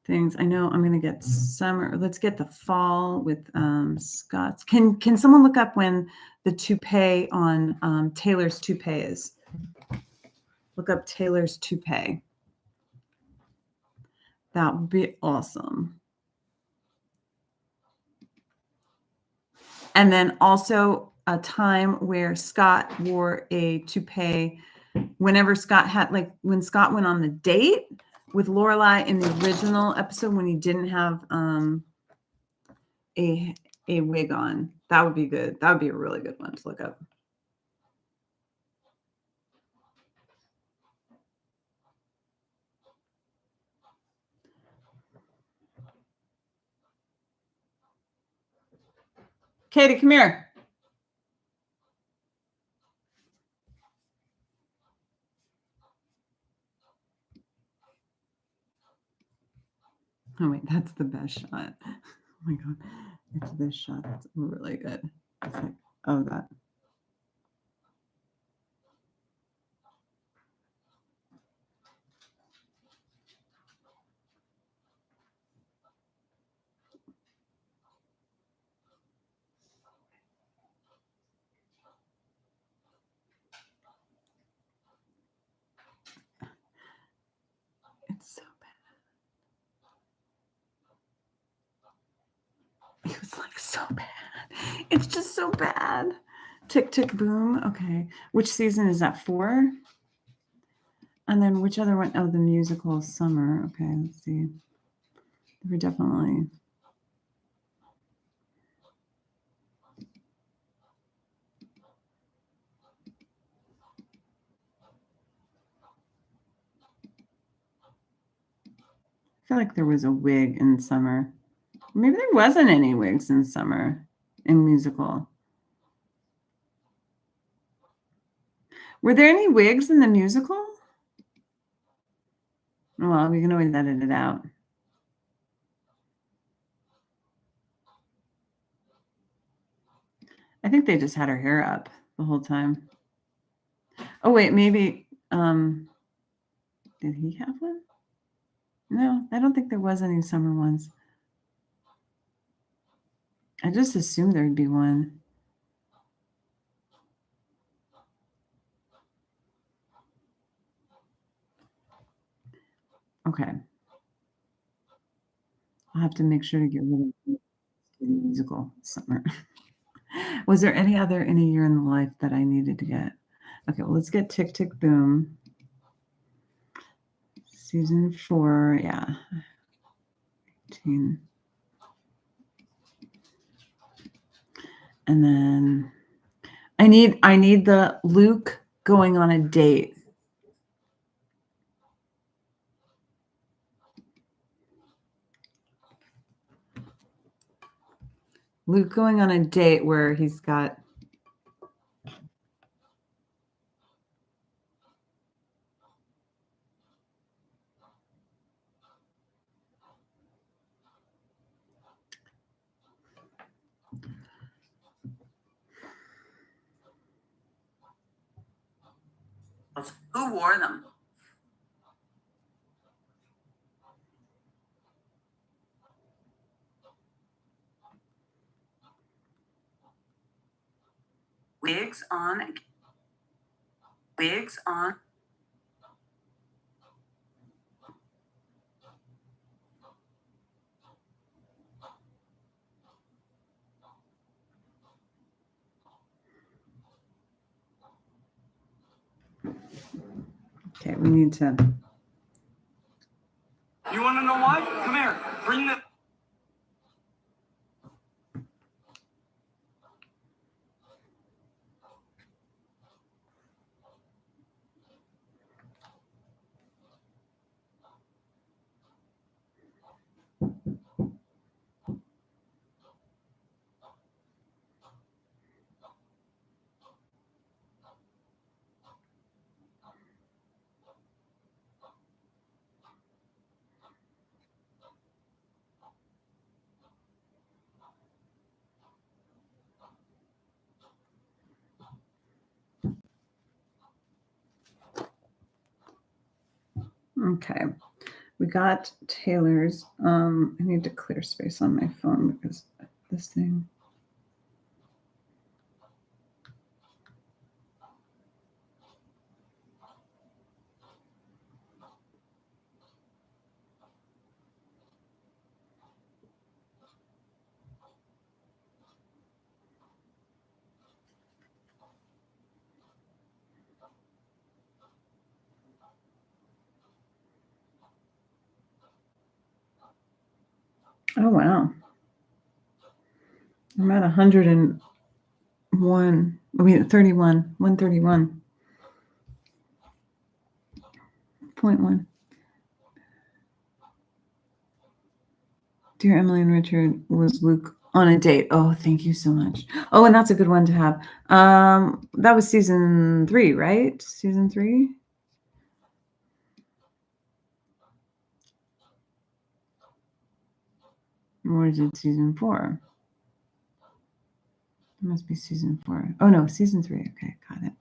things. I know I'm going to get summer. Let's get the fall with Scott's. Can someone look up when the toupee on Taylor's toupee is? Look up Taylor's toupee. That would be awesome. And then also a time where Scott wore a toupee whenever Scott had, like when Scott went on the date with Lorelai in the original episode when he didn't have a wig on. That would be good. That would be a really good one to look up. Katie, come here. Oh wait, that's the best shot. Oh my god, it's this shot. That's really good. It's like, oh that. It's so bad. It was like so bad. It's just so bad. Tick, tick, boom. Okay. Which season is that for? And then which other one? Oh, the musical Summer. Okay, let's see. They were definitely. I feel like there was a wig in Summer. Maybe there wasn't any wigs in Summer in musical. Were there any wigs in the musical? Well, we can always edit it out. I think they just had her hair up the whole time. Oh, wait, maybe, did he have one? No, I don't think there was any summer ones. I just assumed there'd be one. Okay. I'll have to make sure to get rid of the musical Summer. Was there any other in a year in the life that I needed to get? Okay, well, let's get Tick, Tick, Boom. Season 4, yeah. 18. And then I need the Luke going on a date. Luke going on a date where he's got Who wore them? Wigs on. Wigs on. Okay, we need to. You want to know why? Come here. Bring the. Okay. We got Taylor's. I need to clear space on my phone because this thing. Oh, wow. I'm at 101. I mean, 31. 131.1. Dear Emily and Richard, was Luke on a date? Oh, thank you so much. Oh, and that's a good one to have. That was season 3, right? Season 3? Or is it season 4? It must be season 4. Oh, no, season 3. Okay, got it.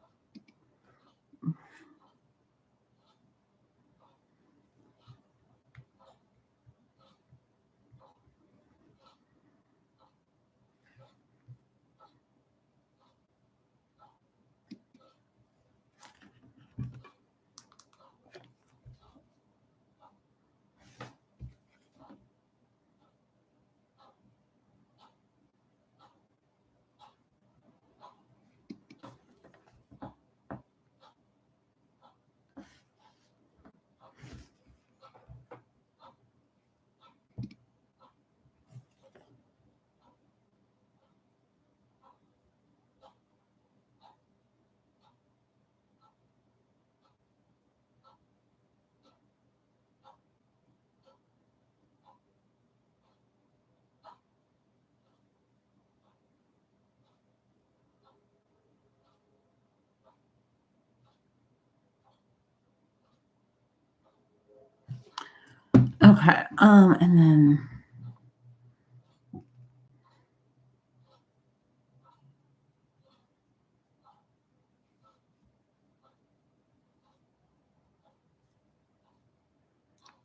Okay, and then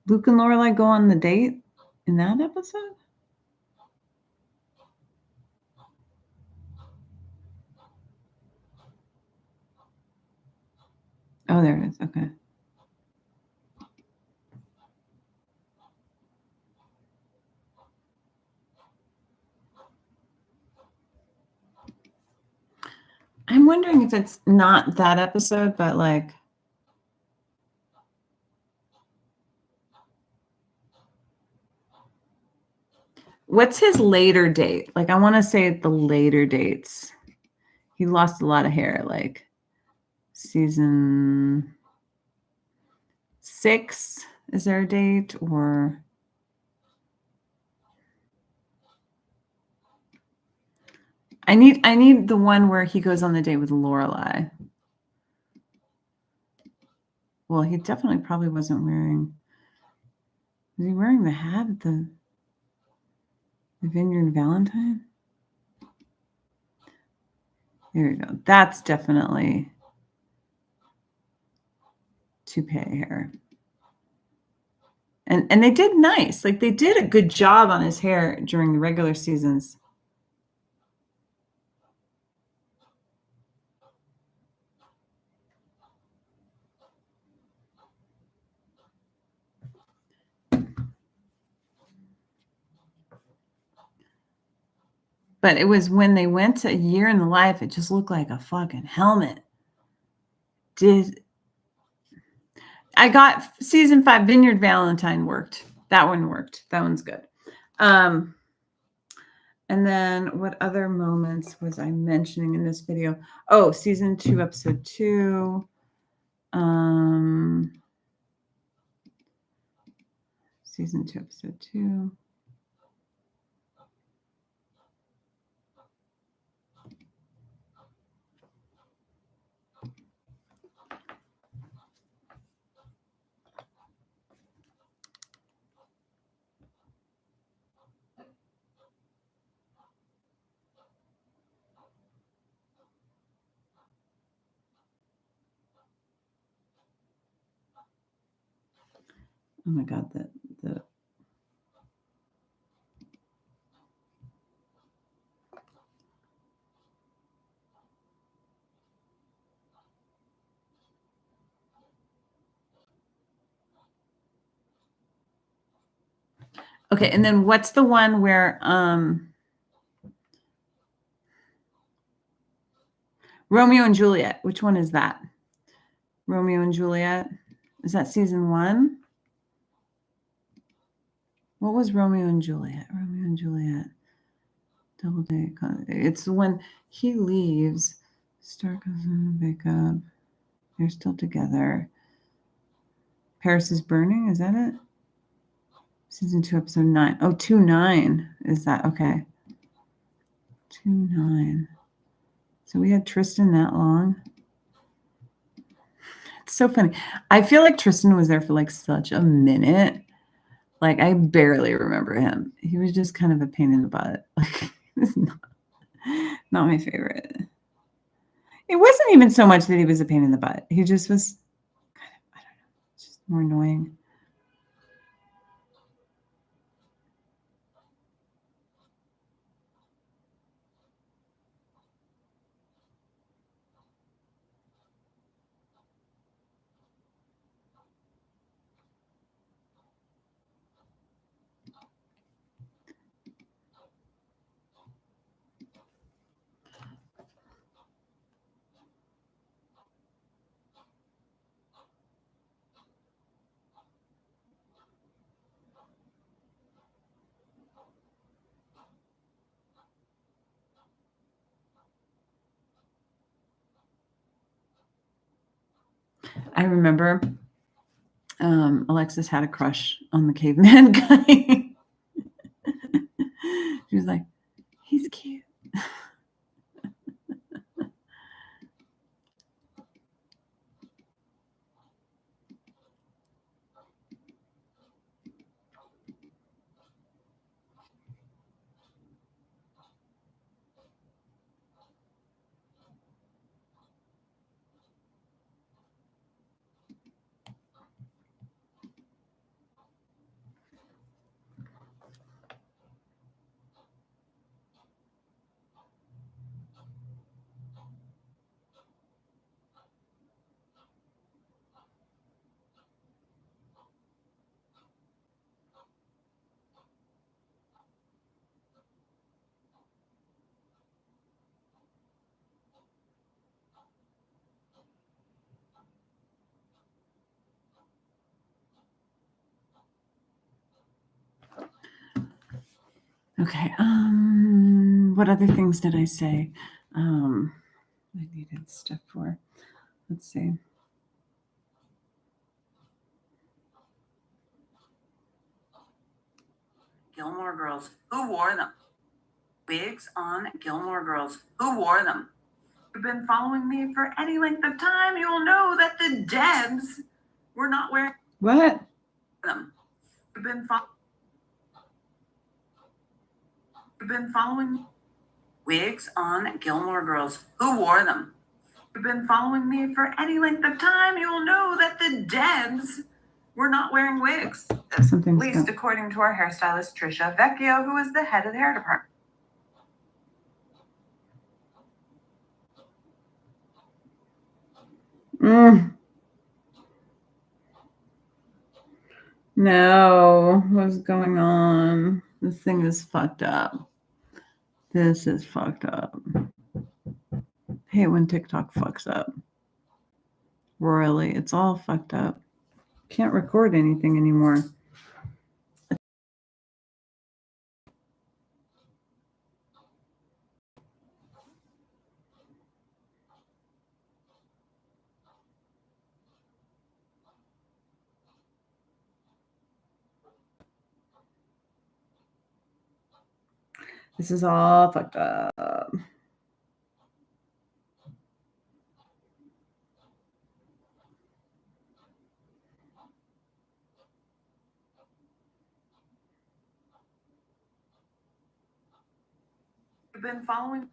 Luke and Lorelai go on the date in that episode? Oh, there it is. Okay. I'm wondering if it's not that episode, but like, what's his later date? Like, I want to say the later dates. He lost a lot of hair, like season 6. Is there a date or? I need the one where he goes on the date with Lorelai. Well, he definitely probably wasn't wearing. Was he wearing the hat at the Vineyard Valentine? There you go. That's definitely. toupee hair. And they did nice. Like they did a good job on his hair during the regular seasons. But it was when they went to A Year in the Life, it just looked like a fucking helmet. I got season 5 Vineyard Valentine worked. That one worked. That one's good. And then what other moments was I mentioning in this video? Oh, season 2, episode 2. Season 2, episode 2. Oh my God, the Okay, and then what's the one where Romeo and Juliet? Which one is that? Romeo and Juliet? Is that season 1? What was Romeo and Juliet? Romeo and Juliet. Double date. It's when he leaves. Stark goes in back up. They're still together. Paris is Burning. Is that it? Season 2, episode 9. Oh, 2-9. Is that okay? 2-9. So we had Tristan that long. It's so funny. I feel like Tristan was there for like such a minute. Like I barely remember him. He was just kind of a pain in the butt. Like it's not my favorite. It wasn't even so much that he was a pain in the butt. He just was kind of, I don't know, just more annoying. I remember Alexis had a crush on the caveman guy. She was like, he's cute. Okay. What other things did I say? I needed stuff for. Let's see. Gilmore Girls. Who wore them? Wigs on Gilmore Girls. Who wore them? If you've been following me for any length of time, you'll know that the Debs were not wearing what? Them. You've been following wigs on Gilmore Girls. Who wore them? You've been following me for any length of time, you'll know that the Debs were not wearing wigs. At least according to our hairstylist Trisha Vecchio, who is the head of the hair department. No, what's going on? This thing is fucked up. This is fucked up. I hate when TikTok fucks up. Royally, it's all fucked up. Can't record anything anymore. This is all fucked up. You've been following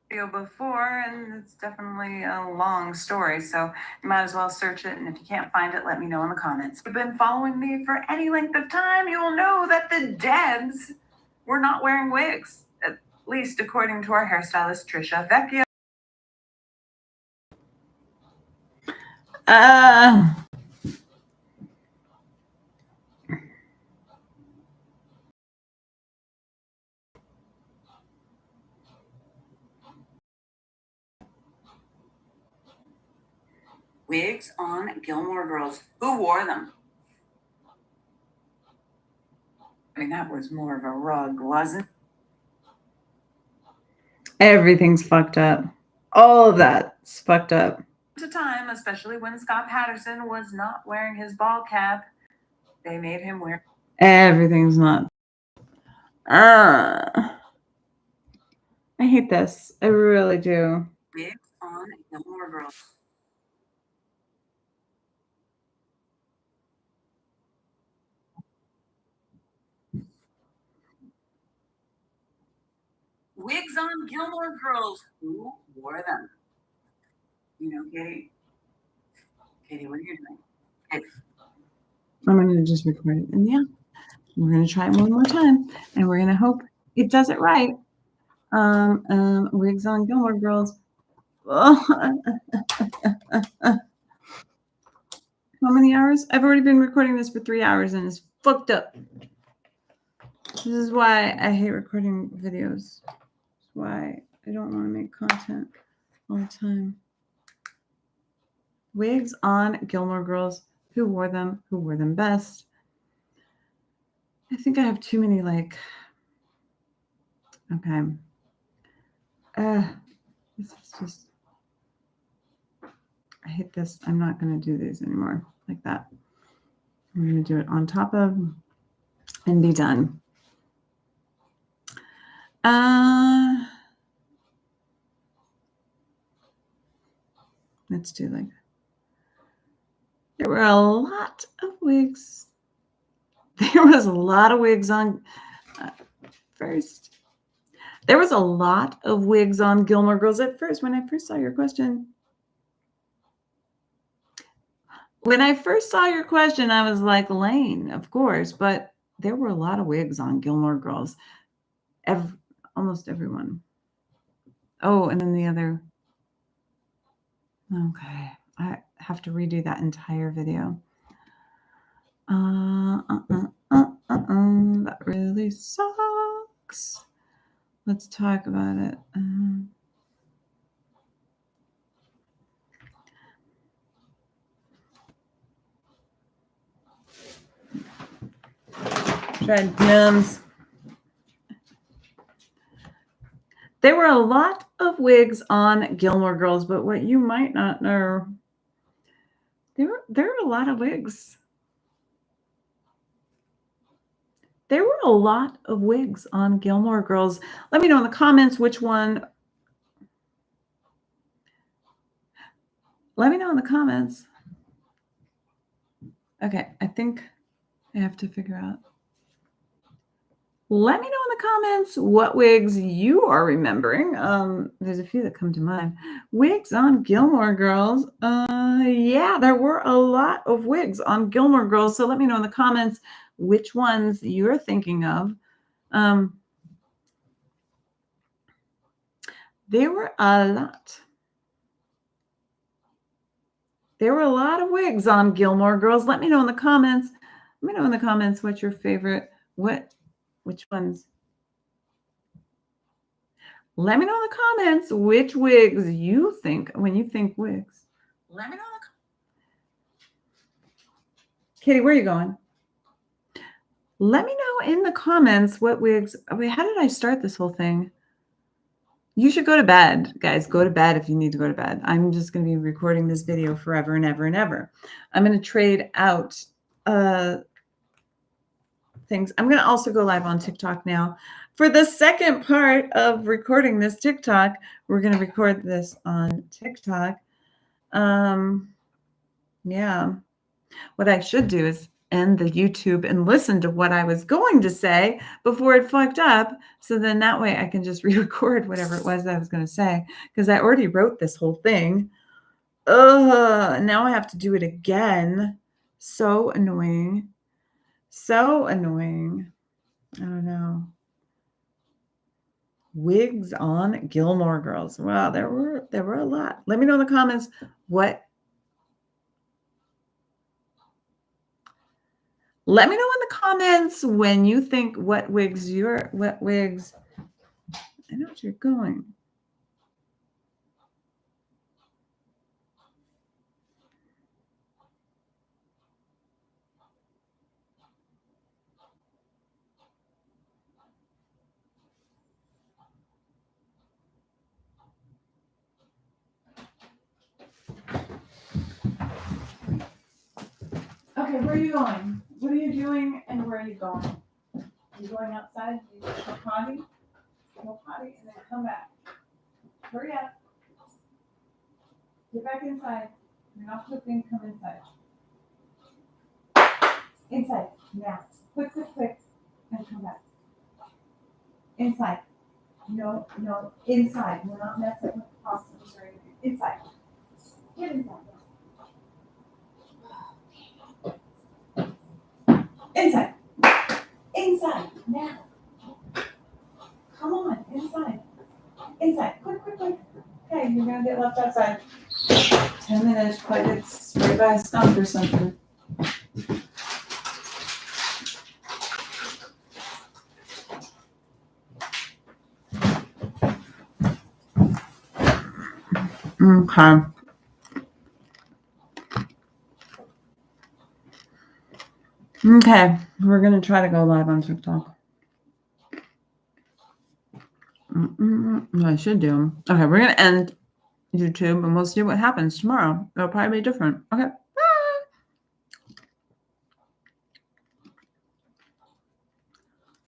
video before, and it's definitely a long story, so you might as well search it, and if you can't find it, let me know in the comments. If you've been following me for any length of time, you'll know that the Debs were not wearing wigs, at least according to our hairstylist Trisha Vecchio. Wigs on Gilmore Girls. Who wore them? I mean, that was more of a rug, wasn't it? Everything's fucked up. All of that's fucked up. To time, especially when Scott Patterson was not wearing his ball cap, they made him wear. Everything's not. I hate this. I really do. Wigs on Gilmore Girls. Wigs on Gilmore Girls. Who wore them? You know, Katie. Katie, what are you doing? Katie. I'm going to just record it. And yeah, we're going to try it one more time. And we're going to hope it does it right. Wigs on Gilmore Girls. How many hours? I've already been recording this for 3 hours and it's fucked up. This is why I hate recording videos. That's why I don't want to make content all the time. Wigs on Gilmore Girls. Who wore them? Who wore them best? I think I have too many, like, okay. This is just, I hate this. I'm not going to do these anymore like that. I'm going to do it on top of and be done. Let's do like, there were a lot of wigs. There was a lot of wigs on first. There was a lot of wigs on Gilmore Girls at first. When I first saw your question, I was like, Lane, of course. But there were a lot of wigs on Gilmore Girls. Almost everyone. Oh, and then the other. Okay. I have to redo that entire video. That really sucks. Let's talk about it. Tried Pims. There were a lot of wigs on Gilmore Girls, but what you might not know, there were a lot of wigs. There were a lot of wigs on Gilmore Girls. Let me know in the comments which one. Let me know in the comments Okay, I think I have to figure out. Let me know in the comments what wigs you are remembering. There's a few that come to mind. Wigs on Gilmore Girls. Yeah, there were a lot of wigs on Gilmore Girls. So let me know in the comments which ones you're thinking of. There were a lot. There were a lot of wigs on Gilmore Girls. Let me know in the comments. Let me know in the comments what's your favorite. Which ones? Let me know in the comments which wigs you think when you think wigs. Let me know in the Katie, where are you going? Let me know in the comments what wigs. Wait, how did I start this whole thing? You should go to bed, guys. Go to bed if you need to go to bed. I'm just going to be recording this video forever and ever and ever. I'm going to trade out things. I'm going to also go live on TikTok now. For the second part of recording this TikTok, we're going to record this on TikTok. Yeah. What I should do is end the YouTube and listen to what I was going to say before it fucked up. So then that way I can just re-record whatever it was that I was going to say, because I already wrote this whole thing. Now I have to do it again. So annoying. So annoying. I don't know. Wigs on Gilmore Girls. Wow, there were a lot. Let me know in the comments Let me know in the comments when you think what wigs. I know what you're going. Okay, where are you going? What are you doing and where are you going? You going outside? You go potty? Go potty and then come back. Hurry up. Get back inside. You're not cooking, come inside. Inside, now. Quick, quick, quick. And come back. Inside. No, inside. We're not messing with possums or anything. Inside. Get inside. Inside. Inside. Now. Come on. Inside. Inside. Quick, quick, quick. Okay, you're going to get left outside. 10 minutes, like it's sprayed by a skunk or something. Okay. Okay, we're going to try to go live on TikTok. I should do. Okay, we're going to end YouTube and we'll see what happens tomorrow. It'll probably be different. Okay.